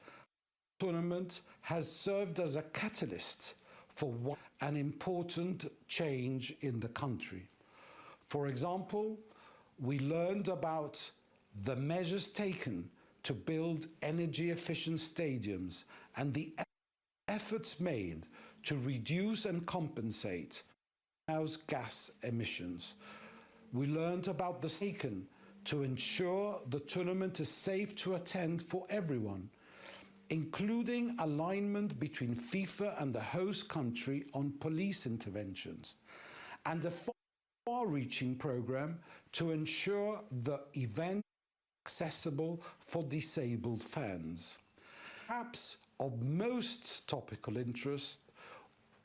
the tournament has served as a catalyst for an important change in the country. For example, we learned about the measures taken to build energy-efficient stadiums and the efforts made to reduce and compensate greenhouse gas emissions. We learned about the taken to ensure the tournament is safe to attend for everyone, including alignment between FIFA and the host country on police interventions, and a far-reaching program to ensure the event is accessible for disabled fans. Perhaps of most topical interest,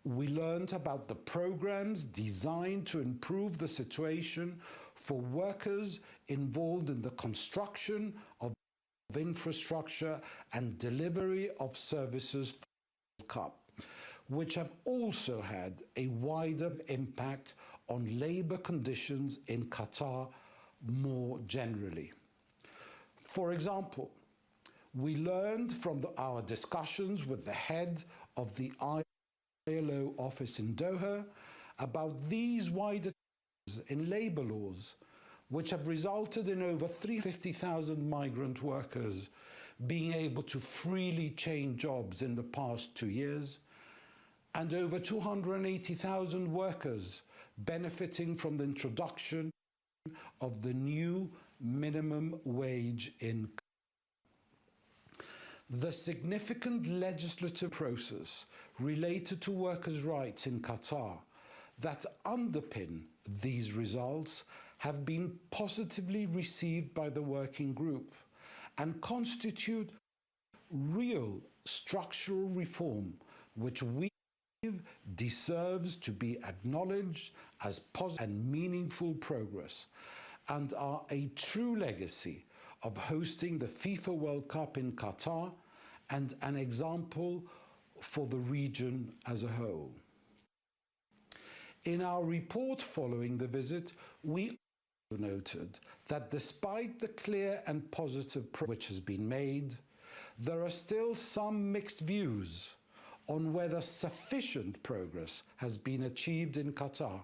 we learned about the programs designed to improve the situation for workers involved in the construction of infrastructure and delivery of services for the World Cup, which have also had a wider impact on labour conditions in Qatar more generally. For example, we learned from our discussions with the head of the ILO office in Doha about these wider changes in labour laws, which have resulted in over 350,000 migrant workers being able to freely change jobs in the past 2 years, and over 280,000 workers benefiting from the introduction of the new minimum wage in Qatar. The significant legislative process related to workers' rights in Qatar that underpin these results have been positively received by the working group and constitute real structural reform which we believe deserves to be acknowledged as positive and meaningful progress, and are a true legacy of hosting the FIFA World Cup in Qatar and an example for the region as a whole. In our report following the visit, we also noted that despite the clear and positive progress which has been made, there are still some mixed views on whether sufficient progress has been achieved in Qatar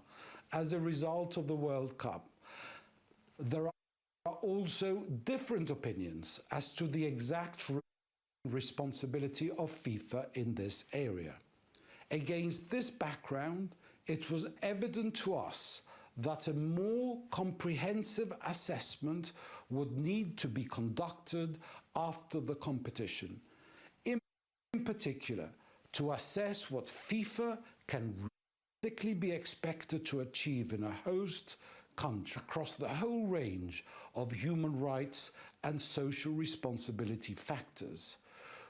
as a result of the World Cup. There are also different opinions as to the exact responsibility of FIFA in this area. Against this background, it was evident to us that a more comprehensive assessment would need to be conducted after the competition, in particular to assess what FIFA can realistically be expected to achieve in a host country across the whole range of human rights and social responsibility factors.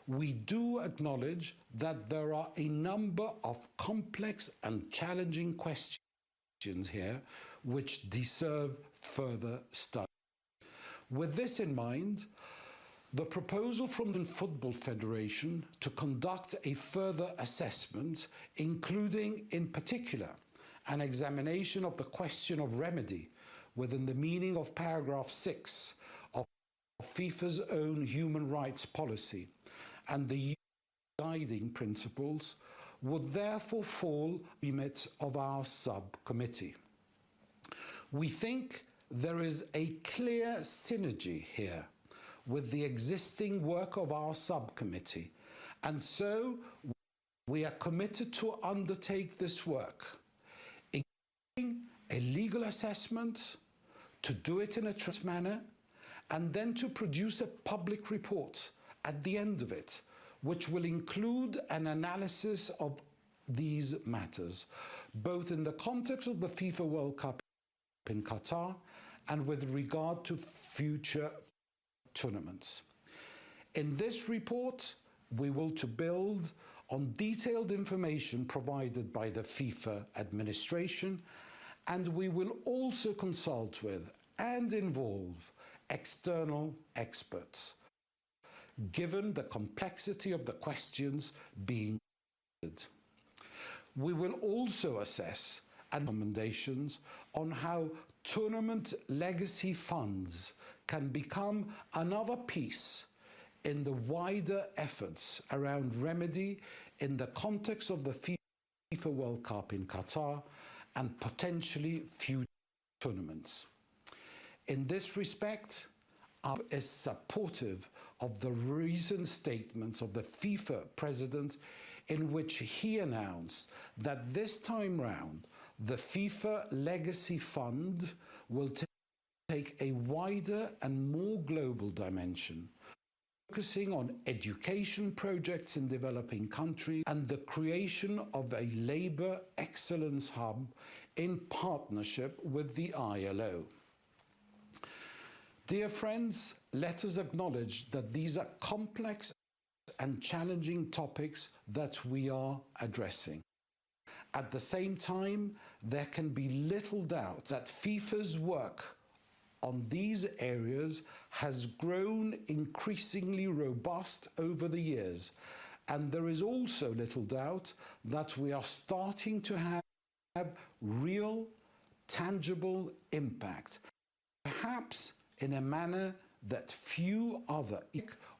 We do acknowledge that there are a number of complex and challenging questions here which deserve further study. With this in mind, the proposal from the Football Federation to conduct a further assessment, including in particular an examination of the question of remedy within the meaning of paragraph 6 of FIFA's own human rights policy and the guiding principles, would therefore fall the remit of our subcommittee. We think there is a clear synergy here with the existing work of our subcommittee, and so we are committed to undertake this work, including a legal assessment, to do it in a transparent manner, and then to produce a public report at the end of it, which will include an analysis of these matters, both in the context of the FIFA World Cup in Qatar and with regard to future tournaments. In this report, we will build on detailed information provided by the FIFA administration, and we will also consult with and involve external experts, given the complexity of the questions being considered. We will also assess recommendations on how tournament legacy funds can become another piece in the wider efforts around remedy in the context of the FIFA World Cup in Qatar and potentially future tournaments. In this respect, I am supportive of the recent statements of the FIFA president, in which he announced that this time round the FIFA Legacy Fund will take a wider and more global dimension, focusing on education projects in developing countries and the creation of a labour excellence hub in partnership with the ILO. Dear friends, let us acknowledge that these are complex and challenging topics that we are addressing. At the same time, there can be little doubt that FIFA's work on these areas has grown increasingly robust over the years, and there is also little doubt that we are starting to have real, tangible impact, perhaps in a manner that few other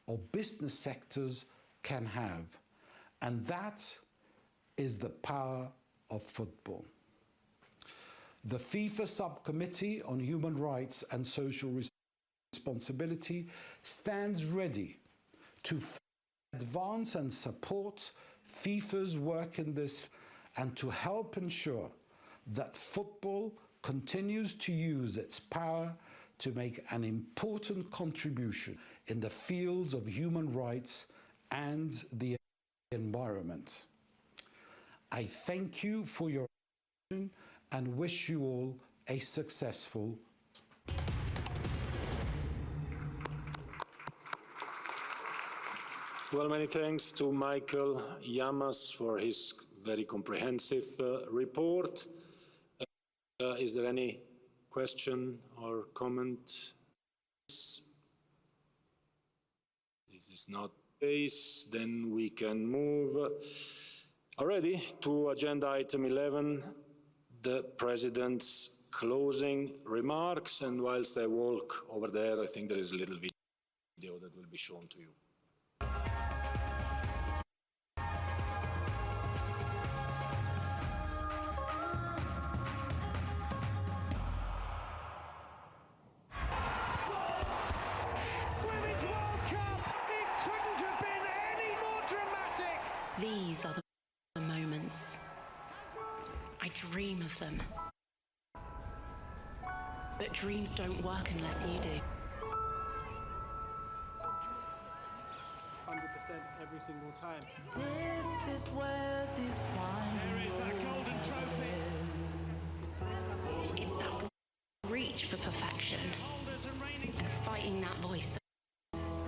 or business sectors can have, and that is the power of football. The FIFA Subcommittee on Human Rights and Social Responsibility stands ready to advance and support FIFA's work in this and to help ensure that football continues to use its power to make an important contribution in the fields of human rights and the environment. I thank you for your attention and wish you all a successful. Well, many thanks to Michael Yamas for his very comprehensive report. Is there any question or comment? This is not the case, then we can move already to agenda item 11, the President's closing remarks. And whilst I walk over there, I think there is a little video that will be shown to you. These are the moments. I dream of them. But dreams don't work unless you do. 100%. every single time. This is where this There is that golden trophy. It's that reach for perfection and fighting that voice that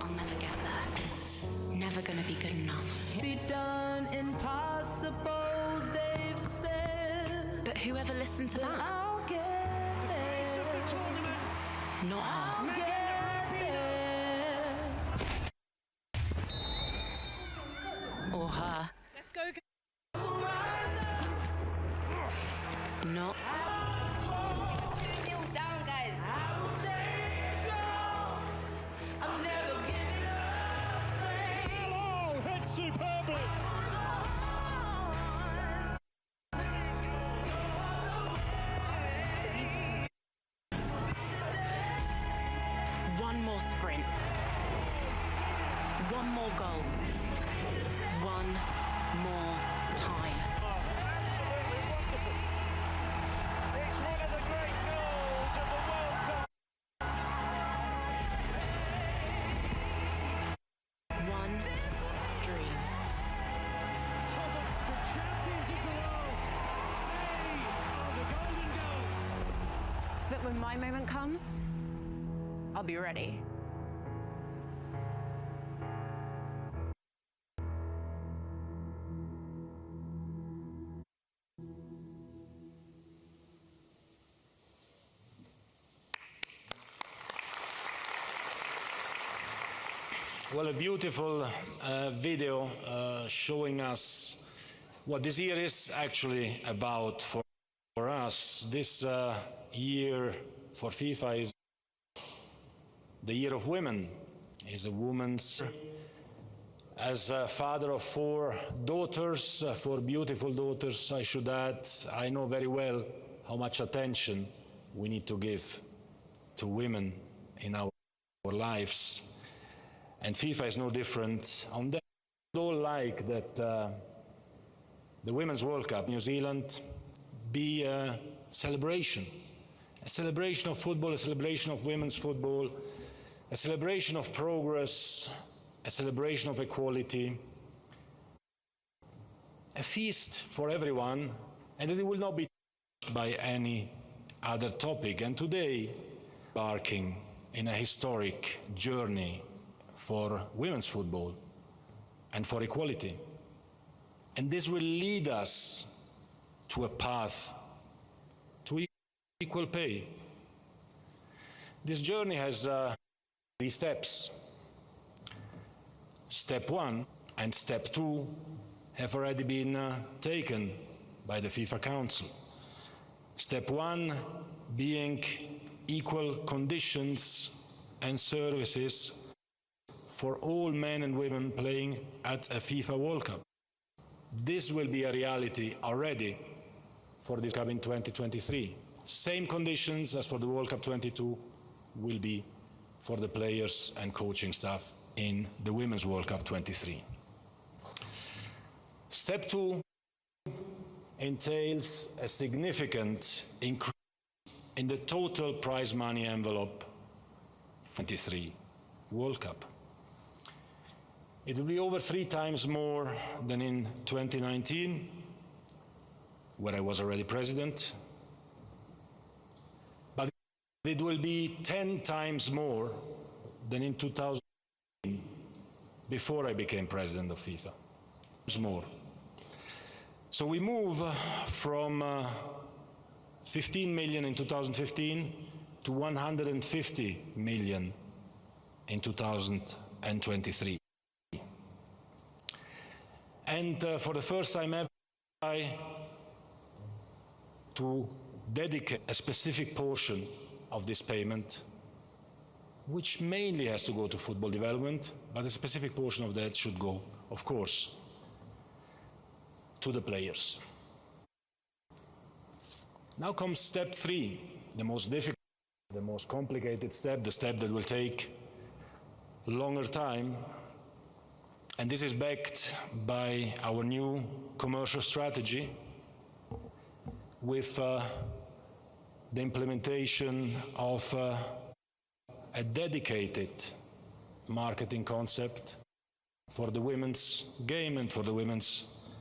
I'll never get there. Never gonna be good enough. be done, impossible, they've said. But whoever listened to that? I'll get there. Face of the tournament. Not her. I'll get there. Or her. Let's go. Not. Kneel down, guys. I will stay strong. I'm never giving up. Oh, hit superbly. One more sprint. One more goal. One more time. It's one of the great goals of the World Cup. One dream. The champions of the world. They are the Golden Girls. So that when my moment comes, I'll be ready. Well, a beautiful video showing us what this year is actually about for us. This year for FIFA is the year of women. Is a woman's. As a father of 4 daughters, 4 beautiful daughters, I should add, I know very well how much attention we need to give to women in our lives. And FIFA is no different on that. We all like that the Women's World Cup, New Zealand, be a celebration of football, a celebration of women's football, a celebration of progress, a celebration of equality, a feast for everyone, and that it will not be touched by any other topic. And today, embarking in a historic journey for women's football and for equality. And this will lead us to a path to equal pay. This journey has 3 steps. Step 1 and step 2 have already been taken by the FIFA Council. Step 1 being equal conditions and services for all men and women playing at a FIFA World Cup. This will be a reality already for this Cup in 2023. Same conditions as for the World Cup 22 will be for the players and coaching staff in the Women's World Cup 23. Step 2 entails a significant increase in the total prize money envelope for the 23 World Cup. It will be over 3 times more than in 2019, where I was already president, but it will be 10 times more than in 2000, before I became president of FIFA. More. So we move from 15 million in 2015 to 150 million in 2023. And for the first time ever, I to dedicate a specific portion of this payment, which mainly has to go to football development, but a specific portion of that should go, of course, to the players. Now comes step 3, the most difficult, the most complicated step, the step that will take longer time. And this is backed by our new commercial strategy with the implementation of a dedicated marketing concept for the women's game and for the women's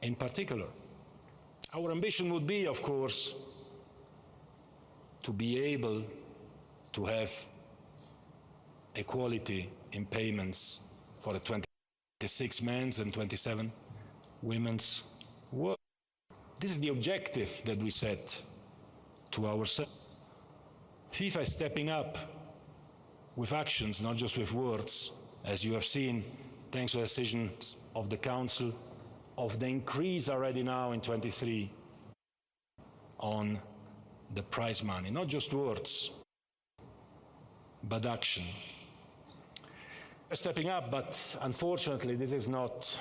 in particular. Our ambition would be, of course, to be able to have equality in payments for the 26 men's and 27 women's work. This is the objective that we set to ourselves. FIFA is stepping up with actions, not just with words, as you have seen, thanks to the decisions of the Council, of the increase already now in 23 on the prize money. Not just words, but action. We're stepping up, but unfortunately this is not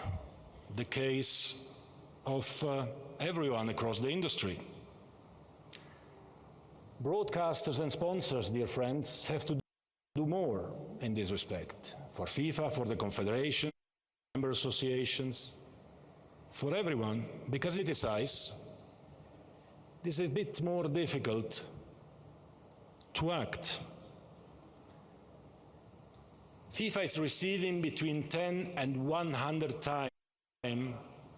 the case of everyone across the industry. Broadcasters and sponsors, dear friends, have to do more in this respect. For FIFA, for the Confederation, member associations, for everyone, because it is size, this is a bit more difficult to act. FIFA is receiving between 10 and 100 times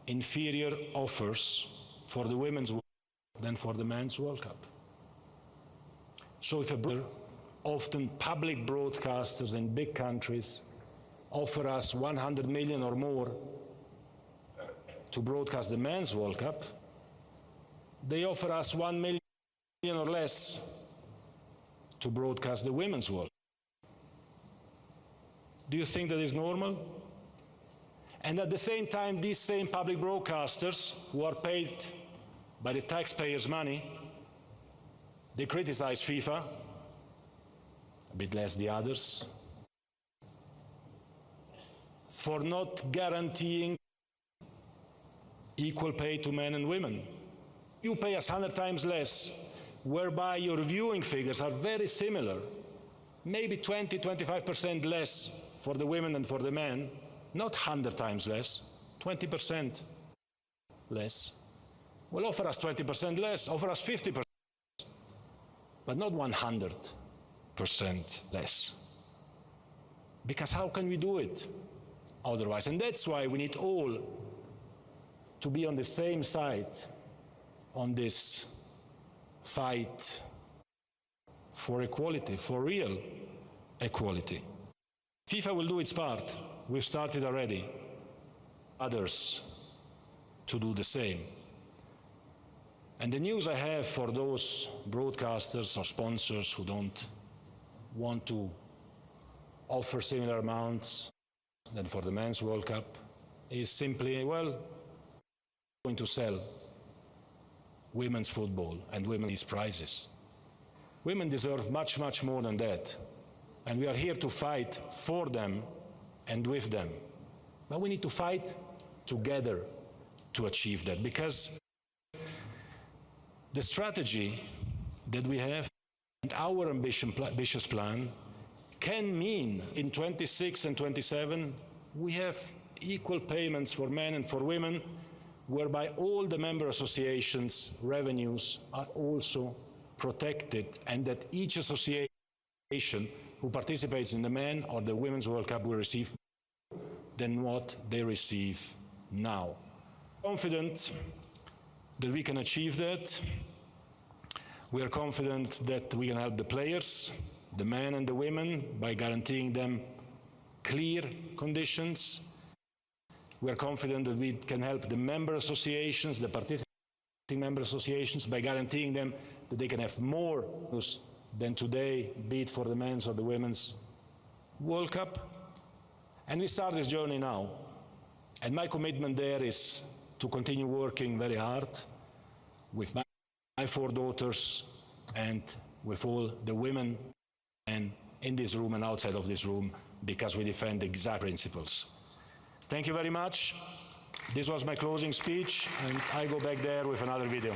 inferior offers for the Women's World Cup than for the Men's World Cup. So if often public broadcasters in big countries offer us 100 million or more to broadcast the Men's World Cup, they offer us 1 million or less to broadcast the Women's World Cup. Do you think that is normal? And at the same time, these same public broadcasters who are paid by the taxpayers' money, they criticize FIFA, a bit less the others, for not guaranteeing equal pay to men and women. You pay us 100 times less, whereby your viewing figures are very similar, maybe 20, 25% less for the women than for the men, not 100 times less, 20% less. Well, offer us 20% less, offer us 50%, but not 100% less. Because how can we do it otherwise? And that's why we need all to be on the same side on this fight for equality, for real equality. FIFA will do its part. We've started already. Others to do the same. And the news I have for those broadcasters or sponsors who don't want to offer similar amounts than for the Men's World Cup is simply, well, going to sell women's football and women's prizes. Women deserve much, much more than that. And we are here to fight for them and with them. But we need to fight together to achieve that, because the strategy that we have and our ambitious plan can mean in 26 and 27 we have equal payments for men and for women, whereby all the member associations' revenues are also protected, and that each association who participates in the Men or the Women's World Cup will receive more than what they receive now. Confident that we can achieve that. We are confident that we can help the players, the men and the women, by guaranteeing them clear conditions. We are confident that we can help the member associations, the participating member associations, by guaranteeing them that they can have more than today, be it for the men's or the women's World Cup. And we start this journey now. And my commitment there is to continue working very hard with my 4 daughters and with all the women and in this room and outside of this room, because we defend the exact principles. Thank you very much. This was my closing speech, and I go back there with another video.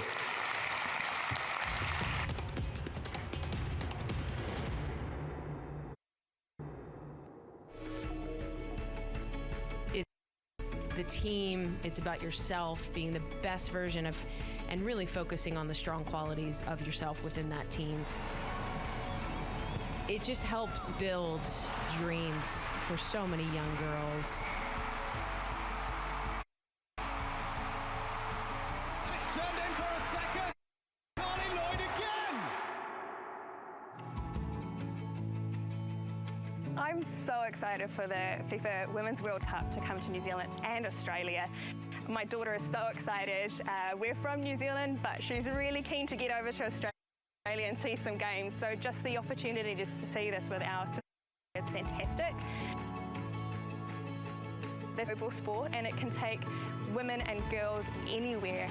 The team, it's about yourself being the best version of, and really focusing on the strong qualities of yourself within that team. it just helps build dreams for so many young girls. And it's turned in for a second. Carly Lloyd again. I'm so excited for the FIFA Women's World Cup to come to New Zealand and Australia. My daughter is so excited. We're from New Zealand, but she's really keen to get over to Australia and see some games. So just the opportunity just to see this with our sisters is fantastic. This is a global sport and it can take women and girls anywhere.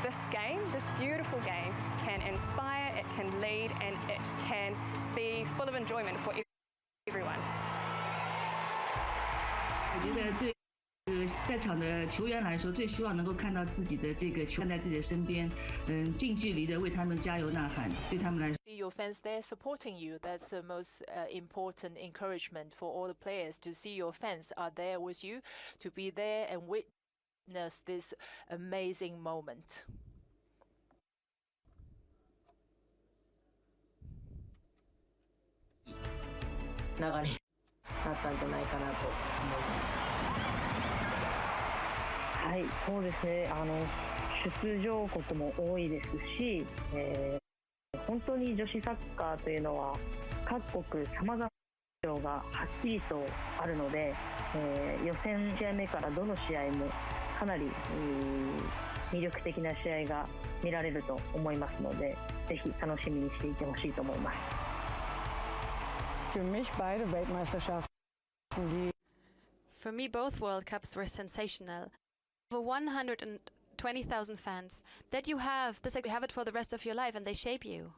This game, this beautiful game, can inspire, it can lead, and it can be full of enjoyment for everyone. 我觉得对在场的球员来说，最希望能够看到自己的这个球员在自己的身边，近距离的为他们加油呐喊，对他们来说。 Your fans there supporting you. That's the most important encouragement for all the players to see your fans are there with you, to be there and witness this amazing moment. 流れだったんじゃないかなと思います。はい、そうですね。出場国も多いですし、本当に女子サッカーというのは各国さまざまな特徴がはっきりとあるので、予選試合目からどの試合もかなり魅力的な試合が見られると思いますので、ぜひ楽しみにしていてほしいと思います。Für mich beide Weltmeisterschaften. For me, both World Cups were sensational. Over 120,000 fans that you have it for the rest of your life, and they shape you.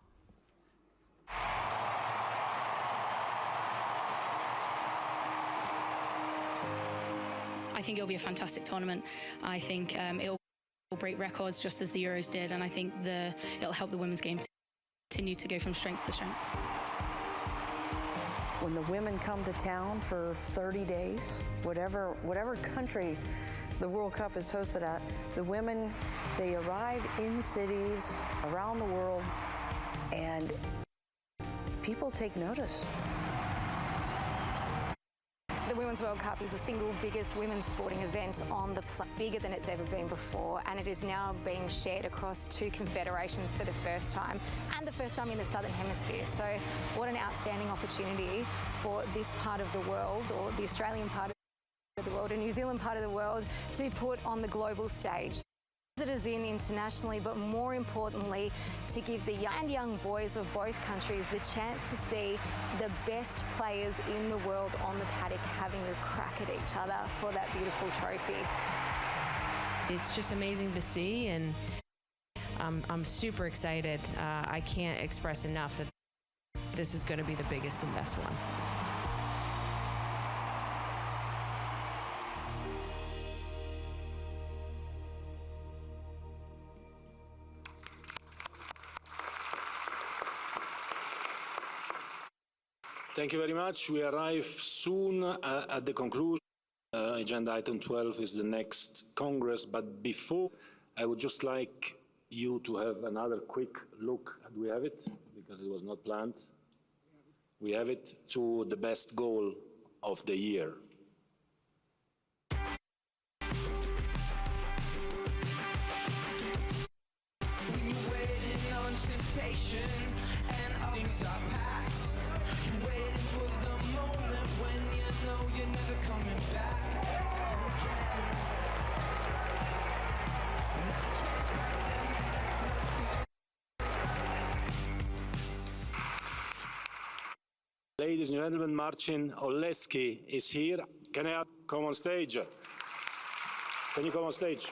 I think it'll be a fantastic tournament. I think it'll break records just as the Euros did, and I think it'll help the women's game to continue to go from strength to strength. When the women come to town for 30 days, whatever country the World Cup is hosted at, the women, they arrive in cities around the world and people take notice. The Women's World Cup is the single biggest women's sporting event on the bigger than it's ever been before, and it is now being shared across 2 confederations for the first time, and the first time in the Southern Hemisphere. So what an outstanding opportunity for this part of the world, or the Australian part of the world, and New Zealand part of the world, to be put on the global stage. Visitors in internationally, but more importantly, to give the young boys of both countries the chance to see the best players in the world on the paddock having a crack at each other for that beautiful trophy. It's just amazing to see, and I'm super excited. I can't express enough that this is going to be the biggest and best one. Thank you very much. We arrive soon at the conclusion. Agenda item 12 is the next Congress, but before, I would just like you to have another quick look. Do we have it? Because it was not planned. We have it to the best goal of the year. When you're waiting on temptation and all things are packed, you're waiting for the moment when you know you're never coming back again. And I can't pretend that's not the Ladies and gentlemen, Marcin Oleski is here. Can I come on stage? Can you come on stage?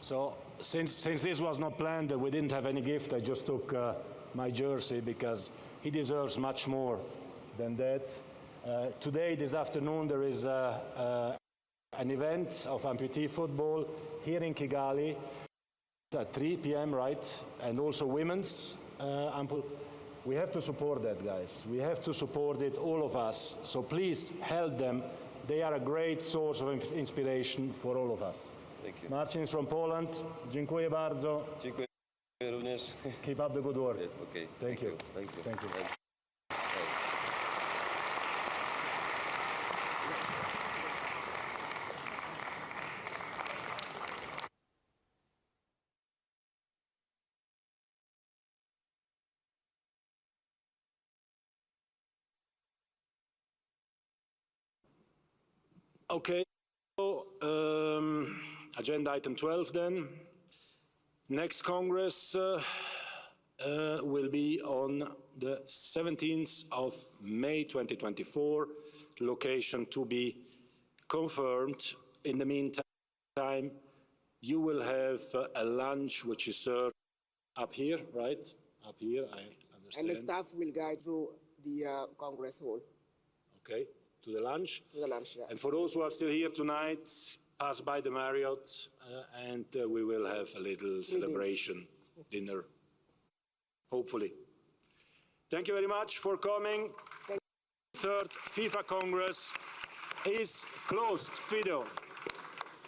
So since this was not planned, we didn't have any gift. I just took my jersey because he deserves much more than that. Today, this afternoon, there is an event of amputee football here in Kigali at 3 p.m., right? And also women's we have to support that, guys. We have to support it, all of us. So please help them. They are a great source of inspiration for all of us. Thank you. Marcin is from Poland. Dziękuję bardzo. Dziękuję również. Keep up the good work. Yes, okay. Thank you. Thank you. Thank you. Okay, so agenda item 12 then. Next Congress will be on the 17th of May 2024, location to be confirmed. In the meantime, you will have a lunch which is served up here, right? Up here, I understand. And the staff will guide through the Congress hall. Okay. To the lunch? To the lunch, yeah. And for those who are still here tonight, pass by the Marriott and we will have a little celebration dinner, hopefully. Thank you very much for coming. Third FIFA Congress is closed. Video.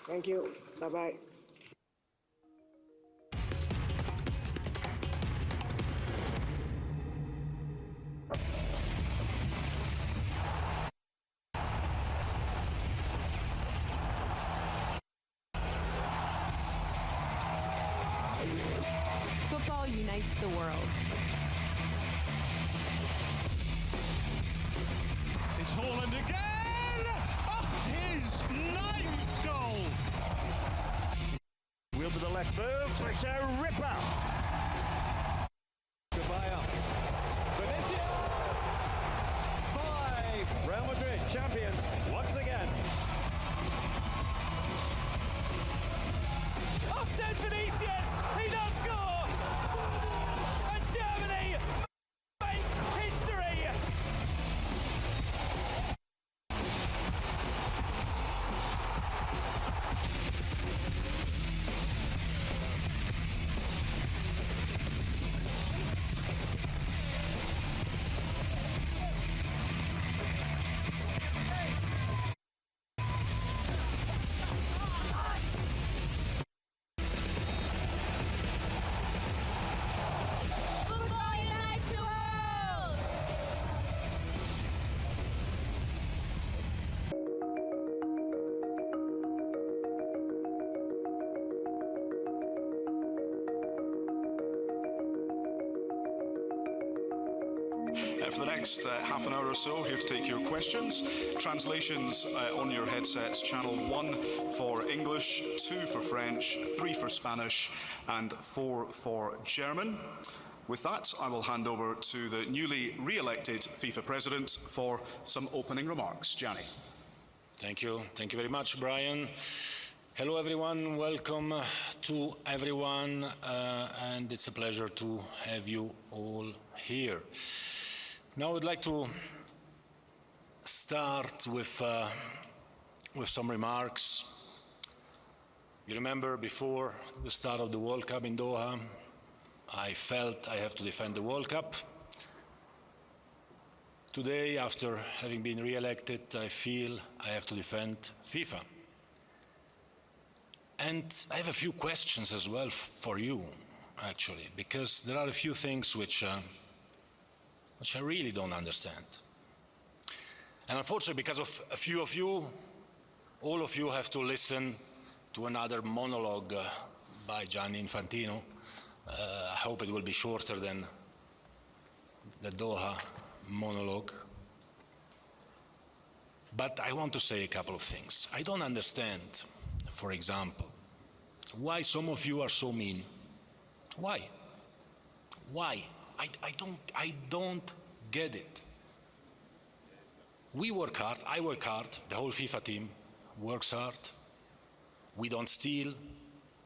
Thank you. Bye-bye. Football unites the world. It's Haaland again! Oh, his ninth goal! Wheel to the left moves, it's a ripper! Goodbye. Valencia! 5, Real Madrid champions once again. Upstairs Vinicius! He does score! And Germany make history! For the next half an hour or so, here to take your questions. Translations on your headsets, channel 1 for English, 2 for French, 3 for Spanish, and 4 for German. With that, I will hand over to the newly re-elected FIFA president for some opening remarks. Gianni. Thank you. Thank you very much, Brian. Hello, everyone. Welcome to everyone, and it's a pleasure to have you all here. Now I'd like to start with some remarks. You remember before the start of the World Cup in Doha, I felt I have to defend the World Cup. Today, after having been re-elected, I feel I have to defend FIFA. And I have a few questions as well for you, actually, because there are a few things which I really don't understand. And unfortunately, because of a few of you, all of you have to listen to another monologue by Gianni Infantino. I hope it will be shorter than the Doha monologue. But I want to say a couple of things. I don't understand, for example, why some of you are so mean. Why? Why? I don't get it. We work hard, I work hard, the whole FIFA team works hard. We don't steal,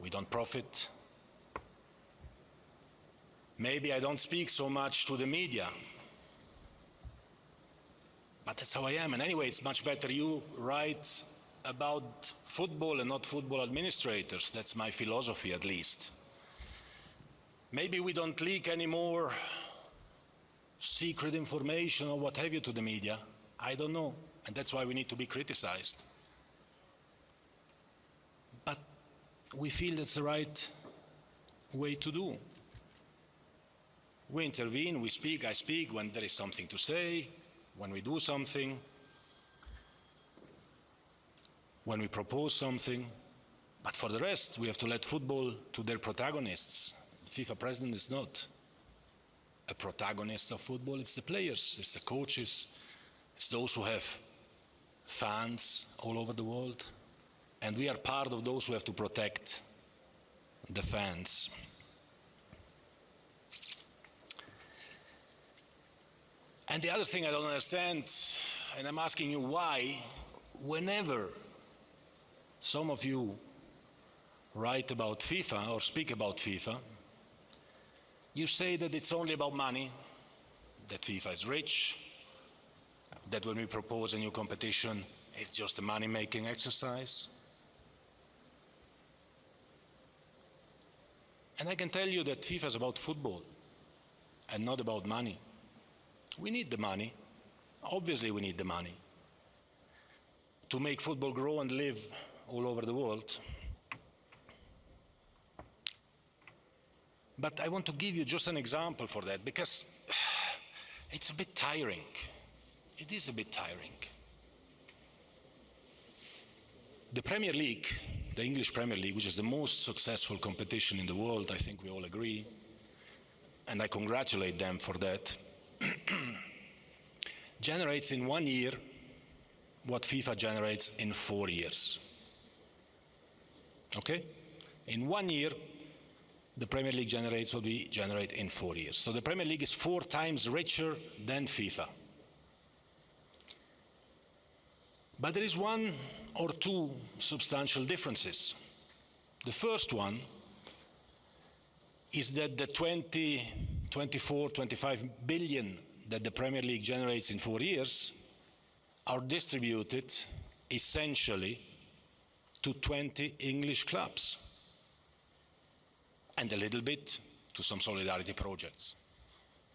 We don't profit. Maybe I don't speak so much to the media, but that's how I am. And anyway, it's much better you write about football and not football administrators. That's my philosophy, at least. Maybe we don't leak any more secret information or what have you to the media. I don't know. And that's why we need to be criticized. But we feel that's the right way to do. We intervene, we speak, I speak when there is something to say, when we do something, when we propose something. But for the rest, we have to let football to their protagonists. The FIFA president is not a protagonist of football, it's the players, it's the coaches, it's those who have fans all over the world. And we are part of those who have to protect the fans. And the other thing I don't understand, and I'm asking you why, whenever some of you write about FIFA or speak about FIFA, you say that it's only about money, that FIFA is rich, that when we propose a new competition, it's just a money-making exercise. And I can tell you that FIFA is about football and not about money. We need the money. Obviously, we need the money to make football grow and live all over the world. But I want to give you just an example for that, because it's a bit tiring. It is a bit tiring. The Premier League, the English Premier League, which is the most successful competition in the world, I think we all agree, and I congratulate them for that, generates in 1 year what FIFA generates in 4 years. Okay? In 1 year, the Premier League generates what we generate in 4 years. So the Premier League is 4 times richer than FIFA. But there is 1 or 2 substantial differences. The first one is that the 24, 25 billion that the Premier League generates in 4 years are distributed essentially to 20 English clubs and a little bit to some solidarity projects.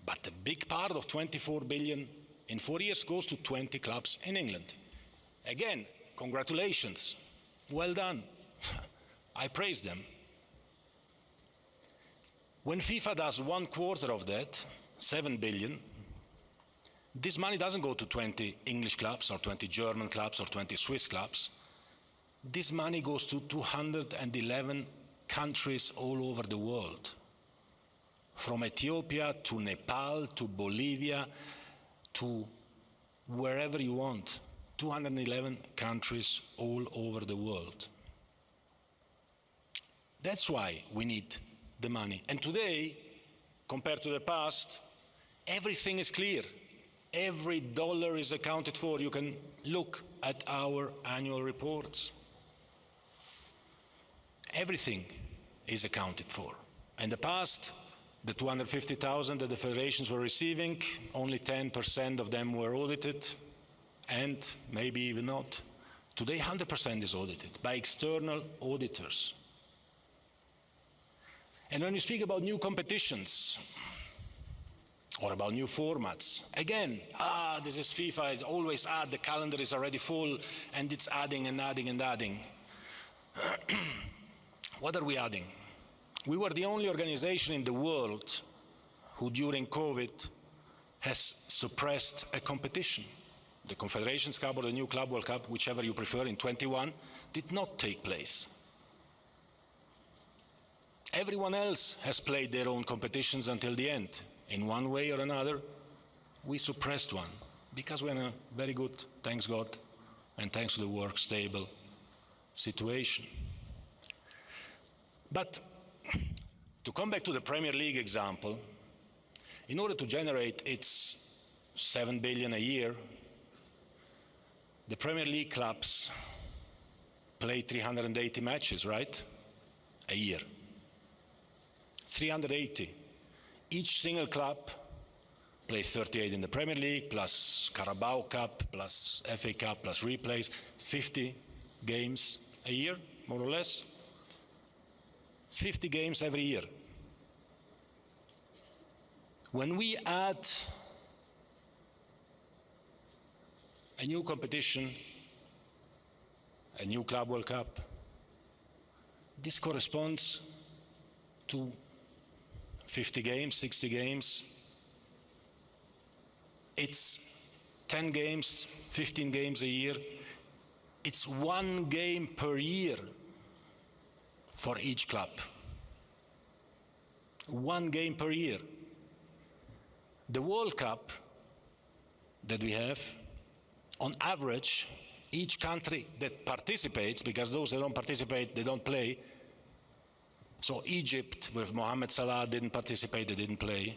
But the big part of 24 billion in 4 years goes to 20 clubs in England. Again, congratulations, well done. I praise them. When FIFA does 1/4 of that, 7 billion, this money doesn't go to 20 English clubs or 20 German clubs or 20 Swiss clubs. This money goes to 211 countries all over the world. From Ethiopia to Nepal to Bolivia to wherever you want. 211 countries all over the world. That's why we need the money. And today, compared to the past, everything is clear. Every dollar is accounted for. You can look at our annual reports. Everything is accounted for. In the past, the 250,000 that the federations were receiving, only 10% of them were audited, and maybe even not. Today, 100% is audited by external auditors. And when you speak about new competitions or about new formats, again, this is FIFA, it's always add, the calendar is already full, and it's adding and adding and adding. What are we adding? We were the only organization in the world who during COVID has suppressed a competition. The Confederations Cup or the new Club World Cup, whichever you prefer, in 21, did not take place. Everyone else has played their own competitions until the end. In one way or another, we suppressed one because we're in a very good, thanks God, and thanks to the work, stable situation. But to come back to the Premier League example, in order to generate its 7 billion a year, the Premier League clubs play 380 matches, right? a year. 380. Each single club plays 38 in the Premier League, plus Carabao Cup, plus FA Cup, plus replays, 50 games a year, more or less. 50 games every year. When we add a new competition, a new Club World Cup, this corresponds to 50 games, 60 games. It's 10 games, 15 games a year. It's 1 game per year for each club. 1 game per year. The World Cup that we have, on average, each country that participates, because those that don't participate, they don't play. So Egypt, with Mohamed Salah, didn't participate, they didn't play.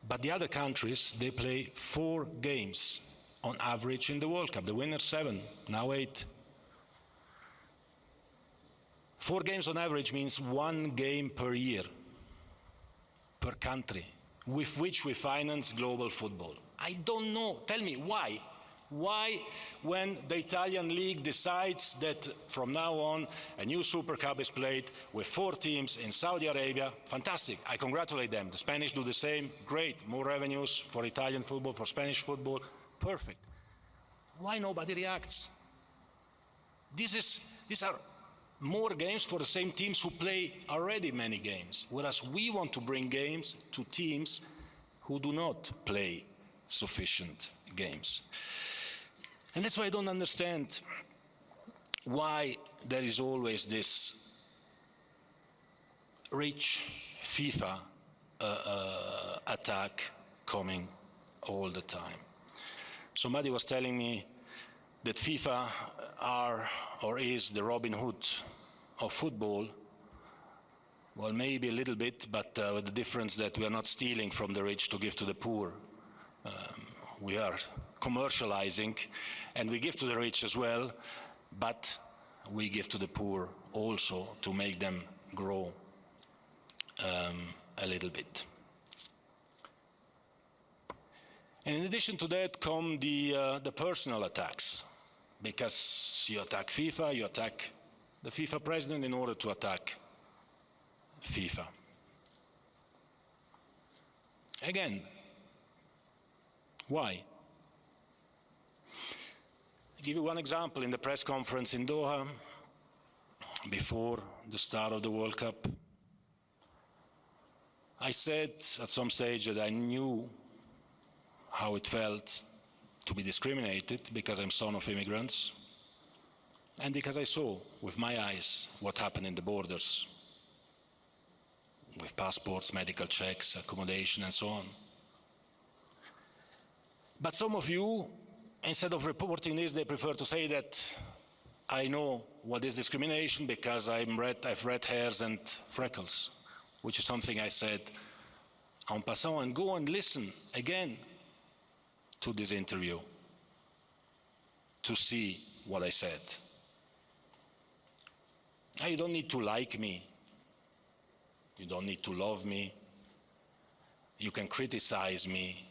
But the other countries, they play 4 games on average in the World Cup. The winners 7, now 8. 4 games on average means 1 game per year, per country, with which we finance global football. I don't know. Tell me why. Why, when the Italian league decides that from now on a new Super Cup is played with 4 teams in Saudi Arabia, fantastic, I congratulate them. The Spanish do the same, great, more revenues for Italian football, for Spanish football, perfect. Why nobody reacts? These are more games for the same teams who play already many games, whereas we want to bring games to teams who do not play sufficient games. And that's why I don't understand why there is always this rich FIFA attack coming all the time. Somebody was telling me that FIFA are or is the Robin Hood of football. Well, maybe a little bit, but with the difference that we are not stealing from the rich to give to the poor. We are commercializing, and we give to the rich as well, but we give to the poor also to make them grow a little bit. And in addition to that come the personal attacks, because you attack FIFA, you attack the FIFA president in order to attack FIFA. Again, why? I'll give you one example. In the press conference in Doha, before the start of the World Cup, I said at some stage that I knew how it felt to be discriminated because I'm son of immigrants, and because I saw with my eyes what happened in the borders with passports, medical checks, accommodation, and so on. But some of you, instead of reporting this, they prefer to say that I know what is discrimination because I've red hairs and freckles, which is something I said en passant. And go and listen again to this interview to see what I said. You don't need to like me. You don't need to love me. You can criticize me,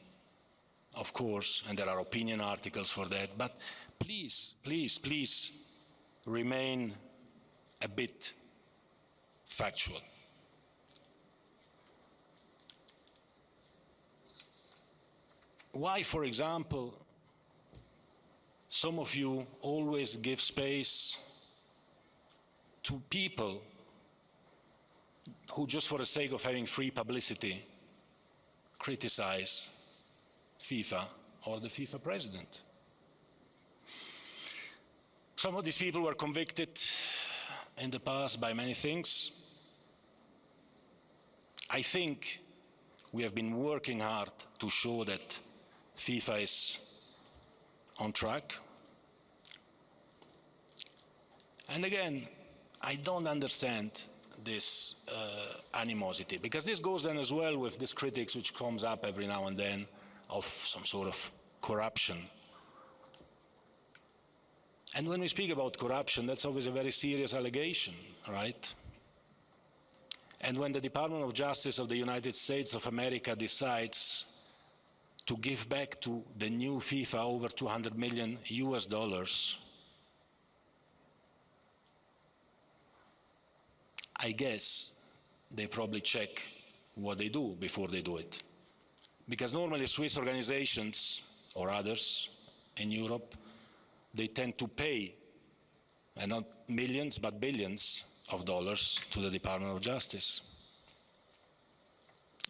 of course, and there are opinion articles for that, but please, please, please remain a bit factual. Why, for example, some of you always give space to people who, just for the sake of having free publicity, criticize FIFA or the FIFA president? Some of these people were convicted in the past by many things. I think we have been working hard to show that FIFA is on track. And again, I don't understand this animosity, because this goes then as well with this critics which comes up every now and then of some sort of corruption. And when we speak about corruption, that's always a very serious allegation, right? And when the Department of Justice of the United States of America decides to give back to the new FIFA over $200 million US, I guess they probably check what they do before they do it. Because normally Swiss organizations or others in Europe, they tend to pay, and not millions, but billions of dollars to the Department of Justice.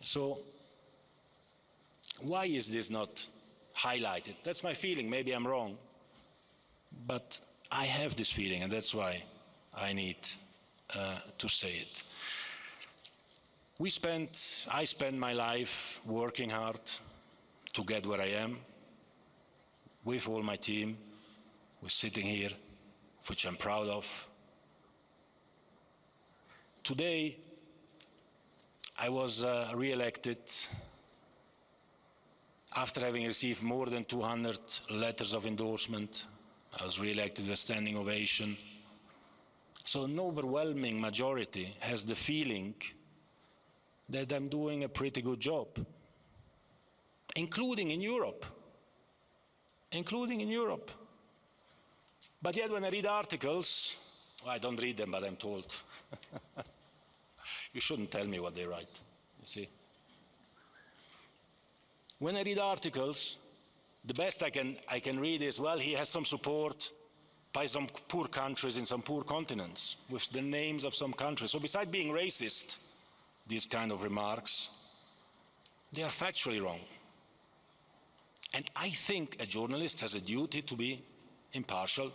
So why is this not highlighted? That's my feeling. Maybe I'm wrong, but I have this feeling, and that's why I need to say it. I spent my life working hard to get where I am, with all my team. We're sitting here, which I'm proud of. Today, I was re-elected after having received more than 200 letters of endorsement. I was re-elected with a standing ovation. So an overwhelming majority has the feeling that I'm doing a pretty good job, including in Europe. But yet when I read articles, well, I don't read them, but I'm told. You shouldn't tell me what they write, you see. When I read articles, the best I can read is, well, he has some support by some poor countries in some poor continents, with the names of some countries. So besides being racist, these kind of remarks, they are factually wrong. And I think a journalist has a duty to be impartial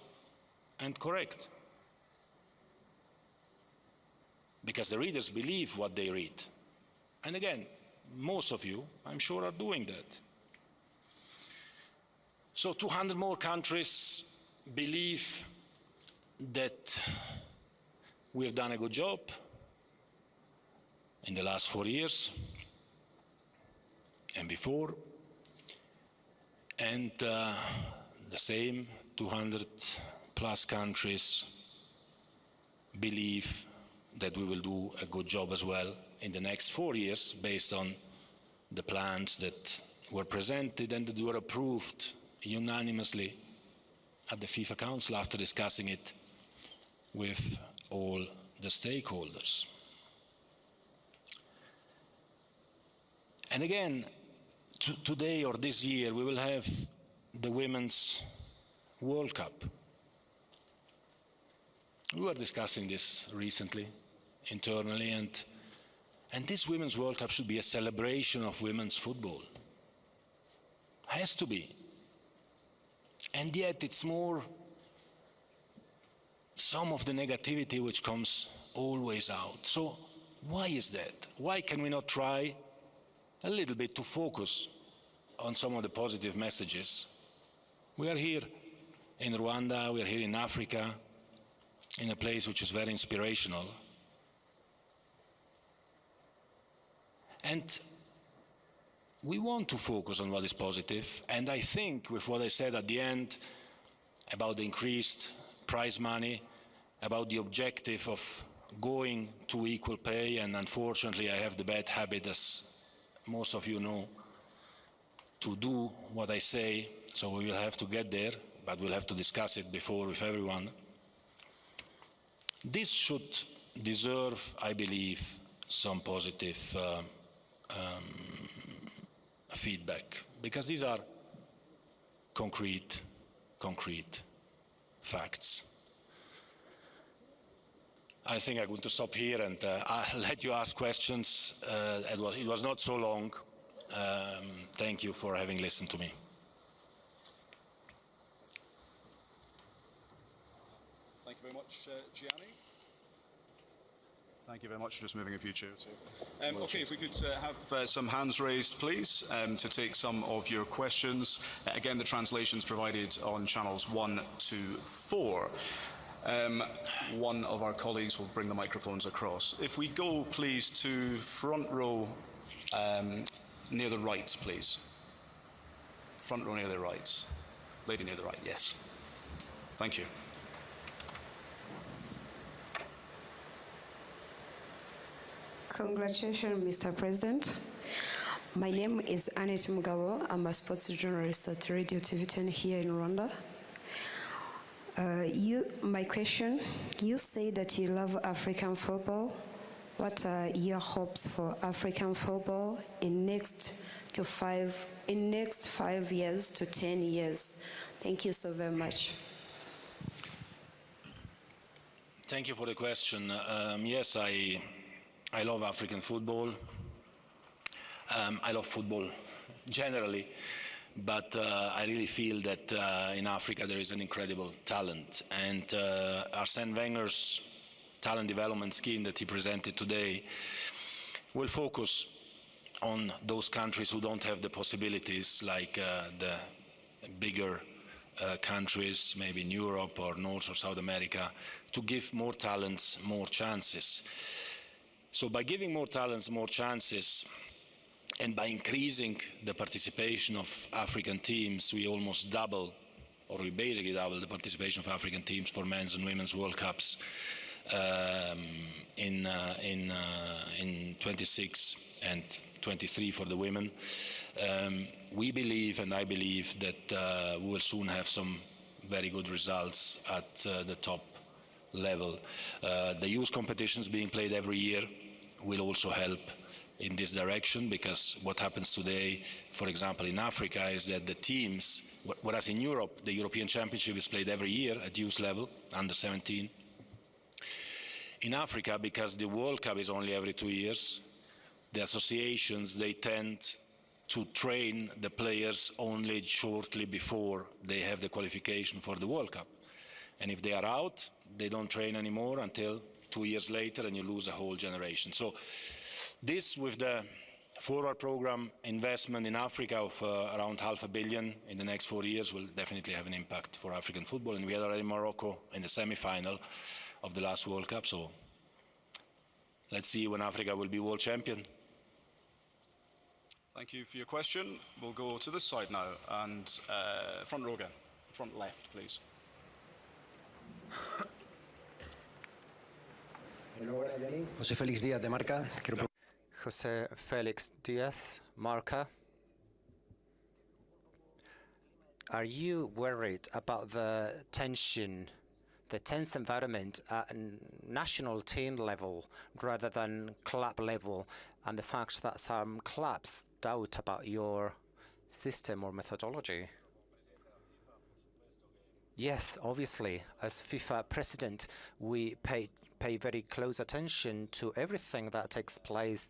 and correct, because the readers believe what they read. And again, most of you, I'm sure, are doing that. So 200 more countries believe that we've done a good job in the last 4 years and before. And the same 200 plus countries believe that we will do a good job as well in the next 4 years, based on the plans that were presented and that were approved unanimously at the FIFA Council after discussing it with all the stakeholders. And again, today or this year, we will have the Women's World Cup. We were discussing this recently, internally, and this Women's World Cup should be a celebration of women's football. Has to be. And yet it's more some of the negativity which comes always out. So why is that? Why can we not try a little bit to focus on some of the positive messages? We are here in Rwanda, we are here in Africa, in a place which is very inspirational. And we want to focus on what is positive, and I think with what I said at the end about the increased prize money, about the objective of going to equal pay, and unfortunately I have the bad habit, as most of you know, to do what I say, so we will have to get there, but we'll have to discuss it before with everyone. This should deserve, I believe, some positive feedback, because these are concrete facts. I think I'm going to stop here and I'll let you ask questions. It was not so long. Thank you for having listened to me. Thank you very much, Gianni. Thank you very much for just moving a few chairs here. Okay, if we could have some hands raised, please, to take some of your questions. Again, the translation's provided on channels 1 to 4. One of our colleagues will bring the microphones across. If we go, please, to front row near the right, please. Front row near the right. Lady near the right, yes. Thank you. Congratulations, Mr. President. My name is Annette Mugabo. I'm a sports journalist at Radio TV10 here in Rwanda. My question, you say that you love African football. What are your hopes for African football in next 5 years to 10 years? Thank you so very much. Thank you for the question. Yes, I love African football. I love football generally, but I really feel that in Africa there is an incredible talent. And Arsene Wenger's talent development scheme that he presented today will focus on those countries who don't have the possibilities, like the bigger countries, maybe in Europe or North or South America, to give more talents more chances. So by giving more talents more chances, and by increasing the participation of African teams, we almost double, or we basically double the participation of African teams for men's and women's World Cups in 26 and 23 for the women. We believe, and I believe, that we will soon have some very good results at the top level. The youth competitions being played every year will also help in this direction, because what happens today, for example, in Africa, is that the teams, whereas in Europe, the European Championship is played every year at youth level, under 17. In Africa, because the World Cup is only every 2 years, the associations, they tend to train the players only shortly before they have the qualification for the World Cup. And if they are out, they don't train anymore until 2 years later, and you lose a whole generation. So this, with the forward program investment in Africa of around $500 million in the next 4 years, will definitely have an impact for African football. And we had already Morocco in the semi-final of the last World Cup. So let's see when Africa will be world champion. Thank you for your question. We'll go to this side now, and front row again. Front left, please. José Félix Díaz de Marca. José Félix Díaz, Marca. Are you worried about the tense environment at national team level rather than club level, and the fact that some clubs doubt about your system or methodology? Yes, obviously, as FIFA president, we pay very close attention to everything that takes place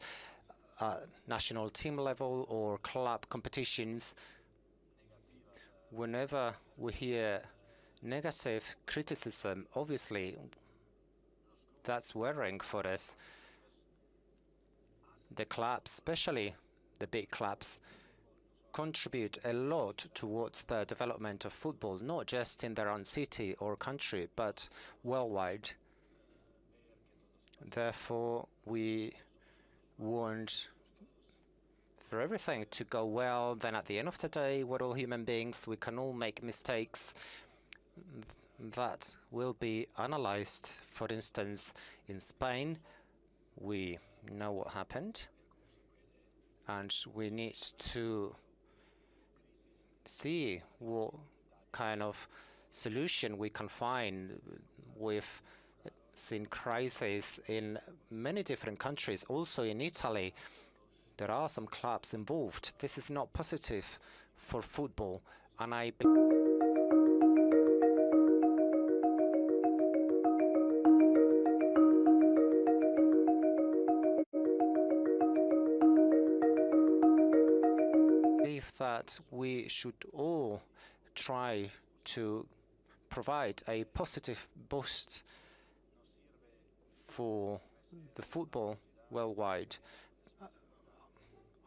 at national team level or club competitions. Whenever we hear negative criticism, obviously, that's worrying for us. The clubs, especially the big clubs, contribute a lot towards the development of football, not just in their own city or country, but worldwide. Therefore, we want for everything to go well. Then at the end of the day, we're all human beings. We can all make mistakes. That will be analyzed. For instance, in Spain, we know what happened, and we need to see what kind of solution we can find. We've seen crises in many different countries, also in Italy. There are some clubs involved. This is not positive for football, and I believe that we should all try to provide a positive boost for the football worldwide.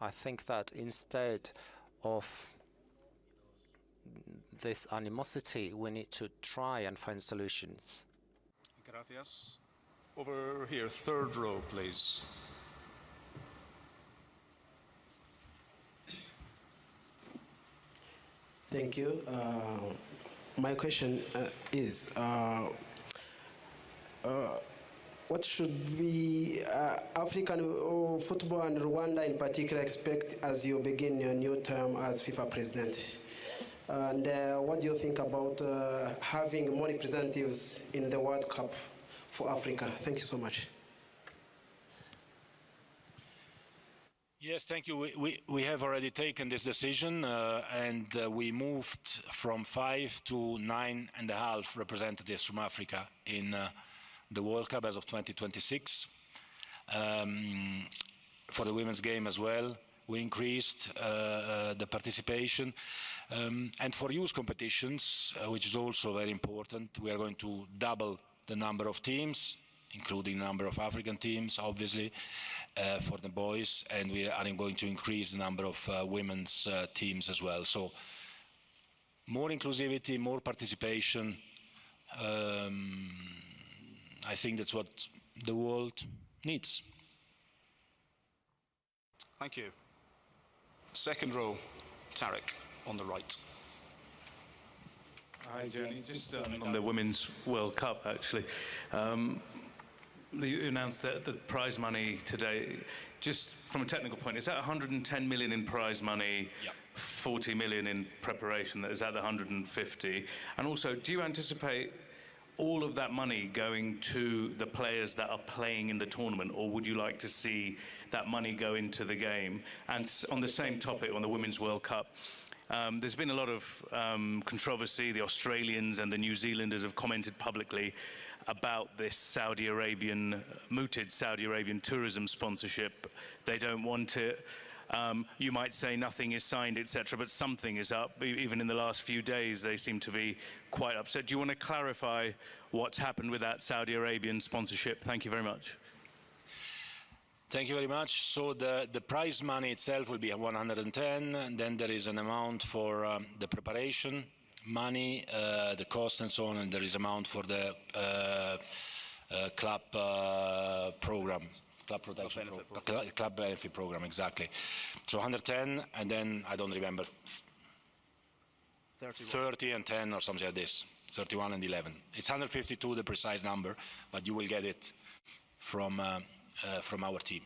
I think that instead of this animosity, we need to try and find solutions. Gracias. Over here, third row, please. Thank you. My question is, what should we, African football and Rwanda in particular, expect as you begin your new term as FIFA president? And what do you think about having more representatives in the World Cup for Africa? Thank you so much. Yes, thank you. We have already taken this decision, and we moved from 5 to 9.5 representatives from Africa in the World Cup as of 2026. For the women's game as well, we increased the participation. And for youth competitions, which is also very important, we are going to double the number of teams, including the number of African teams, obviously, for the boys, and we are going to increase the number of women's teams as well. So more inclusivity, more participation. I think that's what the world needs. Thank you. Second row, Tarek, on the right. Hi, Gianni. Just on the Women's World Cup, actually. You announced that the prize money today, just from a technical point, is that 110 million in prize money, Yep. 40 million in preparation? Is that the 150? And also, do you anticipate all of that money going to the players that are playing in the tournament, or would you like to see that money go into the game? And on the same topic, on the Women's World Cup, there's been a lot of controversy. The Australians and the New Zealanders have commented publicly about this Saudi Arabian, mooted Saudi Arabian tourism sponsorship. They don't want it. You might say nothing is signed, etc., but something is up. Even in the last few days, they seem to be quite upset. Do you want to clarify what's happened with that Saudi Arabian sponsorship? Thank you very much. Thank you very much. So the prize money itself will be 110, and then there is an amount for the preparation money, the cost and so on, and there is amount for the club program. Club protection, club benefit program, exactly. So 110, and then I don't remember, 30 and 10 or something like this, 31 and 11. It's 152, the precise number, but you will get it from our team.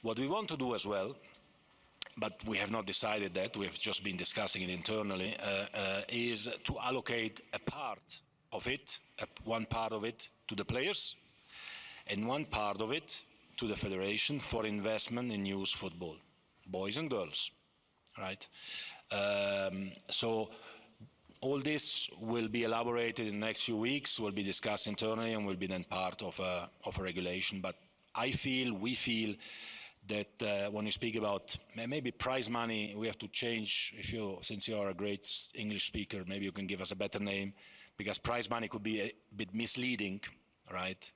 What we want to do as well, but we have not decided that, we have just been discussing it internally, is to allocate a part of it, one part of it to the players, and one part of it to the federation for investment in youth football, boys and girls, right? So all this will be elaborated in the next few weeks, will be discussed internally, and will be then part of a regulation. But we feel that when you speak about maybe prize money, we have to change. Since you are a great English speaker, maybe you can give us a better name, because prize money could be a bit misleading, right?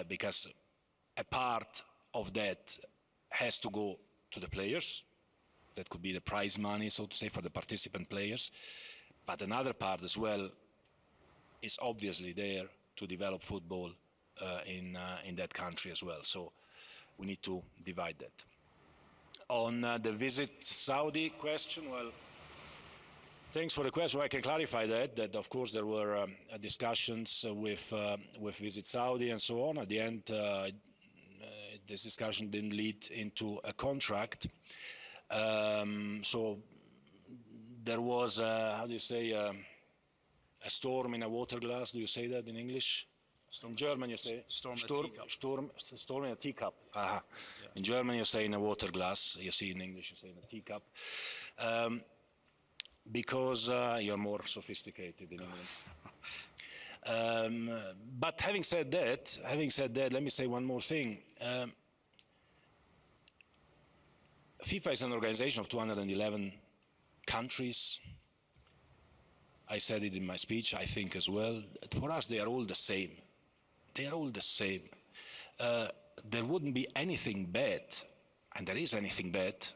Because a part of that has to go to the players. That could be the prize money, so to say, for the participant players. But another part as well is obviously there to develop football in that country as well. So we need to divide that. On the visit Saudi question, well, thanks for the question. I can clarify that of course there were discussions with Visit Saudi and so on. At the end, this discussion didn't lead into a contract. So there was, how do you say, a storm in a water glass. Do you say that in English? In German you say storm in a teacup. Yeah. In German you say in a water glass. You see in English you say in a teacup. Because you're more sophisticated in England. But having said that, let me say one more thing. FIFA is an organization of 211 countries. I said it in my speech, I think as well. For us, they are all the same. They are all the same. There wouldn't be anything bad, and there is anything bad,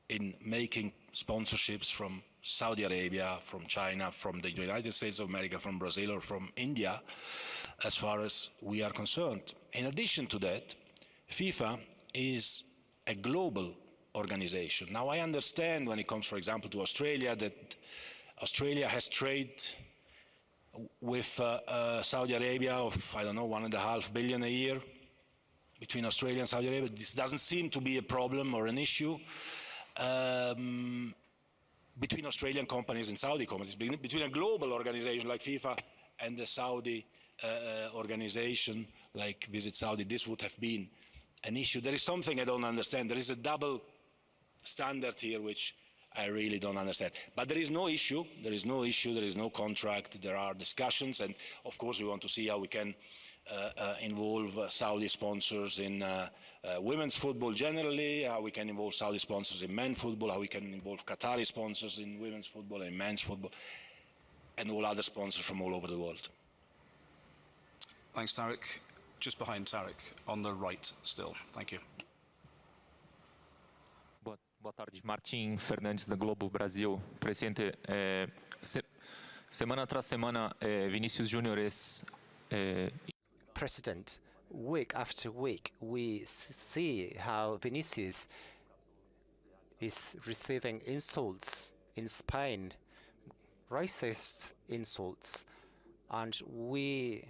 in making sponsorships from Saudi Arabia, from China, from the United States of America, from Brazil, or from India, as far as we are concerned. In addition to that, FIFA is a global organization. Now, I understand when it comes, for example, to Australia, that Australia has trade with Saudi Arabia of, I don't know, $1.5 billion a year between Australia and Saudi Arabia. This doesn't seem to be a problem or an issue between Australian companies and Saudi companies, between a global organization like FIFA and the Saudi organization like Visit Saudi. This would have been an issue. There is something I don't understand. There is a double standard here which I really don't understand. But there is no issue. There is no issue. There is no contract. There are discussions, and of course we want to see how we can involve Saudi sponsors in women's football generally, how we can involve Saudi sponsors in men's football, how we can involve Qatari sponsors in women's football and men's football, and all other sponsors from all over the world. Thanks, Tarek. Just behind Tarek, on the right still. Thank you. Boa tarde, Martim Fernandes da Globo Brasil. Presidente, semana tras semana, Vinícius Júniores. President, week after week, we see how Vinicius is receiving insults in Spain, racist insults, and we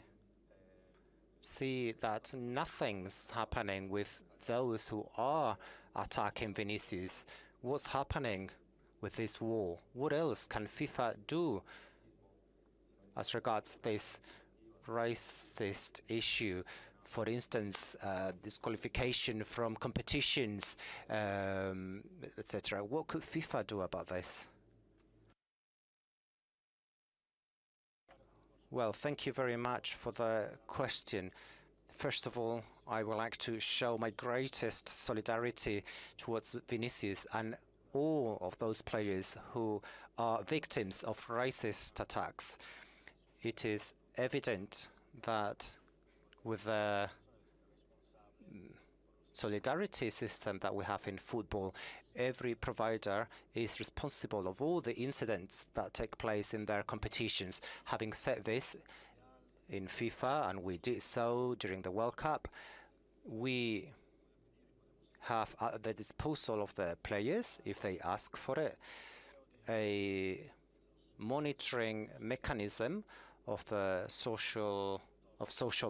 see that nothing's happening with those who are attacking Vinicius. What's happening with this war? What else can FIFA do as regards this racist issue? For instance, disqualification from competitions, etc. What could FIFA do about this? Well, thank you very much for the question. First of all, I would like to show my greatest solidarity towards Vinicius and all of those players who are victims of racist attacks. It is evident that with the solidarity system that we have in football, every provider is responsible of all the incidents that take place in their competitions. Having said this, in FIFA, and we did so during the World Cup, we have at the disposal of the players, if they ask for it, a monitoring mechanism of the social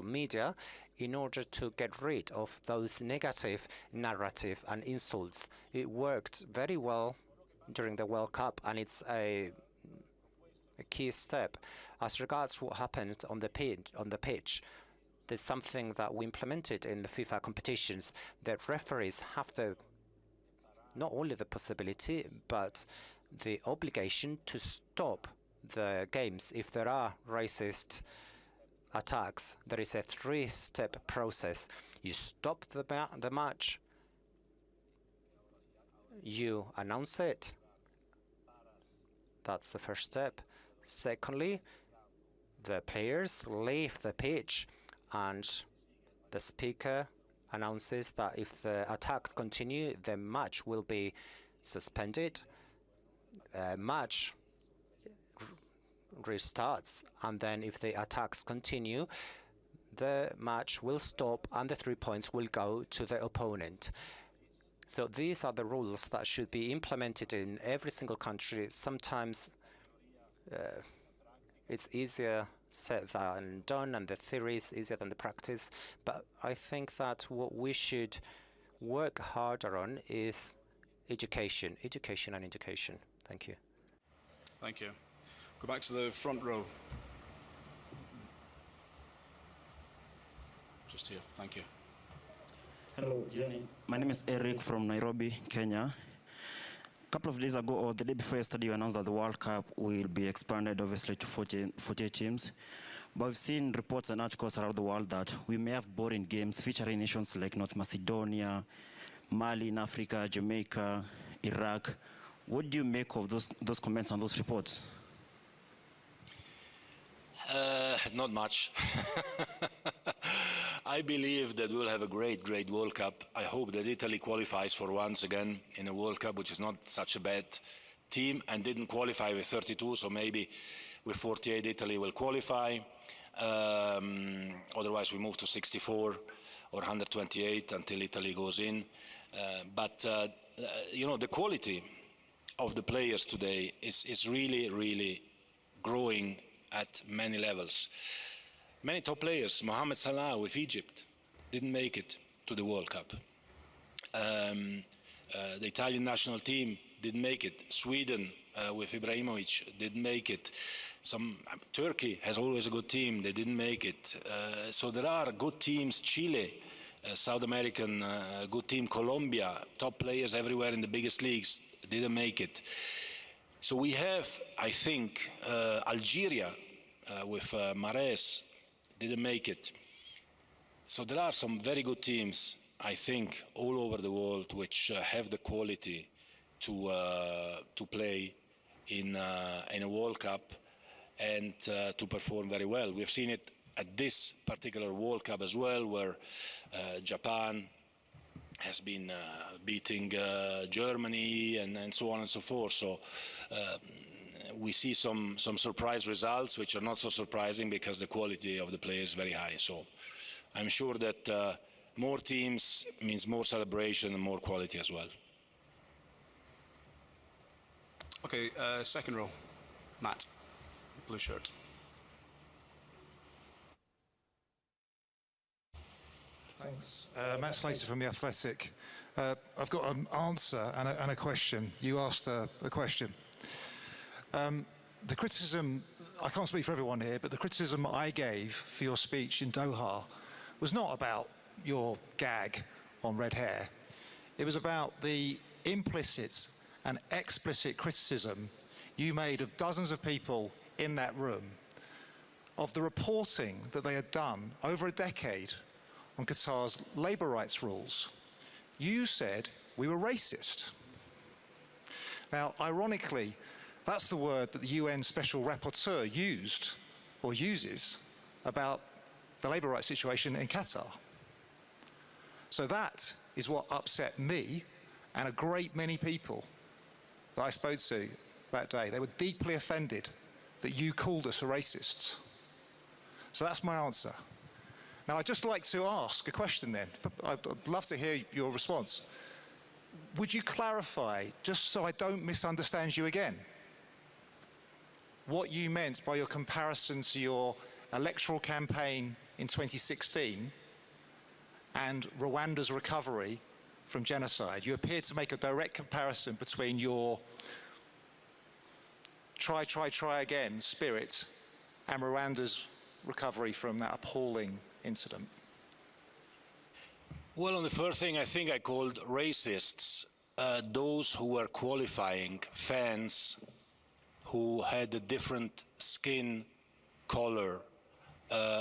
media in order to get rid of those negative narrative and insults. It worked very well during the World Cup, and it's a key step. As regards what happens on the pitch, there's something that we implemented in the FIFA competitions, that referees have not only the possibility but the obligation to stop the games if there are racist attacks. There is a 3-step process. You stop the match, you announce it. That's the first step. Secondly, the players leave the pitch and the speaker announces that if the attacks continue, the match will be suspended. Match restarts, and then if the attacks continue, the match will stop and the 3 points will go to the opponent. So these are the rules that should be implemented in every single country. Sometimes it's easier said than done, and the theory is easier than the practice. But I think that what we should work harder on is education, education and education. Thank you. Thank you. Go back to the front row. Just here. Thank you. Hello, Gianni. My name is Eric from Nairobi, Kenya. A couple of days ago, or the day before yesterday, you announced that the World Cup will be expanded, obviously, to 48 teams. But we've seen reports and articles around the world that we may have boring games featuring nations like North Macedonia, Mali in Africa, Jamaica, Iraq. What do you make of those comments and those reports? Not much. I believe that we'll have a great World Cup. I hope that Italy qualifies for once again in a World Cup, which is not such a bad team, and didn't qualify with 32, so maybe with 48 Italy will qualify. Otherwise we move to 64 or 128 until Italy goes in. But you know, the quality of the players today is really growing at many levels. Many top players, Mohamed Salah with Egypt, didn't make it to the World Cup. The Italian national team didn't make it. Sweden with Ibrahimovic didn't make it. Turkey has always a good team. They didn't make it. So there are good teams. Chile, South American good team. Colombia, top players everywhere in the biggest leagues didn't make it. So we have, I think, Algeria with Mahrez didn't make it. So there are some very good teams, I think, all over the world which have the quality to play in a World Cup and to perform very well. We've seen it at this particular World Cup as well, where Japan has been beating Germany and so on and so forth. So we see some surprise results, which are not so surprising because the quality of the players is very high. So I'm sure that more teams means more celebration and more quality as well. Okay, second row, Matt, blue shirt. Thanks. Matt Slater from The Athletic. I've got an answer and a question. You asked a question. The criticism, I can't speak for everyone here, but the criticism I gave for your speech in Doha was not about your gag on red hair. It was about the implicit and explicit criticism you made of dozens of people in that room of the reporting that they had done over a decade on Qatar's labour rights rules. You said we were racist. Now, ironically, that's the word that the UN Special Rapporteur used, or uses, about the labour rights situation in Qatar. So that is what upset me and a great many people that I spoke to that day. They were deeply offended that you called us racists. So that's my answer. Now, I'd just like to ask a question then. I'd love to hear your response. Would you clarify, just so I don't misunderstand you again, what you meant by your comparison to your electoral campaign in 2016 and Rwanda's recovery from genocide? You appeared to make a direct comparison between your try again spirit and Rwanda's recovery from that appalling incident. Well, on the first thing, I think I called racists those who were qualifying fans who had a different skin color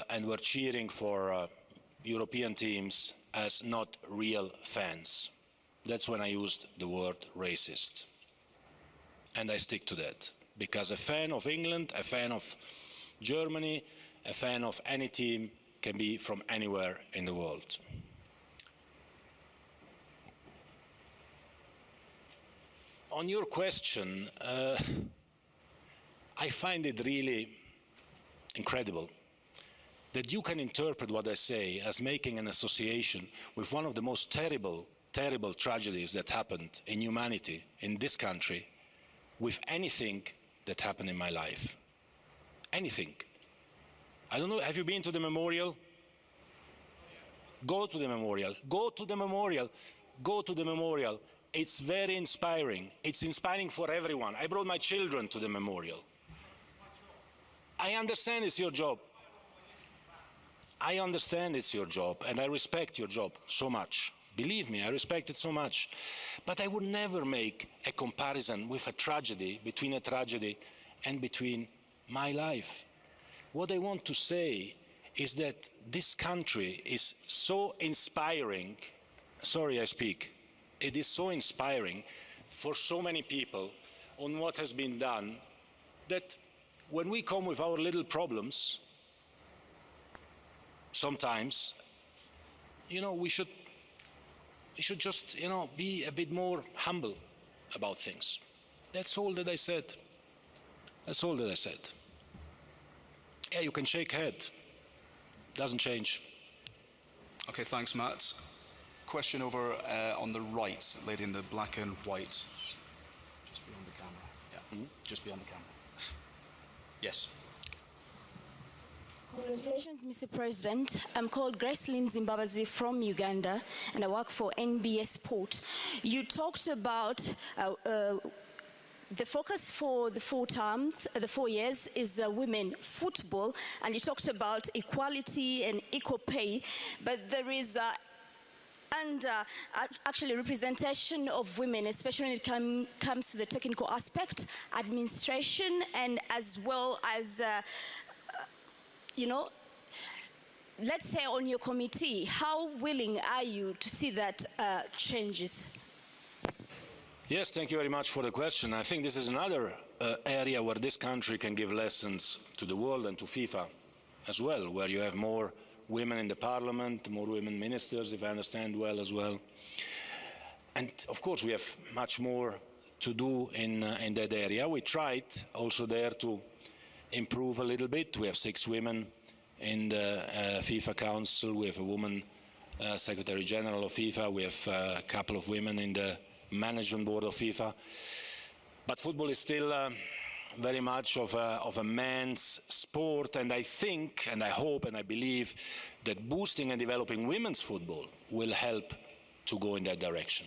and were cheering for European teams as not real fans. That's when I used the word racist. And I stick to that. Because a fan of England, a fan of Germany, a fan of any team can be from anywhere in the world. On your question, I find it really incredible that you can interpret what I say as making an association with one of the most terrible tragedies that happened in humanity in this country with anything that happened in my life. Anything. I don't know, have you been to the memorial? Go to the memorial. Go to the memorial. Go to the memorial. It's very inspiring. It's inspiring for everyone. I brought my children to the memorial. I understand it's your job. I understand it's your job, and I respect your job so much. Believe me, I respect it so much. But I would never make a comparison with a tragedy, between a tragedy and between my life. What I want to say is that this country is so inspiring. Sorry, I speak. It is so inspiring for so many people on what has been done that when we come with our little problems, sometimes, we should just, be a bit more humble about things. That's all that I said. That's all that I said. Yeah, you can shake head. Doesn't change. Okay, thanks, Matt. Question over on the right, lady in the black and white. Just beyond the camera. Yeah, just beyond the camera. Yes. Congratulations, Mr. President. I'm called Grace Lynn Zimbabazi from Uganda, and I work for NBS Sport. You talked about the focus for the 4 years is women football, and you talked about equality and equal pay, but there is actually representation of women, especially when it comes to the technical aspect, administration, and as well as you know, let's say on your committee, how willing are you to see that changes? Yes, thank you very much for the question. I think this is another area where this country can give lessons to the world and to FIFA as well, where you have more women in the parliament, more women ministers, if I understand well as well. And of course, we have much more to do in that area. We tried also there to improve a little bit. We have 6 women in the FIFA Council. We have a woman Secretary General of FIFA. We have a couple of women in the Management Board of FIFA. But football is still very much of a man's sport, and I think, and I hope, and I believe that boosting and developing women's football will help to go in that direction.